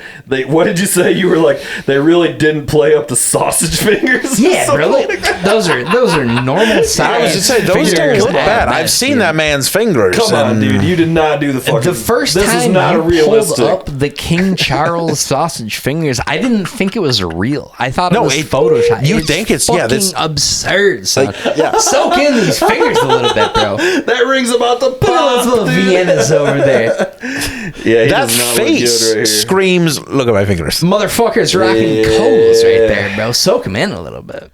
what did you say? You were like, they really didn't play up the sausage fingers? Yeah, really? Those are normal size. I was just saying, those don't look bad. I've seen that man's fingers. Come on, dude. You did not do the fucking... The first this time is not you realistic. pulled up the King Charles sausage fingers, I didn't think it was real. I thought it was Photoshop. You think it's... fucking absurd, son. Like, soak in these fingers a little bit, bro. That rings about the pop, those little Viennas over there. Yeah, that face screams, look at my fingers. Motherfucker's rocking coals right there, bro. Soak him in a little bit.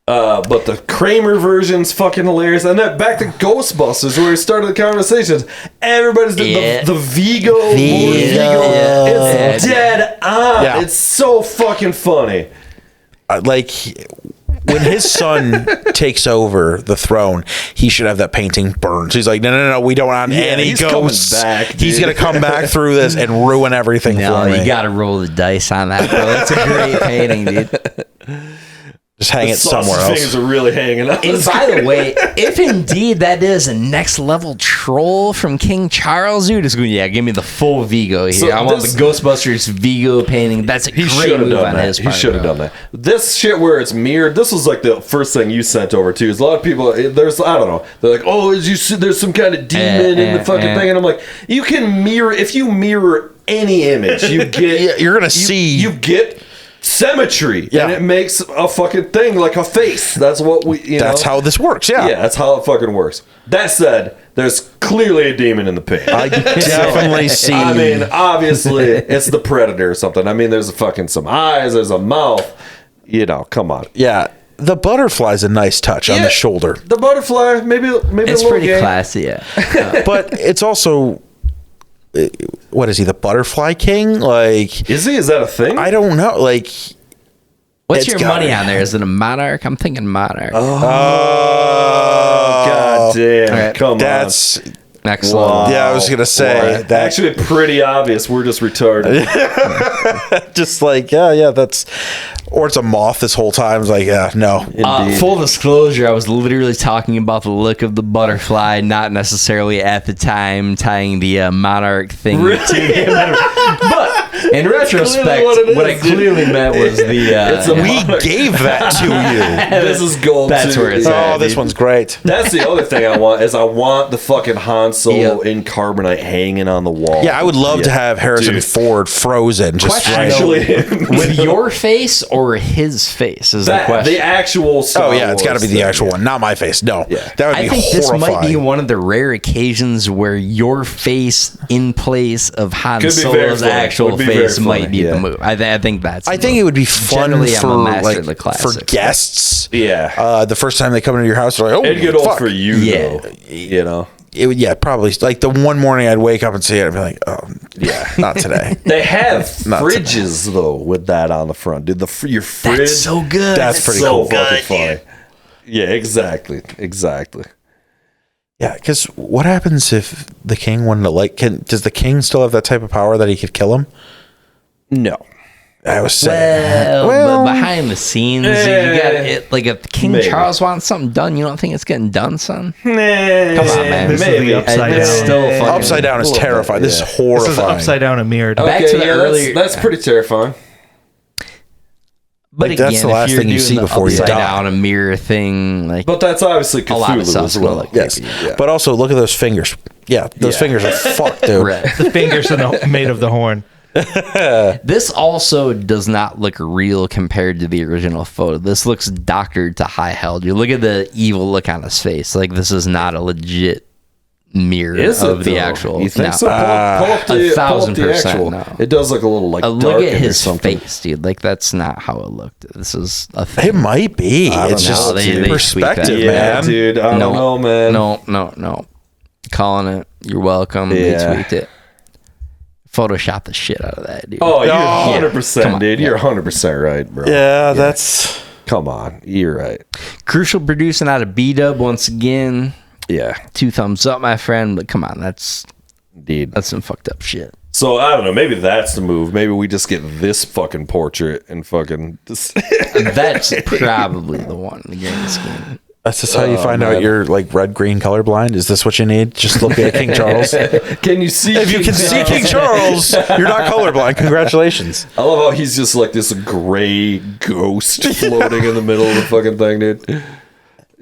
But the Kramer version's fucking hilarious. And then back to Ghostbusters, where we started the conversations. Everybody's doing the Vigo. It's dead on. Yeah. It's so fucking funny. When his son takes over the throne, he should have that painting burned. So he's like, no, we don't want any ghosts. He's going to come back through this and ruin everything for me. You got to roll the dice on that, bro. That's a great painting, dude. Just hang it somewhere else. Things are really hanging up. And by the way, if indeed that is a next level troll from King Charles, dude, is going, give me the full Vigo here. So I want the Ghostbusters Vigo painting. That's a great move on his part. He should have done that. This shit where it's mirrored, this was like the first thing you sent over too. Is a lot of people, there's, I don't know, they're like, oh, there's some kind of demon in the fucking thing. And I'm like, you can mirror, if you mirror any image, you get, you're going to see. You get symmetry, and it makes a fucking thing like a face. That's what that's how this works. Yeah, that's how it fucking works. That said, there's clearly a demon in the pig. I definitely see. I mean, obviously, it's the Predator or something. I mean, there's fucking some eyes, there's a mouth. Come on. Yeah, the butterfly's a nice touch on the shoulder. The butterfly, maybe it's a little pretty gay. classy. Yeah, but it's also. What is he, the Butterfly King? Like, is he? Is that a thing? I don't know. Like, What's your money on there? Is it a Monarch? I'm thinking Monarch. Oh, god damn. Right. Come on. That's next level. Yeah, I was gonna say that. Actually pretty obvious. We're just retarded. Just like, yeah, that's, or it's a moth this whole time. It's like, yeah, no. Full disclosure, I was literally talking about the look of the butterfly, not necessarily at the time tying the Monarch thing to the but in retrospect, what I clearly meant was the we gave that to you. This is gold. That's where it's at. Oh, this one's great. That's the other thing I want is I want the fucking Han Solo in carbonite hanging on the wall. Yeah, I would love to have Harrison Ford frozen. Just actually with your face or his face is the question. The actual Star Wars, it's got to be the actual one, not my face. No, that would be horrifying. I think this might be one of the rare occasions where your face in place of Han Solo's actual face might be the move. I think that's. I think it would be fun for guests. Yeah, the first time they come into your house, they're like, "Oh, it'd get old for you." Yeah, though, you know. It would, probably. Like the one morning I'd wake up and see it, I'd be like, "Oh, yeah, not today." They have fridges though with that on the front, dude. Your fridge, that's so good. That's pretty so cool. Fucking funny. Yeah, exactly. Yeah, because what happens if the king wanted to does the king still have that type of power that he could kill him? No. I was saying, but behind the scenes, you got it. Like if King Charles wants something done, you don't think it's getting done, son? Come on, man. This is the upside down. Still funny. Upside down is terrifying. This is horrifying. This is upside down and mirrored. Back to the earlier. That's pretty terrifying. But again, that's the last thing you see before you die. Upside down a mirror thing, but that's obviously Cthulhu a lot of stuff as well. Yes, but also look at those fingers. Yeah, those fingers are fucked, dude. Right. The fingers are made of the horn. This also does not look real compared to the original photo. This looks doctored to high hell. You look at the evil look on his face. Like this is not a legit mirror of the actual. You think so? Pull up the 1,000%. No. It does look a little like look at his face, dude. Like that's not how it looked. This is a thing. It might be. It's just perspective, man. Dude. I don't know, man. No. Calling it. You're welcome. They tweaked it. Photoshop the shit out of that, dude. Oh, you're 100%, dude. You're 100% right, bro. Yeah, that's. Come on, you're right. Crucial producing out of B-Dub once again. Yeah, 2 thumbs up, my friend. But come on, that's some fucked up shit. So I don't know. Maybe that's the move. Maybe we just get this fucking portrait and fucking. That's probably the one. The grand scheme. That's just how you find out you're like red-green colorblind. Is this what you need? Just look at King Charles. Can you see? If you can see King Charles, you're not colorblind. Congratulations. I love how he's just like this gray ghost floating in the middle of the fucking thing, dude.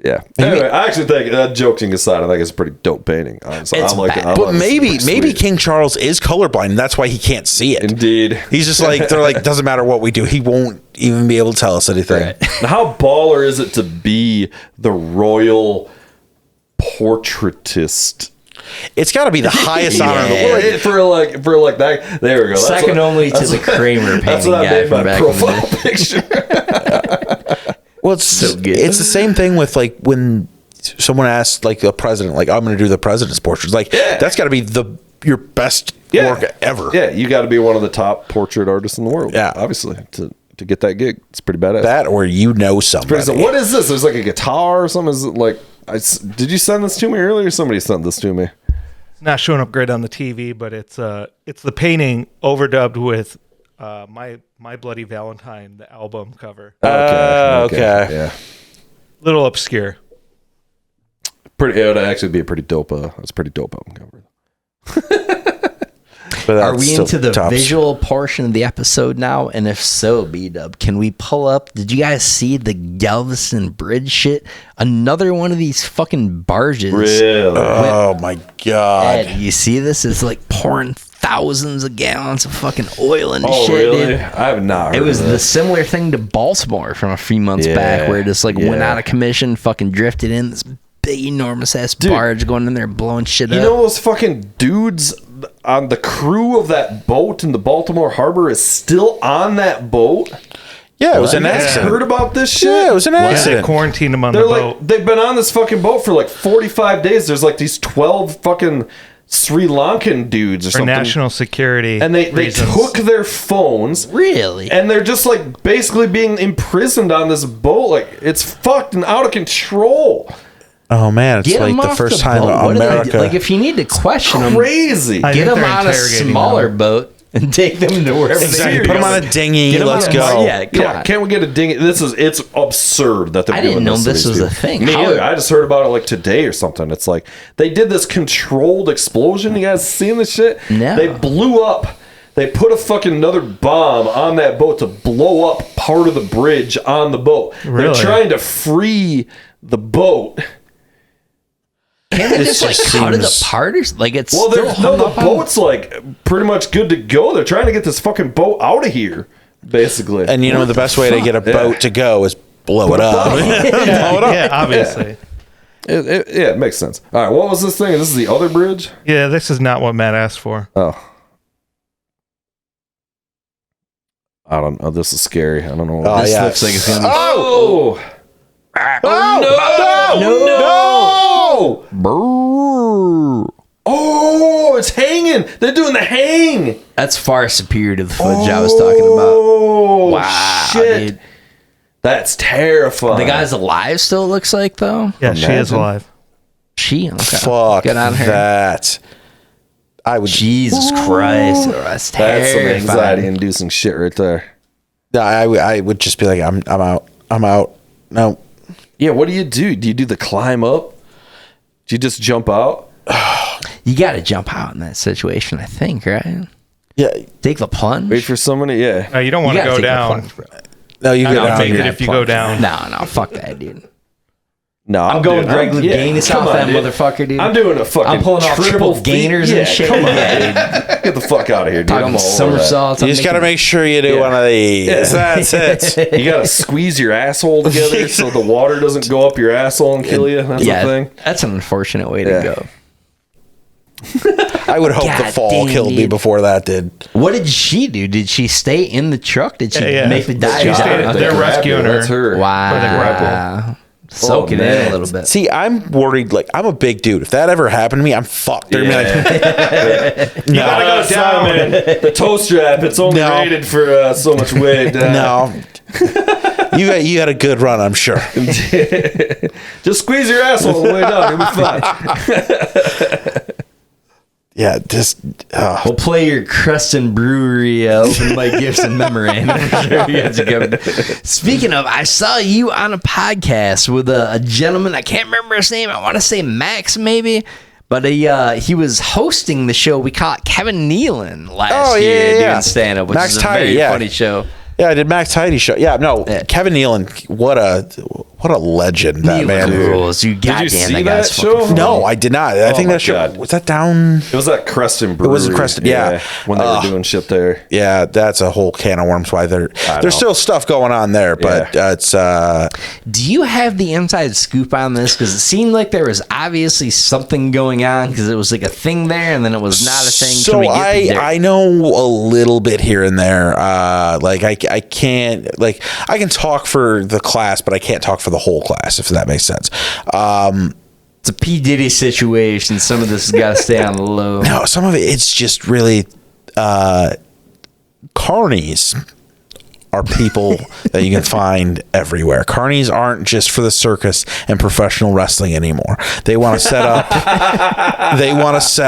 Yeah. Anyway, I actually think, joking aside, I think it's a pretty dope painting. Honestly, but maybe King Charles is colorblind, and that's why he can't see it. Indeed. He's just like, they're like, doesn't matter what we do, he won't even be able to tell us anything. Right. Now, how baller is it to be the royal portraitist? It's got to be the highest honor in the world. For like that. There we go. Second only to the Kramer painting that's what I guy made from my back profile in the picture. Well, it's so good. It's the same thing with like when someone asks like a president, like I'm going to do the president's portraits. Like that's got to be your best work ever. Yeah, you got to be one of the top portrait artists in the world. Yeah, obviously to get that gig, it's pretty badass. That or somebody. What is this? There's like a guitar or something. Is it like? Did you send this to me earlier? Somebody sent this to me. It's not showing up great on the TV, but it's the painting overdubbed with My Bloody Valentine, the album cover. Okay. Yeah. Little obscure. It would actually be a pretty dope. It's a pretty dope album cover. Are we into the visual portion of the episode now? And if so, B-Dub, can we pull up? Did you guys see the Galveston Bridge shit? Another one of these fucking barges. Really? Oh my god! Ed, you see this? It's like pouring thousands of gallons of fucking oil and shit. Really? Dude. I have not heard It was of the similar thing to Baltimore from a few months back, where it just like went out of commission, fucking drifted in this big enormous ass barge going in there blowing shit up. You know those fucking dudes on the crew of that boat in the Baltimore Harbor is still on that boat? Yeah, it was an accident. Heard about this shit? Yeah, it was an accident. They quarantined them on the boat. They've been on this fucking boat for like 45 days. There's like these 12 fucking Sri Lankan dudes or For something. national security. And they reasons. took their phones. Really? And they're just like basically being imprisoned on this boat. Like, it's fucked and out of control. Oh man, it's Get like them the off first the time boat. in What do they do? America. Like, if you need to question them, Crazy. I get think them they're on a interrogating smaller them. boat and take them to wherever Exactly. they Put them on a dinghy. Get 'em Let's on a- go. Yeah, come on. Can't we get a ding? It's absurd that they're I doing didn't know to this these was a people. thing. Me How- either. I just heard about it like today or something. It's like they did this controlled explosion. You guys seen this shit? No. They blew up. They put a fucking another bomb on that boat to blow up part of the bridge on the boat. Really? They're trying to free the boat. Can't they It just like just cut it seems- apart? Or, like it's Well, still hung the up on- boat's like pretty much good to go. They're trying to get this fucking boat out of here, basically. And you know the best way to get a boat to go is blow it up. Yeah, obviously. It makes sense. All right, what was this thing? This is the other bridge? Yeah, this is not what Matt asked for. Oh. I don't know. This is scary. I don't know. Oh, This yeah. looks like it's gonna be. Oh! Oh, no! Oh, it's hanging. They're doing the hang. That's far superior to the footage I was talking about. Oh, Wow, shit. dude. That's terrifying. The guy's alive still, it looks like, though. Yeah, she is Imagine. alive. She? Okay. Fuck Good on her. that. I would. Jesus Christ. Oh, that's That's some terrifying. anxiety-inducing shit right there. I would just be like, I'm out. I'm out. No. Yeah, what do? Do you do the climb up? Do you just jump out? You got to jump out in that situation, I think, right? Yeah. Take the plunge. Wait for somebody? Yeah. You don't want to gotta go take the down. plunge, bro. No, you I go don't down. take You're it if you go down. No, fuck that, dude. No, I'm going doing- Greg Louganis come off on, that dude. motherfucker, dude. I'm doing a fucking I'm pulling off triple gainers and shit. Come on, Yeah, dude. Get the fuck out of here, dude. Talking I'm all over that. somersaults. You just got to make sure you do one of these. That's it. You gotta squeeze your asshole together so the water doesn't go up your asshole and kill you. That's Yeah, the thing. that's an unfortunate way Yeah. to go. I would hope the God fall dang, killed me dude. before that did. What did she do? Did she stay in the truck? Did she Yeah. make the dive She stayed- down? they're rescuing her. That's her. Wow. Soak it in man. a little bit. See, I'm worried. Like, I'm a big dude. If that ever happened to me, I'm fucked. They're gonna be like, You gotta go down, man. The toe strap. It's only No. rated for so much weight. no. You had a good run, I'm sure. Just squeeze your asshole on the way down. You'll be fine. Yeah, just We'll play your Creston Brewery open by Gibson memorandum. For sure you guys are coming. Speaking of, I saw you on a podcast with a gentleman. I can't remember his name. I want to say Max, maybe. But he was hosting the show. We caught Kevin Nealon last year doing stand-up, which Max is a Tidy, very yeah. funny show. yeah, I did Max Tidy show. Yeah, no, Kevin Nealon, what a legend that Nealon man. rules. You goddamn, see that guy's that fucking show? No, I did not. I think my that show God. was that down. It was at Creston Brewery. It was at Creston, yeah. When they were doing shit there. Yeah, that's a whole can of worms. Why know. there's still stuff going on there, but it's Do you have the inside scoop on this? Because it seemed like there was obviously something going on because it was like a thing there and then it was not a thing. So Can we get the I know a little bit here and there. Like I can't, like I can talk for the class, but I can't talk for the whole class, if that makes sense. It's a P. Diddy situation. Some of this has got to stay on the low. No, some of it's just really carnies are people that you can find everywhere. Carnies aren't just for the circus and professional wrestling anymore. They want to set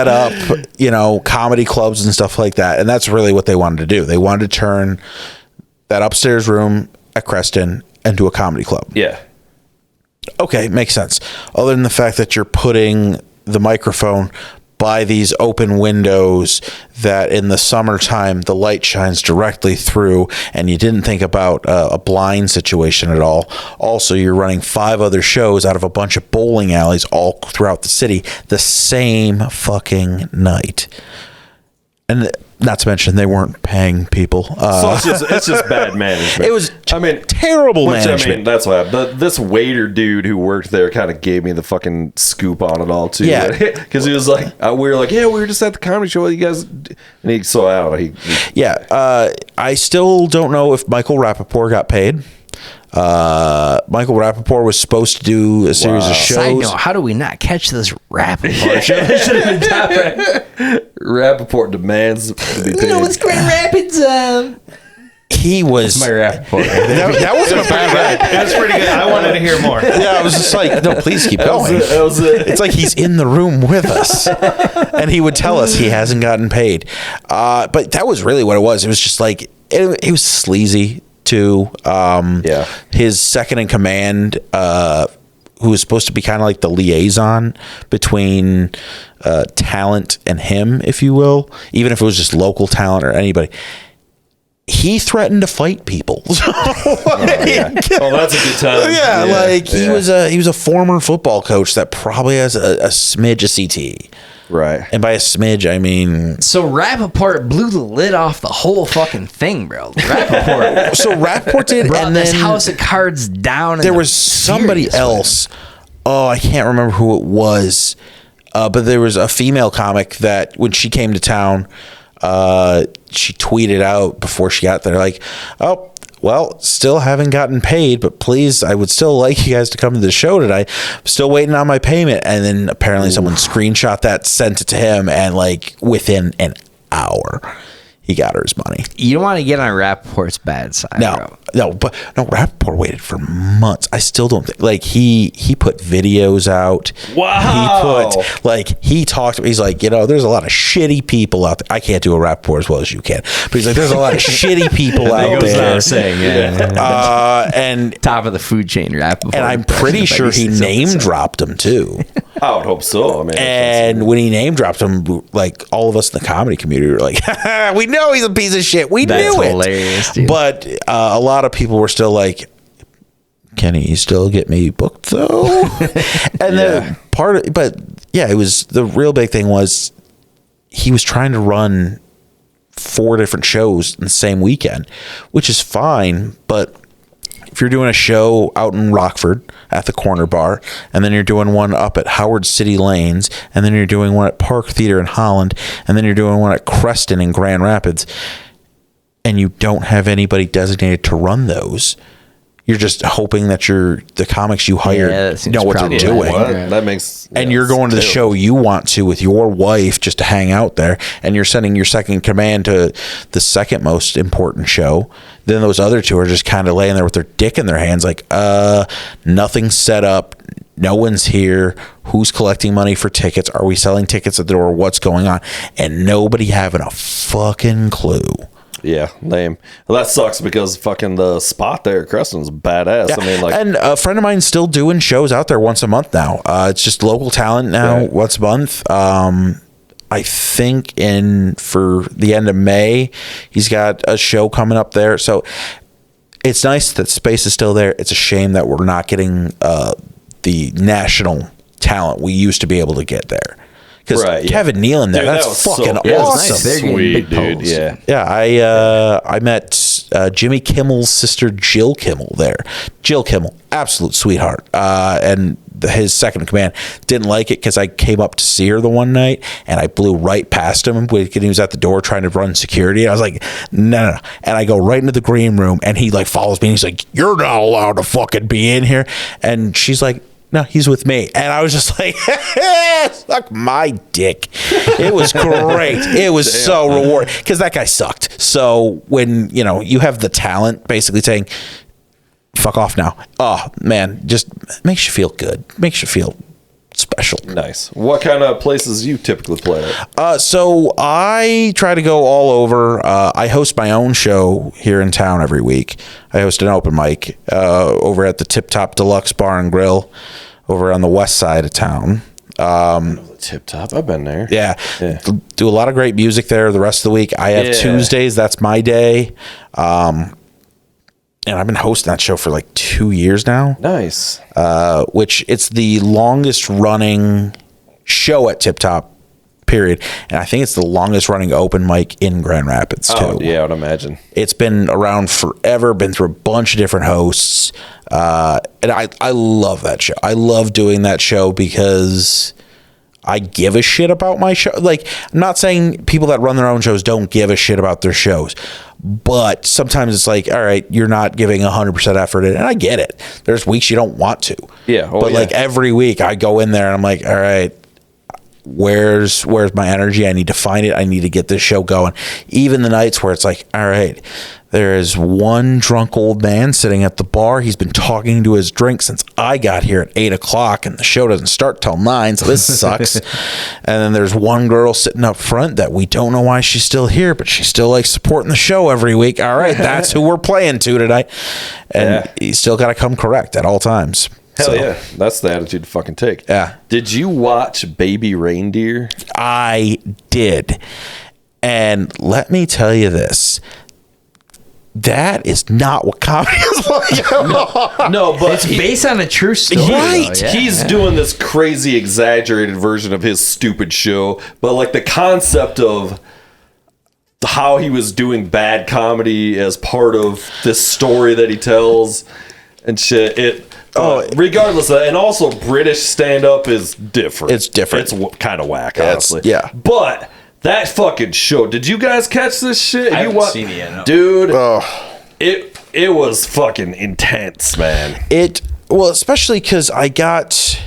up you know, comedy clubs and stuff like that. And that's really what they wanted to do. They wanted to turn that upstairs room at Creston into a comedy club. Yeah. Okay, makes sense. Other than the fact that you're putting the microphone by these open windows that in the summertime the light shines directly through, and you didn't think about a blind situation at all. Also, you're running 5 other shows out of a bunch of bowling alleys all throughout the city the same fucking night. And not to mention they weren't paying people. So it's just bad management. It was terrible management. I mean, that's why. But this waiter dude who worked there kind of gave me the fucking scoop on it all too. Yeah, because he was like, we were like, yeah, we were just at the comedy show. You guys, and he so I don't know. I still don't know if Michael Rappaport got paid. Michael Rappaport was supposed to do a series of shows. Side note, how do we not catch this Rappaport show? That should have been top right. Rappaport demands to be paid. You know, it's Grand Rapids. He was my Rappaport. that wasn't a bad rap. It was pretty good. I wanted to hear more. Yeah, I was just like, no, please keep going. That was it. It's like he's in the room with us, and he would tell us he hasn't gotten paid. But that was really what it was. It was just like it was sleazy too. His second in command, who was supposed to be kind of like the liaison between talent and him, if you will, even if it was just local talent or anybody. He threatened to fight people. Oh, that's a good time. He was a former football coach that probably has a smidge of CTE. Right. And by a smidge, I mean... So Rappaport blew the lid off the whole fucking thing, bro. Rappaport did, brought and then... this House of Cards down. There was somebody else. Oh, I can't remember who it was. But there was a female comic that when she came to town... she tweeted out before she got there, like, oh, well, still haven't gotten paid, but please, I would still like you guys to come to the show tonight. I'm still waiting on my payment. And then apparently someone screenshot that, sent it to him, and like within an hour, he got her his money. You don't want to get on Rappaport's bad side, bro. But Rappaport waited for months. I still don't think, like, he put videos out. Wow. He talked, he's like, there's a lot of shitty people out there. I can't do a Rappaport as well as you can, but he's like, there's a lot of shitty people out there. And top of the food chain, Rappaport. And I'm pretty sure he name dropped him too. I would hope so. I mean, and when he name dropped him, like, all of us in the comedy community were like, we know he's a piece of shit. We knew it. Hilarious, dude. But a lot of people were still like, can he still get me booked though? And then it was, the real big thing was he was trying to run 4 different shows in the same weekend, which is fine, but if you're doing a show out in Rockford at the Corner Bar, and then you're doing one up at Howard City Lanes, and then you're doing one at Park Theater in Holland, and then you're doing one at Creston in Grand Rapids, and you don't have anybody designated to run those, you're just hoping that the comics you hired know what they're doing. That makes... And you're going to the show you want to with your wife just to hang out there, and you're sending your second in command to the second most important show. Then those other two are just kind of laying there with their dick in their hands like, nothing's set up. No one's here. Who's collecting money for tickets? Are we selling tickets at the door? What's going on? And nobody having a fucking clue. Yeah, lame. Well, that sucks because fucking the spot there at Creston's badass. Yeah. I mean, like, and a friend of mine's still doing shows out there once a month now. It's just local talent now, once a month. I think for the end of May, he's got a show coming up there. So it's nice that space is still there. It's a shame that we're not getting the national talent we used to be able to get there. Because Kevin Nealon there, that's fucking awesome. Nice. Sweet, dude. Yeah, I met Jimmy Kimmel's sister, Jill Kimmel, there. Jill Kimmel, absolute sweetheart. And his second in command didn't like it because I came up to see her the one night and I blew right past him when he was at the door trying to run security. I was like, no. And I go right into the green room and he like follows me and he's like, you're not allowed to fucking be in here. And she's like, no, he's with me. And I was just like, suck my dick. It was great. It was so rewarding because that guy sucked. So when, you have the talent basically saying, fuck off now. Oh, man, just makes you feel good. Makes you feel special. Nice. What kind of places you typically play at? So I try to go all over. I host my own show here in town every week. I host an open mic over at the Tip Top Deluxe Bar and Grill over on the west side of town. Tip Top, I've been there. Yeah. Do a lot of great music there the rest of the week. I have Tuesdays. That's my day. And I've been hosting that show for like 2 years now. Nice. Which it's the longest running show at Tip Top, period. And I think it's the longest running open mic in Grand Rapids too. Oh, yeah, I would imagine. It's been around forever, been through a bunch of different hosts. And I love that show. I love doing that show because I give a shit about my show. Like, I'm not saying people that run their own shows don't give a shit about their shows, but sometimes it's like, all right, you're not giving 100% effort in, and I get it. There's weeks you don't want to. Yeah. But like every week I go in there and I'm like, all right, where's my energy? I need to find it. I need to get this show going. Even the nights where it's like, all right, there is one drunk old man sitting at the bar. He's been talking to his drink since I got here at 8:00, and the show doesn't start till 9. So this sucks. And then there's one girl sitting up front that we don't know why she's still here, but she's still like supporting the show every week. All right, that's who we're playing to tonight. And you still got to come correct at all times. Hell yeah. That's the attitude to fucking take. Yeah. Did you watch Baby Reindeer? I did. And let me tell you this. That is not what comedy is like. No, but it's based on a true story. Right. Though, yeah. He's doing this crazy exaggerated version of his stupid show, but like the concept of how he was doing bad comedy as part of this story that he tells and shit. Regardless of that, and also British stand-up is different. It's different. It's kind of whack, honestly. Yeah. But that fucking show, did you guys catch this shit? I haven't seen it yet, no. Dude, it was fucking intense, man. Well, especially because I got,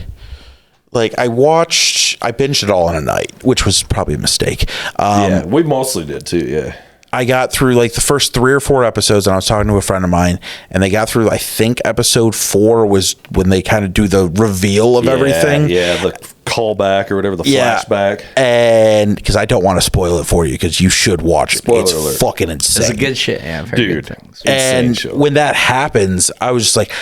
like, I binged it all in a night, which was probably a mistake. Yeah, we mostly did too, yeah. I got through like the first 3 or 4 episodes, and I was talking to a friend of mine, and they got through, I think episode 4 was when they kind of do the reveal of everything. Yeah, the callback or whatever, the flashback. And because I don't want to spoil it for you, because you should watch it. Spoiler it's alert. fucking insane. It's a good shit. Yeah, I've heard Dude. good things. And show. when that happens, I was just like,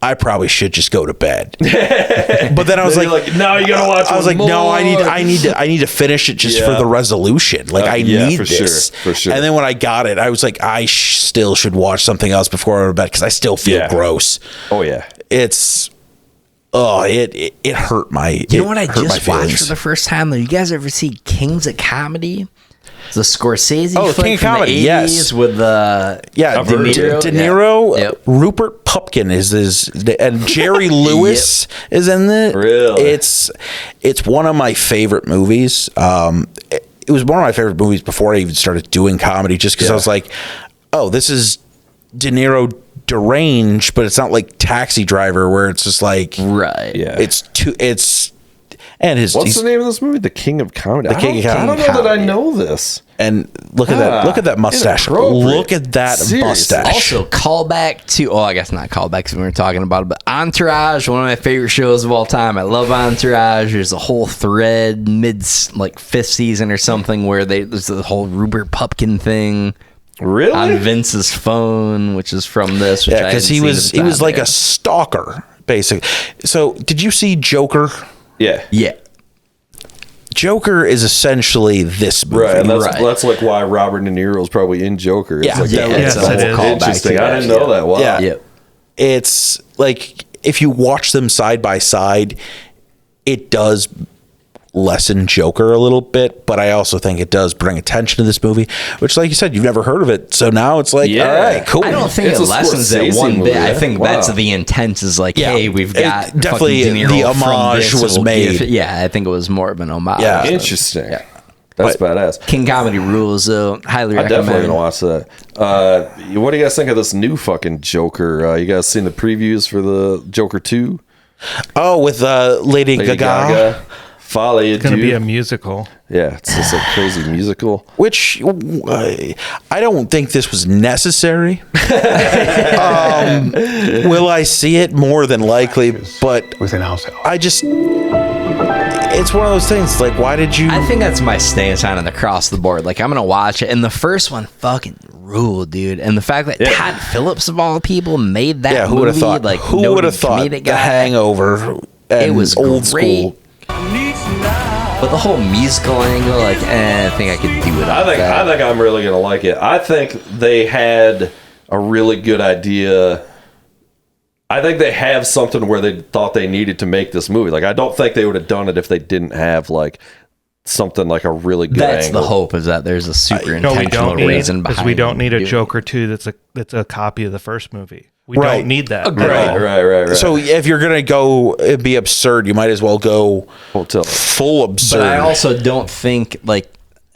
I probably should just go to bed. But then I was like, now you gotta watch. I was like, more. no, I need to finish it just for the resolution. Like I need for this. sure, for sure. And then when I got it, I was like, I still should watch something else before I go to bed because I still feel gross. Oh yeah, it hurt my. You know what I just watched for the first time? Though, you guys ever see Kings of Comedy? The Scorsese King flick of from Comedy, the 80s yes. with De Niro. De Niro, Yep. Rupert Pupkin is and Jerry Lewis is in it. Really? It's one of my favorite movies. It was one of my favorite movies before I even started doing comedy, just because I was like, oh, this is De Niro deranged, but it's not like Taxi Driver where it's just like, right. Yeah. And what's the name of this movie? The King of Comedy. The King of Comedy. I don't know that I know this. And look at that! Look at that mustache! Look at that mustache! Also, callback to I guess not callback because we were talking about it, but Entourage, one of my favorite shows of all time. I love Entourage. There's a whole thread like 5th season or something where there's the whole Rupert Pupkin thing. Really? On Vince's phone, which is from this. Which because he was like a stalker, basically. So, did you see Joker? Yeah. Yeah. Joker is essentially this movie. Right, and that's like why Robert De Niro is probably in Joker. It's like it's a whole callback. Interesting. I didn't know that. Wow. Yeah. It's like if you watch them side by side, it does lessen Joker a little bit, but I also think it does bring attention to this movie, which, like you said, you've never heard of it, so now it's like, all right, cool. I don't think it lessens it one bit. I think that's the intent is like, hey, we've got definitely the homage was made. I think it was more of an homage. Yeah. Interesting. Yeah. That's badass. King Comedy rules, though. Highly recommend. I'm definitely gonna watch that. What do you guys think of this new fucking Joker? You guys seen the previews for the Joker 2? Oh, with Lady Gaga. Folly, it's going to be a musical. Yeah, it's just a crazy musical. Which I don't think this was necessary. Will I see it? More than likely, but I just... It's one of those things, like, why did you... I think that's my stance on it across the board. Like, I'm going to watch it, and the first one fucking ruled, dude. And the fact that Todd Phillips, of all people, made that movie... Who would have thought? Like, who would have thought The Hangover and it was Old great. School... But the whole musical angle, like, I think I could do it. I think I'm really gonna like it. I think they had a really good idea. I think they have something where they thought they needed to make this movie. Like, I don't think they would have done it if they didn't have like something like a really good. That's angle. the hope, is that there's a super intentional reason behind. Because we don't need a it. Joker 2 that's a copy of the first movie. We Right. don't need that. Right. So if you're gonna go and be absurd, you might as well go Hotel. full absurd. But I also don't think like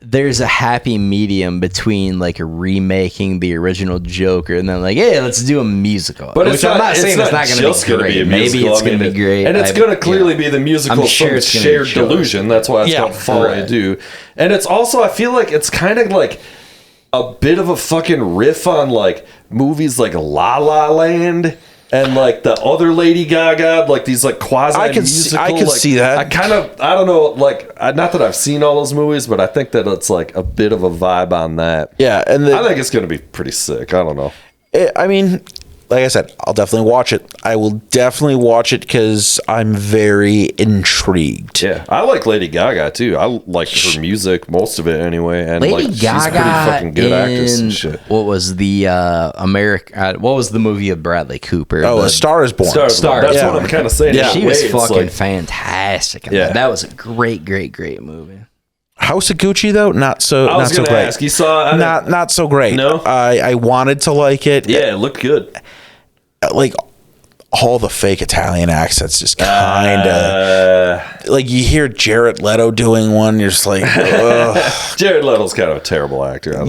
there's a happy medium between like remaking the original Joker and then like, hey, let's do a musical. But which I'm not saying it's not going to be great. Maybe it's going to be great. And it's going to clearly be the musical I'm sure from it's gonna Shared be Delusion. That's why it's called Fall I Do. And it's also, I feel like it's kind of like a bit of a fucking riff on like movies like La La Land and like the other Lady Gaga, like these like quasi musical. I could see that. I don't know, like not that I've seen all those movies, but I think that it's like a bit of a vibe on that. Yeah, and I think it's gonna be pretty sick. I don't know. I mean, like I said, I'll definitely watch it. I will definitely watch it because I'm very intrigued. Yeah, I like Lady Gaga too. I like her music, most of it anyway. And Lady like, Gaga she's a pretty fucking good actress and shit. What was the what was the movie of Bradley Cooper? Oh, A Star Is Born. That's what I'm kind of saying. Yeah, she was fucking like, fantastic. Yeah. That was a great movie. House of Gucci though, not so I was not so gonna great. ask, you saw not so great. No? I wanted to like it. Yeah, it looked good. Like all the fake Italian accents just kind of like you hear Jared Leto doing one, you're just like, ugh. Jared Leto's kind of a terrible actor.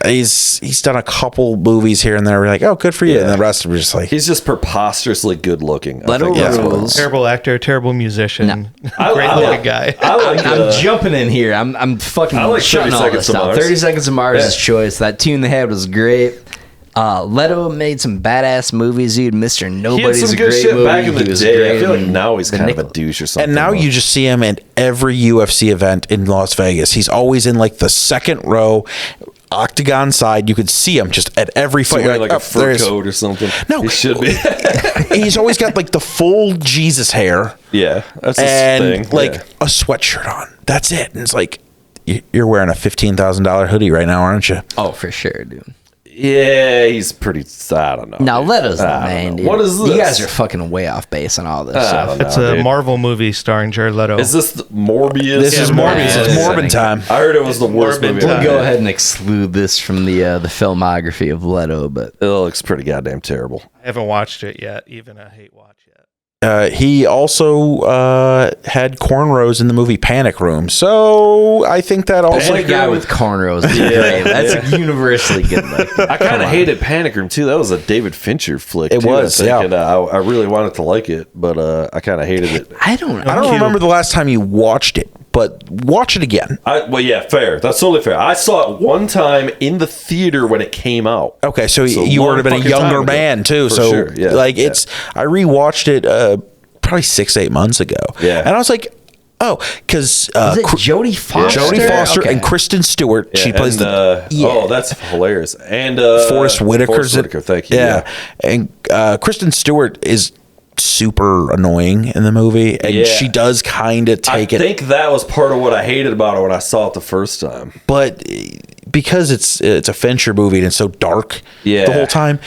He's done a couple movies here and there. We're like, oh, good for you, and the rest of them are just like he's just preposterously good looking. Leto rules. Terrible actor, terrible musician, I great like- looking guy. I'm jumping in here. I'm fucking I like shutting 30 all this Seconds to down. Mars. 30 Seconds to Mars' choice. That tune they had was great. Leto made some badass movies, dude. Mr. He had Nobody's some a good great shit movie. back in the He was day. I great feel like in now he's The kind of a Nickel. douche or something. and now you just see him at every UFC event in Las Vegas. He's always in like the second row, octagon side. You could see him just at every fight. wearing You're like a fur there's- coat or something. No. he should be. He's always got like the full Jesus hair Yeah, that's his and thing. like Yeah. a sweatshirt on. That's it. And it's like you're wearing a $15,000 hoodie right now, aren't you? Oh, for sure, dude. Yeah, he's pretty. I don't know. Now dude. Leto's the I don't man, know. dude. What is this? You guys are fucking way off base on all this I stuff. don't know, It's a dude. Marvel movie starring Jared Leto. Is this the Morbius? This is Morbius. It's Yeah. Morbid time. I heard it was the worst Morbid movie. time. We'll go ahead and exclude this from the filmography of Leto, but It looks pretty goddamn terrible. I haven't watched it yet, even a hate watch yet. He also had cornrows in the movie Panic Room. So I think that also. the guy with cornrows is great. That's universally good. I kind of hated Panic Room too. That was a David Fincher flick. It too, was, I think, yeah. And I really wanted to like it, but I kind of hated it. I don't remember the last time you watched it, but watch it again. Well, yeah, fair. That's totally fair. I saw it one time in the theater when it came out. Okay, so So you long would have been a fucking time younger ago. man too. For So sure, yeah, like yeah. it's I rewatched it probably 6-8 months ago. Yeah. And I was like, oh, because Is it Jodie Foster? Jodie Foster Okay. and Kristen Stewart. Yeah, She plays and, Yeah. Oh, that's hilarious. And Forrest Whitaker's Forrest Whitaker, thank you. Yeah. And Kristen Stewart is super annoying in the movie, and Yeah. she does kind of I take it. think that was part of what I hated about it when I saw it the first time. But because it's a Fincher movie and it's so dark Yeah. the whole time,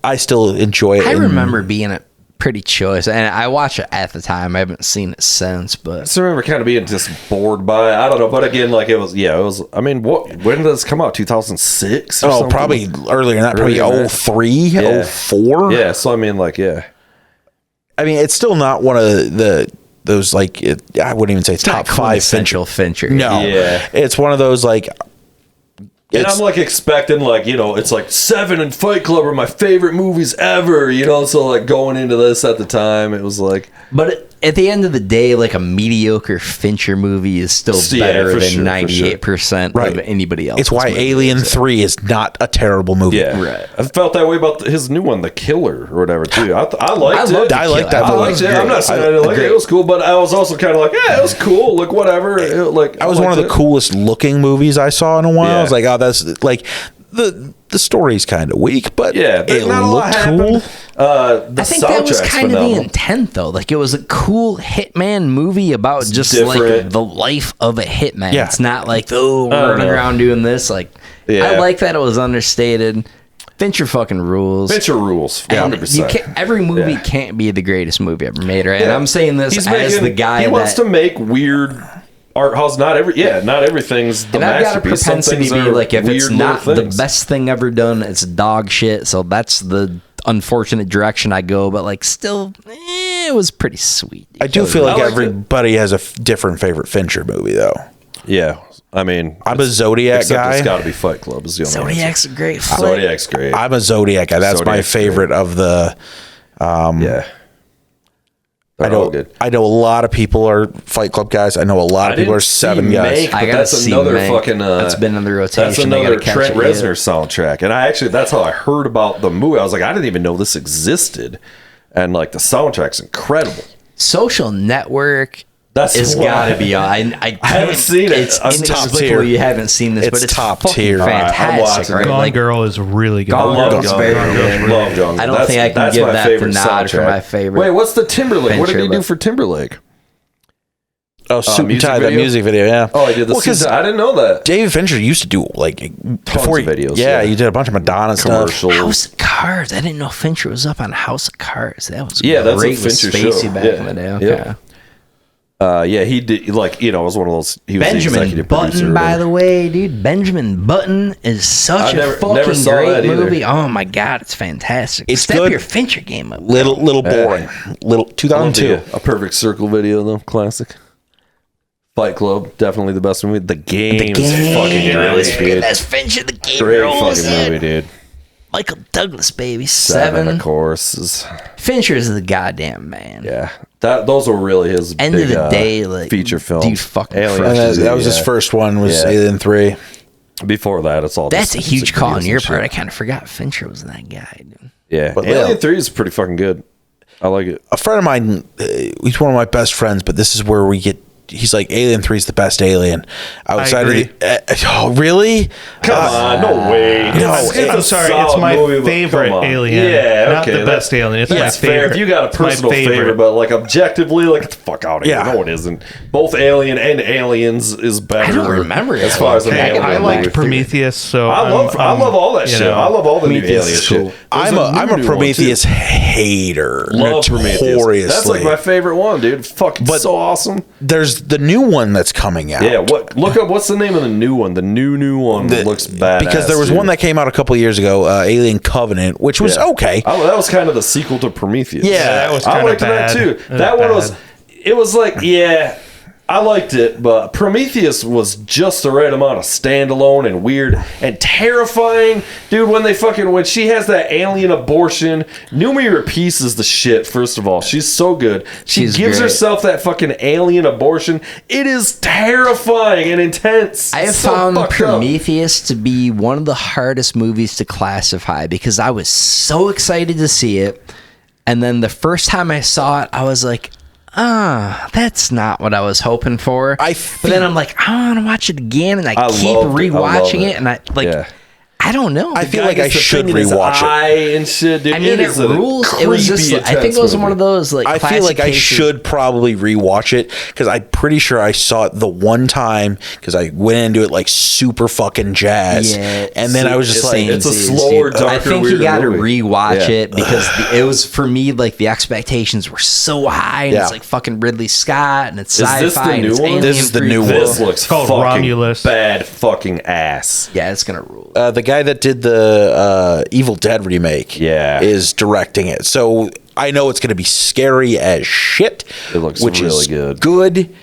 I still enjoy it. I And remember being a pretty choice, and I watched it at the time. I haven't seen it since, I but just remember kind of being just bored by it. I don't know, but again, like it was. I mean, when did this come out? 2006? Oh, probably earlier than that. Probably Earlier than that. 03, Yeah. 04. Yeah, so I mean, like, yeah. I mean, it's still not one of those like I wouldn't even say it's top 5 essential Fincher. No, Yeah. it's one of those like. And I'm like expecting like, it's like Seven and Fight Club are my favorite movies ever, so like going into this at the time, it was like, But at the end of the day, like a mediocre Fincher movie is still Yeah, better for than sure, for 98% Right. of anybody else. It's why Alien 3 is not a terrible movie. yeah. Right. I felt that way about his new one, The Killer or whatever too. I liked it. I liked that I movie. liked it. I'm not saying I didn't like it. It was cool, but I was also kind of like, yeah, it was cool. Like whatever. It was one of the coolest looking movies I saw in a while. Yeah. I was like, oh, that's like the story's kind of weak, but Yeah, it not a lot looked happened. cool. The I think that was soundtrack's kind of the phenomenal. intent, though. Like, it was a cool hitman movie about just like different. the life of a hitman. Yeah. It's not like, we're running know. around doing this. Like, Yeah. I like that it was understated. Fincher fucking rules. Fincher rules, And 100%. every movie Yeah. can't be the greatest movie ever made, right? And Yeah. I'm saying this He's as making- the guy he wants that to make weird art house. Not everything's the and I've got a masterpiece. Some propensity to things be are like, if it's weird not little the things. best thing ever done, it's dog shit. So that's the unfortunate direction I go. But like, still, it was pretty sweet. I do feel like liked it. everybody has a different favorite Fincher movie, though. Yeah. I mean, I'm a Zodiac guy. It's got to be Fight Club. Is the only Zodiac's a great flick. Zodiac's great. I'm a Zodiac guy. That's my favorite of the. Yeah. I know a lot of people are Fight Club guys. I know a lot of people are Seven guys. That's another fucking. That's been on the rotation. That's another Trent Reznor soundtrack, and that's how I heard about the movie. I was like, I didn't even know this existed, and like the soundtrack's incredible. Social Network. It's got to be on. I haven't seen it. It's top tier. You haven't seen this, but it's top tier. Fantastic. Right? Gone Girl is really good. Love Gone Girl. I don't think I can give that the nod for my favorite. Wait, what's the Timberlake? What did he do for Timberlake? Oh, Suit and Tie, that music video, yeah. Oh, I did because I didn't know that. David Fincher used to do like tons of videos. Yeah, you did a bunch of Madonna commercials. House of Cards. I didn't know Fincher was up on House of Cards. That was great. That's a Fincher show back in the day. Okay. Yeah, he did. Like, it was one of those. He was Benjamin Button, by the way, dude. Benjamin Button is such a fucking great movie. Oh my god, it's fantastic. It's Step good. your Fincher game up. Little boring. Little 2002. A Perfect Circle video though, classic. Fight Club, definitely the best movie. The Game is fucking great. That's Fincher. The Game, great fucking movie, dude. Michael Douglas, baby. Seven, of course. Fincher is the goddamn man. Yeah, those were really his end big, of the day, like feature films. Dude, fucking that was his first one. Was Alien 3. Before that, it's all. That's a huge call on your part. I kind of forgot Fincher was that guy, dude. Yeah, but Alien 3 is pretty fucking good. I like it. A friend of mine, he's one of my best friends, but this is where we get. He's like, Alien 3 is the best Alien outside of the. Oh, really? Come on, no way. No, I'm sorry. It's my favorite Alien. Yeah, not the best Alien. It's my favorite. Fair. If you got a personal favorite, but like objectively, like get the fuck out of here. No, it isn't. Both Alien and Aliens is better. I don't remember as far as I liked Prometheus, so I love all that shit. I love all the new Alien shit. I'm a Prometheus hater. Love Prometheus. That's like my favorite one, dude. Fucking so awesome. There's the new one that's coming out. Yeah, look up what's the name of the new one? The new one that looks badass. Because there was one that came out a couple of years ago, Alien Covenant, which was okay. Oh, that was kind of the sequel to Prometheus. Yeah, that was kind of bad. I liked that too. That one was. It was like, I liked it, but Prometheus was just the right amount of standalone and weird and terrifying. Dude, when she has that alien abortion, Noomi Rapace is the shit, first of all. She's so good. She gives herself that fucking alien abortion. It is terrifying and intense. I have found Prometheus to be one of the hardest movies to classify because I was so excited to see it. And then the first time I saw it, I was like, that's not what I was hoping for. But then I'm like, I want to watch it again, and I keep rewatching it, and I don't know. I feel like I should rewatch it. And shit, dude. I mean, it rules. It was just. I think it was one of those like. I feel like I should probably rewatch it because I'm pretty sure I saw it the one time because I went into it like super fucking jazzed, and then I was just like, it's a slower, darker, I think you got to rewatch it because it was for me like the expectations were so high, and it's like fucking Ridley Scott, and it's sci-fi. And it's this is the new one. This looks called Romulus. Bad fucking ass. Yeah, it's gonna rule. The guy that did the Evil Dead remake is directing it. So I know it's going to be scary as shit. It looks which really is good.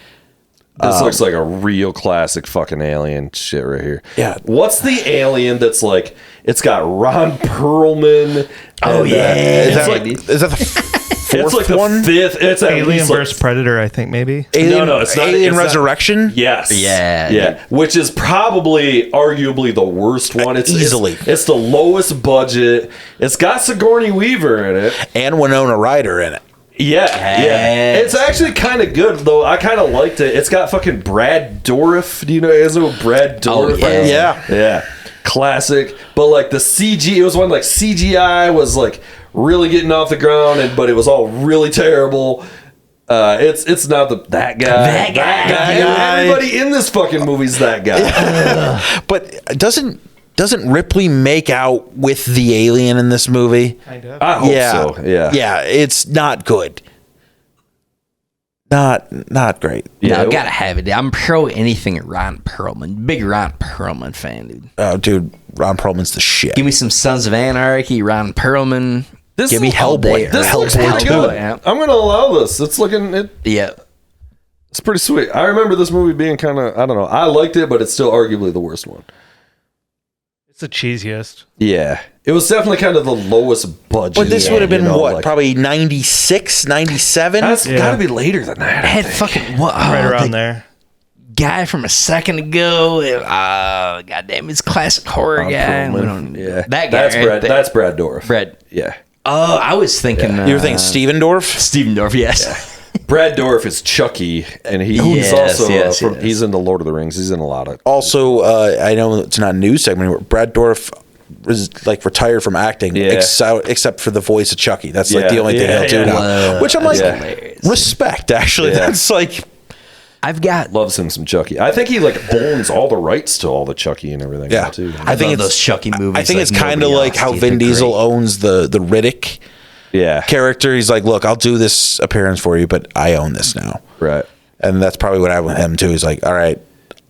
This looks like a real classic fucking Alien shit right here. Yeah. What's the Alien that's like, it's got Ron Perlman. Oh, yeah. Is that the it's like the one? Fifth. It's Alien vs. Predator, I think, maybe. No, it's not. Alien Resurrection? Yes. Yeah. Which is probably, arguably, the worst one. It's easily. It's the lowest budget. It's got Sigourney Weaver in it. And Winona Ryder in it. Yeah. It's actually kind of good, though. I kind of liked it. It's got fucking Brad Dourif. Do you know Brad Dourif? Oh, Yeah. Classic. But like the CG, it was one like CGI was like really getting off the ground, but it was all really terrible. It's not that guy. That guy. Everybody in this fucking movie's that guy. But doesn't Ripley make out with the alien in this movie? Kind of. I hope so. Yeah, it's not good. Not great. Yeah, I gotta have it. I'm pro anything Ron Perlman. Big Ron Perlman fan, dude. Oh, dude, Ron Perlman's the shit. Give me some Sons of Anarchy, Ron Perlman. Give me Hellboy. This looks pretty good. I'm gonna allow this. It's looking. It's pretty sweet. I remember this movie being kind of, I don't know. I liked it, but it's still arguably the worst one. It's the cheesiest. Yeah. It was definitely kind of the lowest budget. But this would have been probably 96, 97? That's got to be later than that. I had fucking what? Right around there. Guy from a second ago. Goddamn, he's classic horror guy. Yeah. That guy. That's Brad Dourif. Brad. Yeah. Oh, I was thinking. You were thinking Steven Dorff? Steven Dorff, yes. Yeah. Brad Dourif is Chucky, and he's he's into Lord of the Rings. He's in a lot of. Also, I know it's not a news segment anymore. Brad Dourif was like retired from acting, except for the voice of Chucky. That's like the only thing he'll do now. Which I'm like, respect. Actually, that's like. Loves him some Chucky. I think he like owns all the rights to all the Chucky and everything. Yeah, too. I think it's those Chucky movies. I think it's kind of like how Vin Diesel owns the Riddick. Character. He's like, look, I'll do this appearance for you, but I own this now. Right. And that's probably what I want him too. He's like, all right.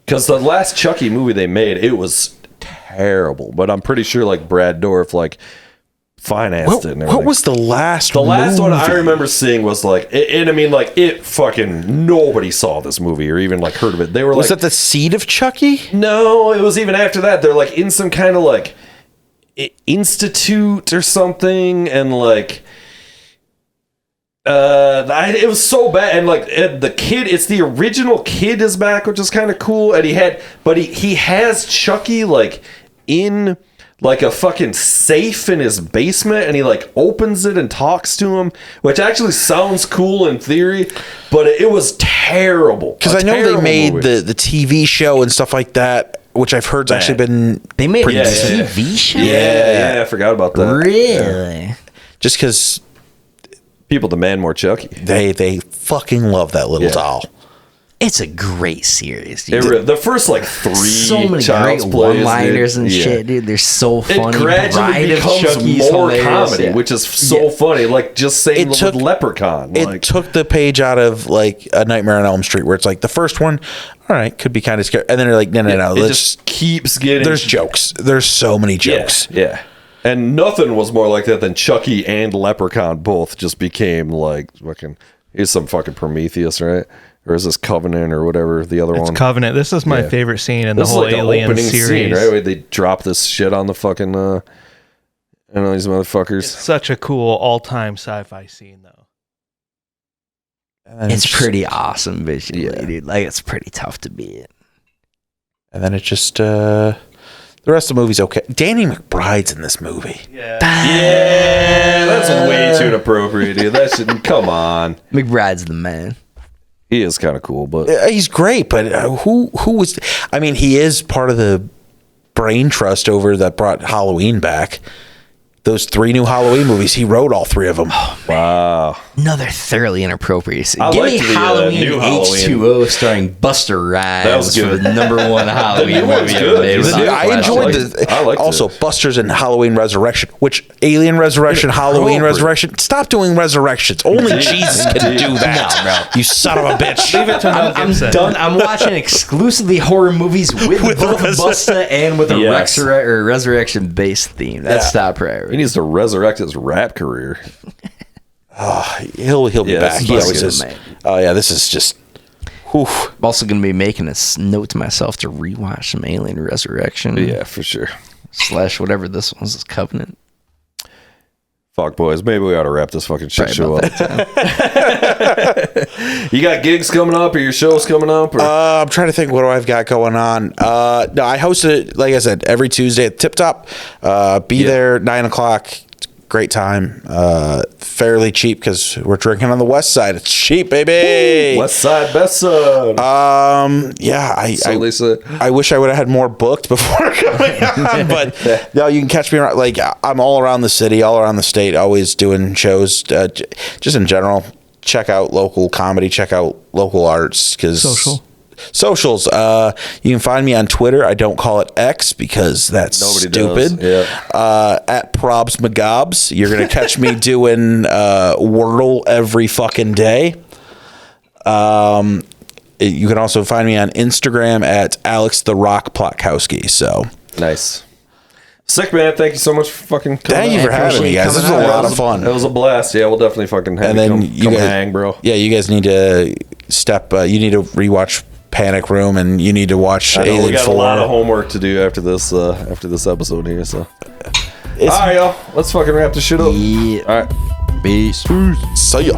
Because the last Chucky movie they made, it was terrible. But I'm pretty sure like Brad Dourif like financed it and everything. What was the last one I remember seeing was like, and I mean like it fucking nobody saw this movie or even like heard of it. They were was like, that the Seed of Chucky? No, it was even after that. They're like in some kind of like institute or something, and like it was so bad, and like the kid, it's the original kid is back, which is kind of cool, and he has Chucky like in like a fucking safe in his basement, and he like opens it and talks to him, which actually sounds cool in theory, but it was terrible. Because I know they made the TV show and stuff like that, which I've heard's actually been. They made a TV show? Yeah, I forgot about that. Really? Yeah. Just because people demand more Chucky. They fucking love that little doll. It's a great series, dude. The first like 3 so many great one-liners and shit, dude. They're so funny. It gradually becomes more comedy, which is so funny. Like just saying with Leprechaun. It took the page out of like A Nightmare on Elm Street, where it's like the first one, all right, could be kind of scary, and then they're like, no, it just keeps getting. There's jokes. There's so many jokes. Yeah. And nothing was more like that than Chucky and Leprechaun both just became like fucking. Here's some fucking Prometheus, right? Or is this Covenant or whatever the other one? It's Covenant. This is my favorite scene in the whole like Alien series. Scene, right? Where they drop this shit on the fucking these motherfuckers. It's such a cool all-time sci-fi scene, though. It's pretty awesome visually, dude. Like it's pretty tough to beat. And then it just the rest of the movie's okay. Danny McBride's in this movie. Yeah, that's way too inappropriate, dude. That shouldn't. Come on, McBride's the man. He is kind of cool, but he's great. But who was? I mean, he is part of the brain trust over that brought Halloween back. Those 3 new Halloween movies, he wrote all 3 of them. Oh, wow. Another thoroughly inappropriate scene. I Give me liked the, Halloween new H2O starring Buster Rhymes. That was good. For the number 1 Halloween movie ever made. I enjoyed also Buster's and Halloween Resurrection, which Alien Resurrection, Halloween Resurrection. Stop doing resurrections. Only Jesus can do that. No, bro. You son of a bitch. Leave it to Mel I'm Gibson. done. I'm watching exclusively horror movies with both Busta and with a resurrection based theme. That's top priority. He needs to resurrect his rap career. He'll be back. He always is. Oh yeah, this is just. I'm also going to be making a note to myself to rewatch some Alien Resurrection. Yeah, for sure. / whatever this one's, is Covenant. Fuck, boys. Maybe we ought to wrap this fucking shit show up. You got gigs coming up or your shows coming up? Or? I'm trying to think what I've got going on. No, I host it, like I said, every Tuesday at Tip Top. Be there 9 o'clock. Great time. Fairly cheap because we're drinking on the west side. It's cheap, baby. Ooh, west side, best side. Yeah, I wish I would have had more booked before coming on, but no, you can catch me around. Like I'm all around the city, all around the state, always doing shows. Just in general, check out local comedy, check out local arts because socials. You can find me on Twitter. I don't call it X because that's stupid. At Probs McGobs. You're gonna catch me doing Wordle every fucking day. You can also find me on Instagram at Alex the Rock Plotkowski. So nice. Sick, man. Thank you so much for fucking coming. Thank you for having me, guys. This was a lot of fun. It was a blast. Yeah, we'll definitely fucking have you come hang, bro. Yeah, you guys need to you need to rewatch Panic Room, and you need to watch Alien 4. We got a lot of homework to do after this episode here. So, all right, y'all. Let's fucking wrap this shit up. Yeah. All right. Peace. See ya.